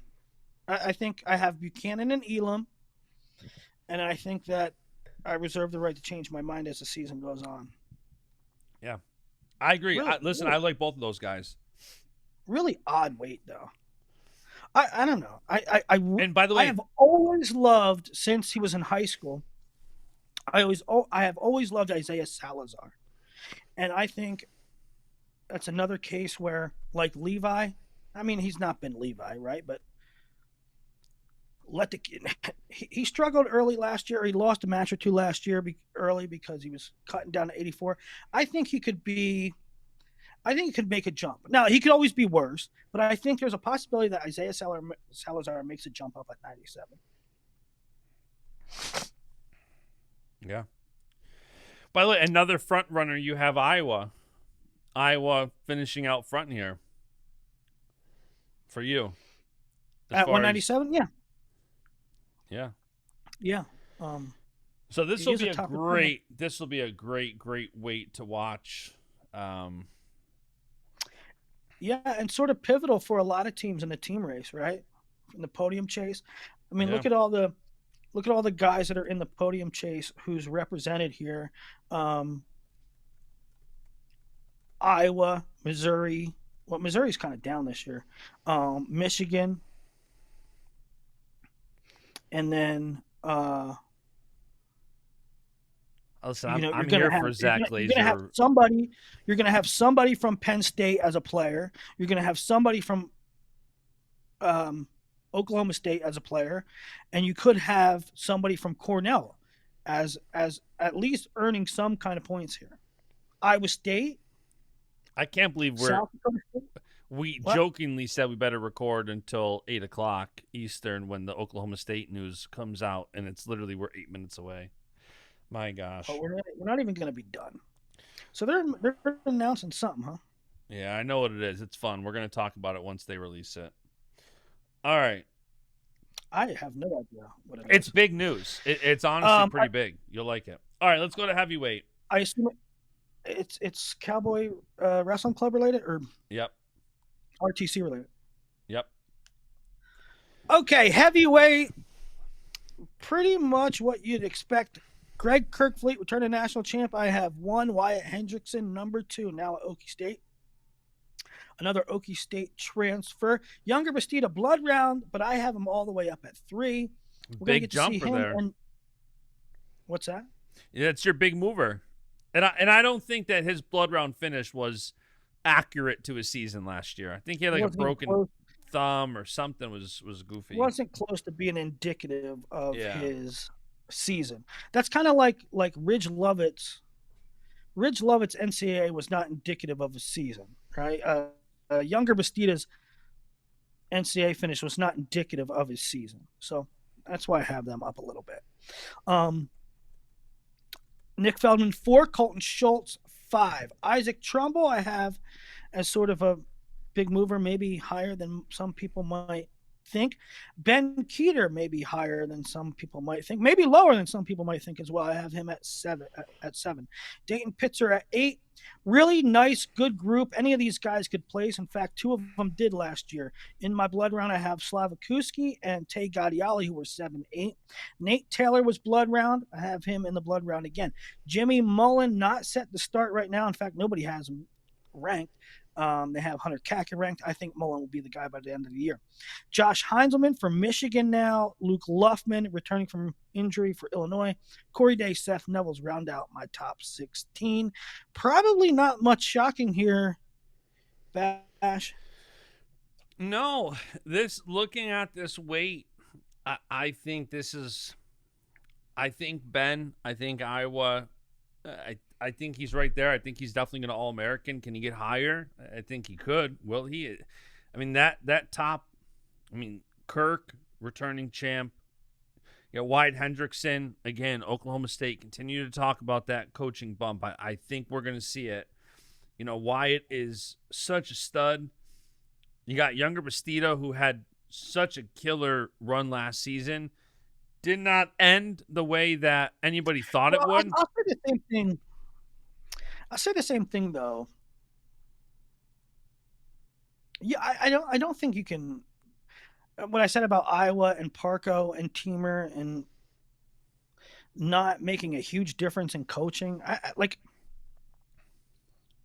S3: I think I have Buchanan and Elam, and I think that I reserve the right to change my mind as the season goes on.
S2: Yeah, I agree.
S3: Really?
S2: I like both of those guys.
S3: really odd weight though. I don't know.
S2: And by the
S3: I
S2: way,
S3: have always loved since he was in high school. I have always loved Isaiah Salazar, and I think that's another case where, like Levi, I mean, he's not been Levi, right? But he struggled early last year. He lost a match or two last year early because he was cutting down to 84. I think he could make a jump. Now, he could always be worse, but I think there's a possibility that Isaiah Salazar makes a jump up at 97.
S2: Yeah. By the way, another front runner, you have Iowa. Iowa finishing out front here for you.
S3: At 197? Yeah.
S2: Yeah.
S3: Yeah.
S2: So this will be a great weight to watch.
S3: Yeah, and sort of pivotal for a lot of teams in the team race, right? In the podium chase. I mean, look at all the guys that are in the podium chase who's represented here. Iowa, Missouri. Well, Missouri's kind of down this year. Michigan. And then
S2: listen, I'm here for Zach Glazer.
S3: You're going to have somebody from Penn State as a player. You're going to have somebody from Oklahoma State as a player, and you could have somebody from Cornell as at least earning some kind of points here. Iowa State.
S2: I can't believe we jokingly said we better record until 8:00 Eastern when the Oklahoma State news comes out, and it's literally we're 8 minutes away. My gosh.
S3: Oh, we're not even going to be done. So they're announcing something, huh?
S2: Yeah, I know what it is. It's fun. We're going to talk about it once they release it. All right.
S3: I have no idea what it is.
S2: It's big news. It's honestly pretty big. You'll like it. All right, let's go to heavyweight.
S3: I assume it's Cowboy Wrestling Club related or
S2: Yep.
S3: RTC related.
S2: Yep.
S3: Okay, heavyweight. Pretty much what you'd expect. Greg Kirkfleet, returning national champ. I have 1. Wyatt Hendrickson, number 2, now at Okie State. Another Okie State transfer. Younger Bastida, blood round, but I have him all the way up at 3. We're
S2: big jumper there.
S3: What's that?
S2: Yeah, it's your big mover. And I don't think that his blood round finish was accurate to his season last year. I think he had like a broken thumb or something was goofy.
S3: It wasn't close to being indicative of his season. That's kind of like Ridge Lovett's NCAA was not indicative of a season, right? Younger Bastida's NCAA finish was not indicative of his season. So that's why I have them up a little bit. Nick Feldman 4, Colton Schultz 5. Isaac Trumbull I have as sort of a big mover, maybe higher than some people might think. Ben Keeter may be higher than some people might think, maybe lower than some people might think as well. I have him at 7. Dayton Pitzer at 8. Really nice, good group. Any of these guys could place. In fact, 2 of them did last year. In my blood round, I have Slavakuski and Tay Gadiali, who were 7-8. Nate Taylor was blood round. I have him in the blood round again. Jimmy Mullen, not set to start right now. In fact, nobody has him ranked. They have Hunter Kakin ranked. I think Mullen will be the guy by the end of the year. Josh Heinzelman from Michigan now. Luke Luffman returning from injury for Illinois. Corey Day, Seth Nevels round out my top 16. Probably not much shocking here, Bash.
S2: No, looking at this weight, I think Ben, I think Iowa, I think he's right there. I think he's definitely going to All-American. Can he get higher? I think he could. Will he? I mean, that top, Kirk, returning champ. Wyatt Hendrickson, again, Oklahoma State, continue to talk about that coaching bump. I think we're going to see it. Wyatt is such a stud. You got younger Bastida, who had such a killer run last season. Did not end the way that anybody thought it would.
S3: I'll say the same thing. I'll say the same thing though. Yeah, I don't think you can. What I said about Iowa and Parco and Teamer and not making a huge difference in coaching,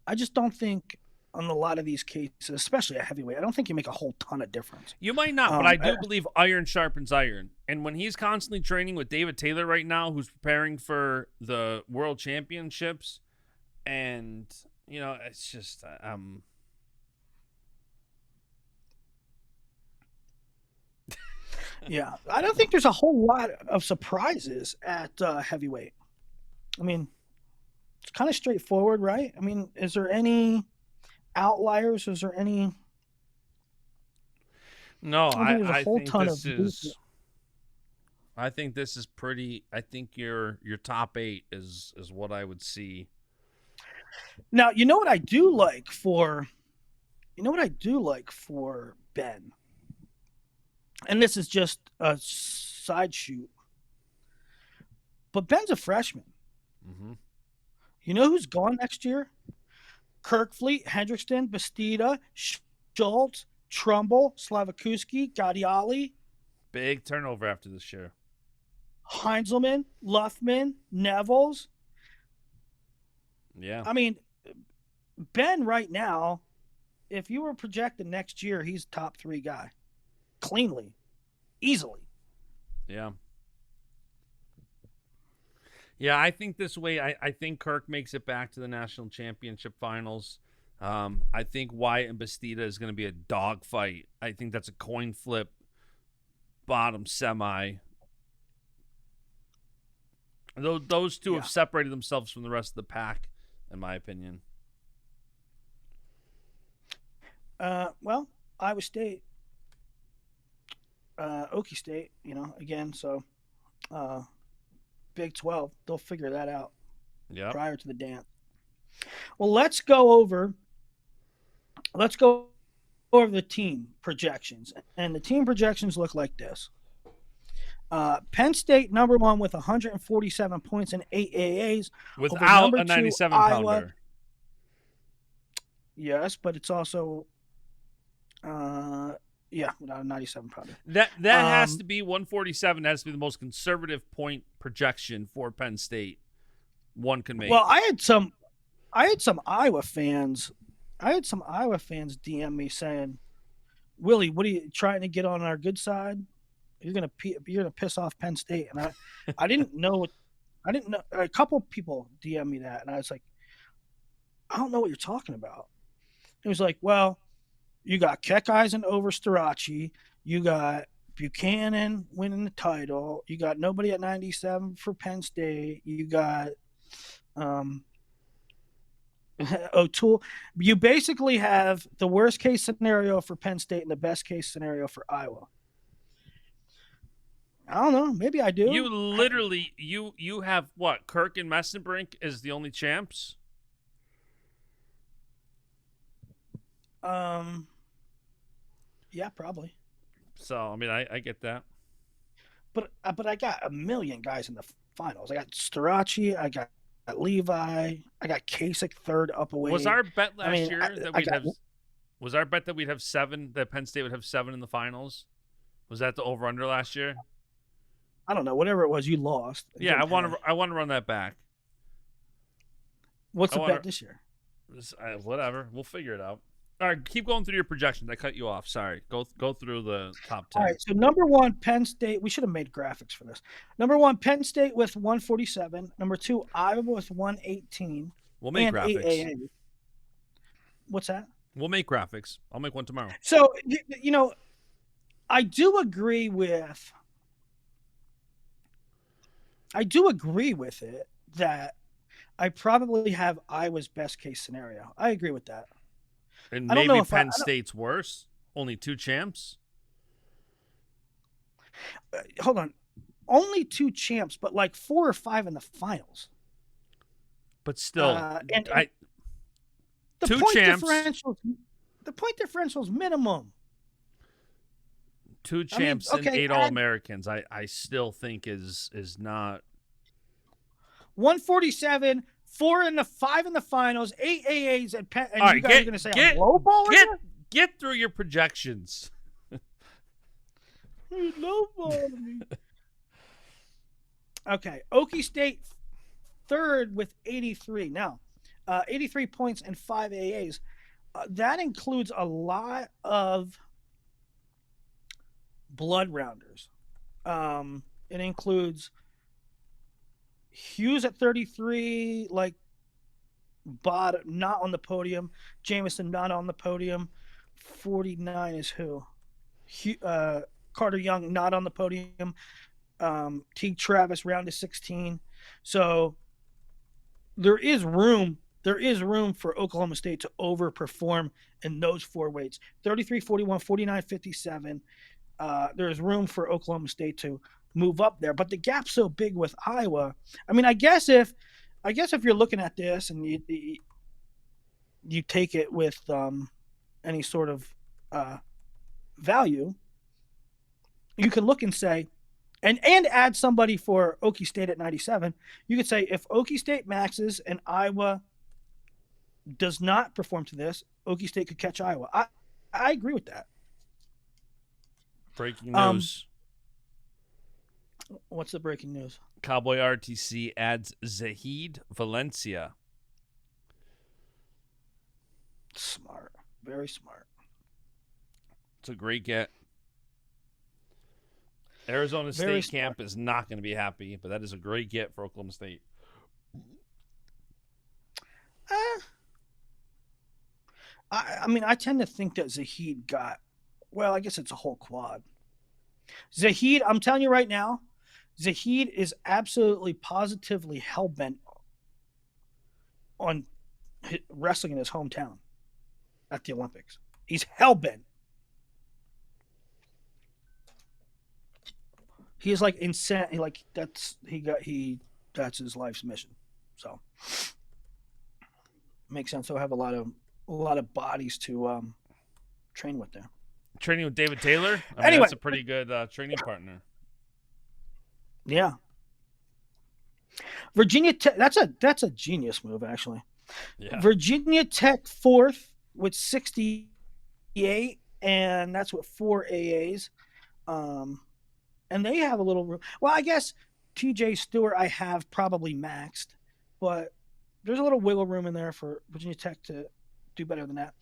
S3: I just don't think on a lot of these cases, especially at heavyweight. I don't think you make a whole ton of difference.
S2: You might not, but I do believe iron sharpens iron. And when he's constantly training with David Taylor right now, who's preparing for the World Championships, and, you know, it's just,
S3: Yeah, I don't think there's a whole lot of surprises at heavyweight. I mean, it's kind of straightforward, right? I mean, is there any outliers? Is there any?
S2: No, I think this
S3: of
S2: is. I think this is pretty. I think your top 8 is what I would see.
S3: Now, you know what I do like for. You know what I do like for Ben. And this is just a side shoot. But Ben's a freshman.
S2: Mm-hmm.
S3: You know who's gone next year? Kirkfleet, Hendrickson, Bastida, Schultz, Trumbull, Slavakuski, Gadiali.
S2: Big turnover after this year.
S3: Heinzelman, Luffman, Nevels.
S2: Yeah.
S3: I mean, Ben right now, if you were projected next year, he's top 3 guy. Cleanly. Easily.
S2: Yeah. Yeah, I think this way, I think Kirk makes it back to the national championship finals. I think Wyatt and Bastida is going to be a dogfight. I think that's a coin flip, bottom semi. Those two have separated themselves from the rest of the pack, in my opinion.
S3: Well, Iowa State, Okie State, you know, again, so Big 12, they'll figure that out prior to the dance. Well, let's go over the team projections. And the team projections look like this. Penn State, number 1 with 147 points and 8 AAs.
S2: Without a 97-pounder.
S3: Yes, but it's also... without a 97-pounder.
S2: That has to be 147. Has to be the most conservative point projection for Penn State one can make.
S3: Well, I had some Iowa fans. DM me saying, "Willie, what are you trying to get on our good side? You're gonna piss off Penn State." And I didn't know. A couple people DM me that, and I was like, "I don't know what you're talking about." It was like, well. You got Keckeisen over Starachi. You got Buchanan winning the title. You got nobody at 97 for Penn State. You got O'Toole. You basically have the worst case scenario for Penn State and the best case scenario for Iowa. I don't know. Maybe I do.
S2: You literally you have what? Kirk and Messenbrink is the only champs?
S3: Yeah, probably.
S2: So, I mean, I get that.
S3: But I got a million guys in the finals. I got Starachi. I got Levi. I got Kasich third up away.
S2: Was our bet last year that we'd have? Was our bet that we'd have 7? That Penn State would have 7 in the finals? Was that the over/under last year?
S3: I don't know. Whatever it was, you lost.
S2: Yeah, I want to run that back.
S3: What's the bet this year?
S2: Whatever. We'll figure it out. All right, keep going through your projections. I cut you off. Sorry. Go through the top 10.
S3: All right, so number 1, Penn State. We should have made graphics for this. Number 1, Penn State with 147. Number 2, Iowa with 118.
S2: We'll make graphics.
S3: 8 AA. What's that?
S2: We'll make graphics. I'll make one tomorrow.
S3: So, you know, I do agree with it that I probably have Iowa's best case scenario. I agree with that.
S2: And maybe Penn State's worse? Only 2 champs?
S3: Hold on. Only 2 champs, but like 4 or 5 in the finals.
S2: But still,
S3: the
S2: 2
S3: point
S2: champs.
S3: The point differential is minimum.
S2: 2 champs and 8 All-Americans. I still think is not
S3: 147. 5 in the finals, 8 AAs, and
S2: all right,
S3: you guys are going to say I'm lowballing you?
S2: Get through your projections.
S3: You're lowballing me. Okay, Okie State third with 83. Now, 83 points and 5 AAs. That includes a lot of blood rounders. It includes Hughes at 33, like Bod not on the podium. Jameson not on the podium. 49 is who? Carter Young not on the podium. Teague Travis round to 16. So there is room for Oklahoma State to overperform in those four weights. 33, 41, 49, 57. There's room for Oklahoma State to move up there, but the gap's so big with Iowa. I mean, I guess if you're looking at this and you take it with any sort of value, you can look and say, and add somebody for Okie State at 97. You could say if Okie State maxes and Iowa does not perform to this, Okie State could catch Iowa. I agree with that.
S2: Breaking news.
S3: What's the breaking news?
S2: Cowboy RTC adds Zahid Valencia.
S3: Smart. Very smart.
S2: It's a great get. Arizona State camp is not going to be happy, but that is a great get for Oklahoma State.
S3: I mean, I tend to think that Zahid got, well, I guess it's a whole quad. Zahid, I'm telling you right now, Zahid is absolutely positively hell-bent on wrestling in his hometown at the Olympics. He's hell-bent. He is like insane. Like that's his life's mission. So makes sense. So have a lot of bodies to train with there.
S2: Training with David Taylor. I mean,
S3: anyway,
S2: that's a pretty good training partner.
S3: Yeah. Virginia Tech. That's a genius move, actually.
S2: Yeah.
S3: Virginia Tech 4th with 68, and that's with 4 AAs. And they have a little room. Well, I guess TJ Stewart I have probably maxed, but there's a little wiggle room in there for Virginia Tech to do better than that.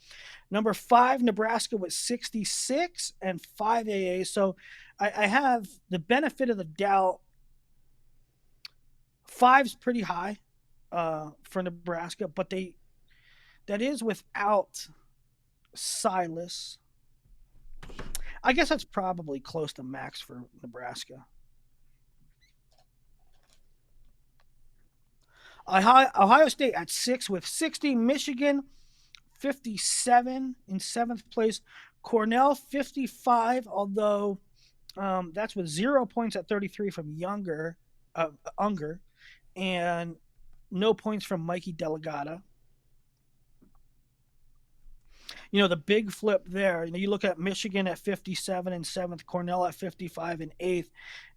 S3: Number 5, Nebraska with 66 and 5 AAs. So I have the benefit of the doubt. 5's pretty high for Nebraska, but that is without Silas. I guess that's probably close to max for Nebraska. Ohio State at 6 with 60. Michigan 57 in 7th place. Cornell 55, although that's with 0 points at 33 from Unger, and no points from Mikey Delegata. You know, the big flip there, you look at Michigan at 57 and 7th, Cornell at 55 and 8th,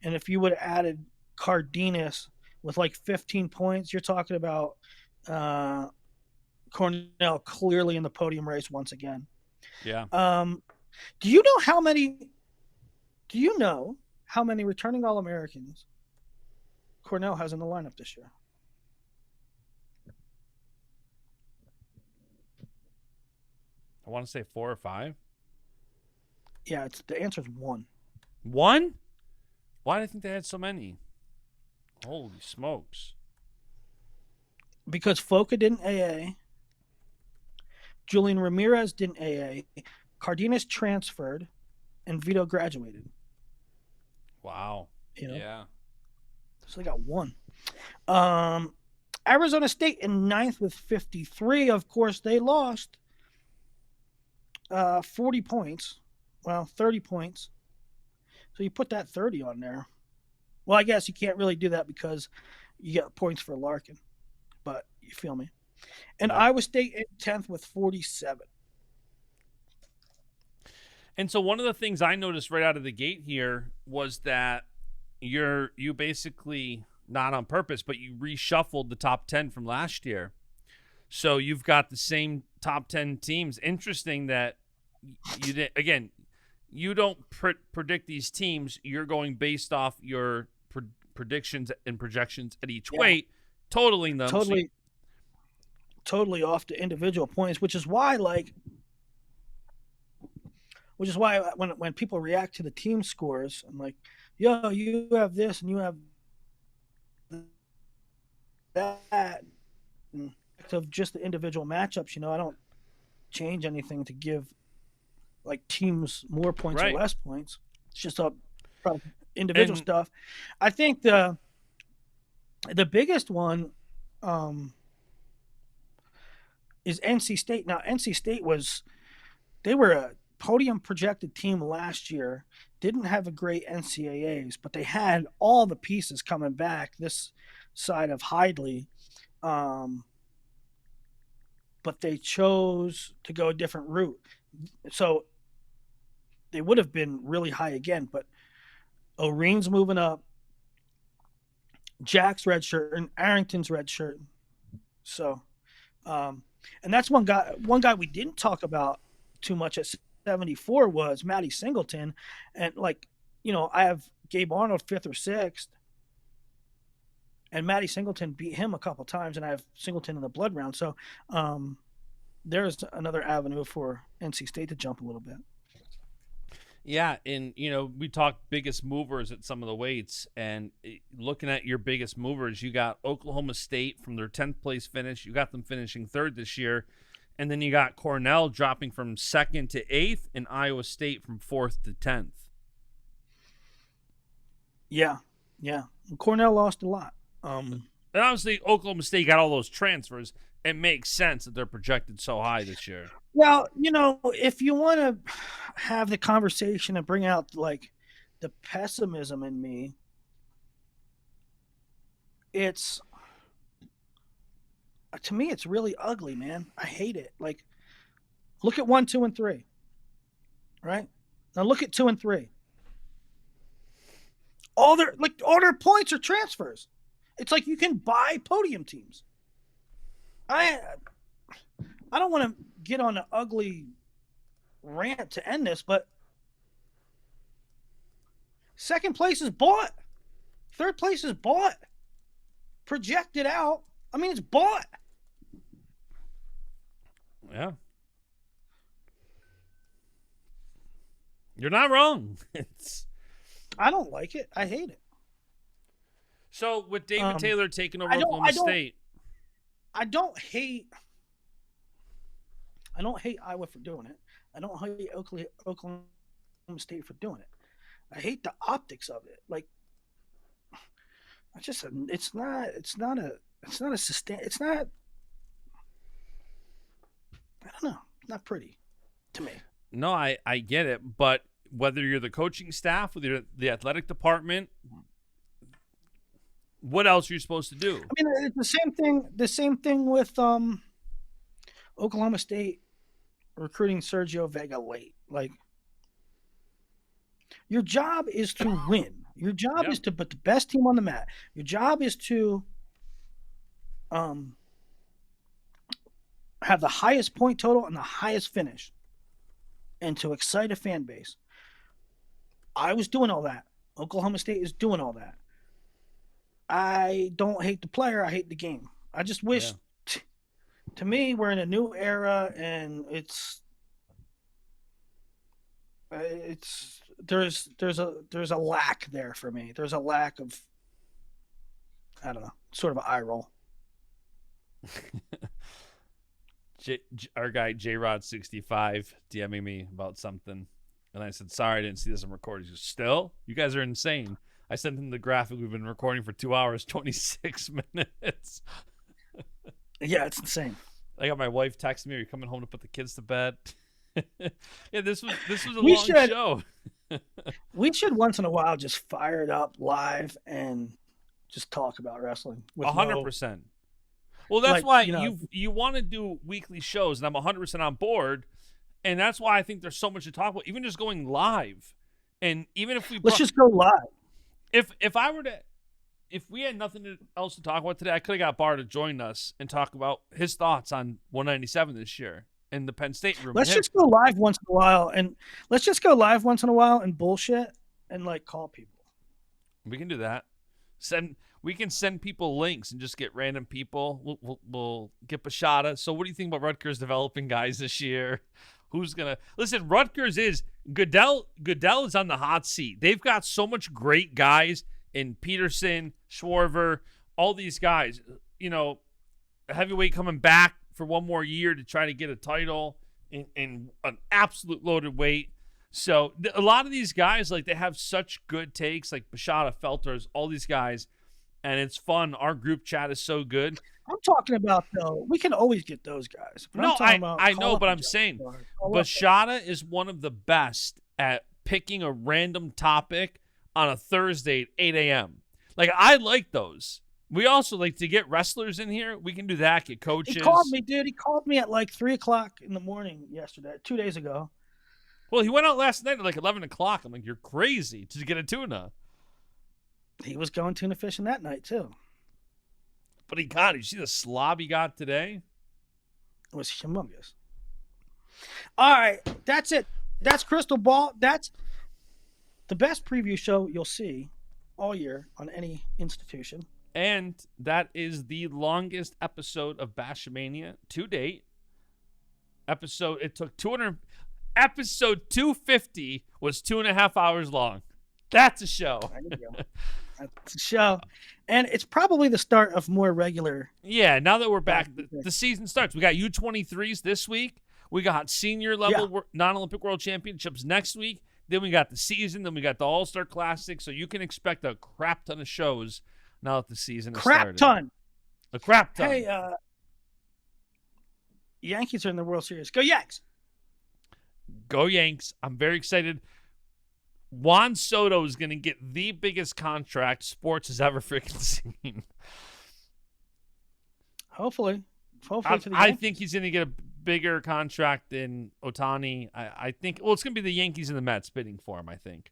S3: and if you would have added Cardenas with like 15 points, you're talking about Cornell clearly in the podium race once again.
S2: Yeah.
S3: Do you know how many returning All-Americans Cornell has in the lineup this year?
S2: I want to say 4 or 5.
S3: Yeah, the answer is 1.
S2: 1? Why do I think they had so many? Holy smokes.
S3: Because Foca didn't AA. Julian Ramirez didn't AA. Cardenas transferred. And Vito graduated.
S2: Wow. Yeah.
S3: So they got 1. Arizona State in 9th with 53. Of course, they lost 40 points. Well, 30 points. So you put that 30 on there. Well, I guess you can't really do that because you get points for Larkin. But you feel me. And Iowa State in 10th with 47.
S2: And so one of the things I noticed right out of the gate here was that you basically, not on purpose, but you reshuffled the top 10 from last year. So you've got the same top 10 teams. Interesting that you did, again, you don't predict these teams. You're going based off your predictions and projections at each weight, totaling them.
S3: Totally. totally off the individual points, which is why when people react to the team scores, I'm like, yo, you have this and you have that, and of just the individual matchups, I don't change anything to give like teams more points or less points. It's just individual stuff. I think the biggest one is NC State. Now, NC State they were a podium projected team last year, didn't have a great NCAAs, but they had all the pieces coming back this side of Hidley. But they chose to go a different route. So they would have been really high again, but Oreen's moving up, Jack's red shirt, and Arrington's red shirt. So, and that's one guy we didn't talk about too much at 74 was Matty Singleton. And I have Gabe Arnold 5th or 6th. And Matty Singleton beat him a couple times, and I have Singleton in the blood round. So there's another avenue for NC State to jump a little bit.
S2: Yeah, and, we talked biggest movers at some of the weights, and looking at your biggest movers, you got Oklahoma State from their 10th place finish. You got them finishing 3rd this year. And then you got Cornell dropping from 2nd to 8th, and Iowa State from 4th to 10th.
S3: Yeah. And Cornell lost a lot.
S2: And obviously, Oklahoma State got all those transfers. It makes sense that they're projected so high this year.
S3: Well, if you want to have the conversation and bring out the pessimism in me, to me, it's really ugly, man. I hate it. Look at 1, 2, and 3. Right? Now look at 2 and 3. All their points are transfers. It's like you can buy podium teams. I don't want to get on an ugly rant to end this, but 2nd place is bought. 3rd place is bought. Projected out. I mean, it's bought.
S2: Yeah. You're not wrong.
S3: I don't like it. I hate it.
S2: So with David Taylor taking over Oklahoma State,
S3: I don't hate Iowa for doing it. I don't hate Oklahoma State for doing it. I hate the optics of it. It's not not pretty to me.
S2: No, I get it, but whether you're the coaching staff, whether you're the athletic department, what else are you supposed to do?
S3: I mean, it's the same thing with Oklahoma State recruiting Sergio Vega late. Your job is to win. Your job is to put the best team on the mat. Your job is to have the highest point total and the highest finish, and to excite a fan base. I was doing all that. Oklahoma State is doing all that. I don't hate the player. I hate the game. I just wish, to me, we're in a new era, and there's a lack there for me. There's a lack of, I don't know, sort of an eye roll.
S2: Our guy JRod65 DMing me about something, and I said, sorry, I didn't see this on recording. He goes, still? You guys are insane. I sent him the graphic. We've been recording for 2 hours, 26 minutes.
S3: Yeah, it's insane.
S2: I got my wife texting me, are you coming home to put the kids to bed? Yeah, this was a long show.
S3: We should once in a while just fire it up live and just talk about wrestling.
S2: 100%. Well, that's why you want to do weekly shows, and I'm 100% on board. And that's why I think there's so much to talk about, even just going live. And even if
S3: let's just go live.
S2: If we had nothing else to talk about today, I could have got Bar to join us and talk about his thoughts on 197 this year in the Penn State room.
S3: Let's just go live once in a while, and bullshit and call people.
S2: We can do that. We can send people links and just get random people. We'll get Bashada. So what do you think about Rutgers developing guys this year? Who's gonna listen? Rutgers is Goodell. Goodell is on the hot seat. They've got so much great guys in Peterson, Schwarber, all these guys. You know, a heavyweight coming back for one more year to try to get a title in an absolute loaded weight. So a lot of these guys, like, they have such good takes, like Bashada, Felters, all these guys. And it's fun. Our group chat is so good.
S3: I'm talking about, though, we can always get those guys. But
S2: No,
S3: I
S2: know, but I'm saying Bashada is one of the best at picking a random topic on a Thursday at 8 a.m. Like, I like those. We also like to get wrestlers in here. We can do that, get coaches.
S3: He called me, dude. He called me at like 3 o'clock in the morning yesterday, 2 days ago.
S2: Well, he went out last night at like 11 o'clock. I'm like, you're crazy to get a tuna.
S3: He was going tuna fishing that night, too.
S2: But he got it. You see the slob he got today?
S3: It was humongous. All right, that's it. That's Crystal Ball. That's the best preview show you'll see all year on any institution.
S2: And that is the longest episode of Baschamania to date. It took 200. Episode 250 was 2.5 hours long. That's a show.
S3: There you go. That's a show. And it's probably the start of more regular.
S2: Yeah, now that we're back, the season starts. We got U23s this week. We got senior level non-Olympic world championships next week. Then we got the season. Then we got the All-Star Classic. So you can expect a crap ton of shows now that the season has started. A crap ton.
S3: Hey, Yankees are in the World Series. Go Yanks.
S2: Go Yanks. I'm very excited. Juan Soto is going to get the biggest contract sports has ever freaking seen.
S3: Hopefully.
S2: I think he's going to get a bigger contract than Ohtani. I think, well, it's going to be the Yankees and the Mets bidding for him, I think.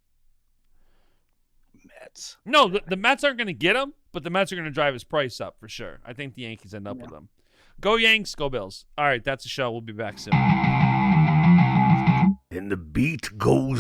S3: Mets.
S2: No, the Mets aren't going to get him, but the Mets are going to drive his price up for sure. I think the Yankees end up with him. Go Yanks, go Bills. All right, that's the show. We'll be back soon.
S4: And the beat goes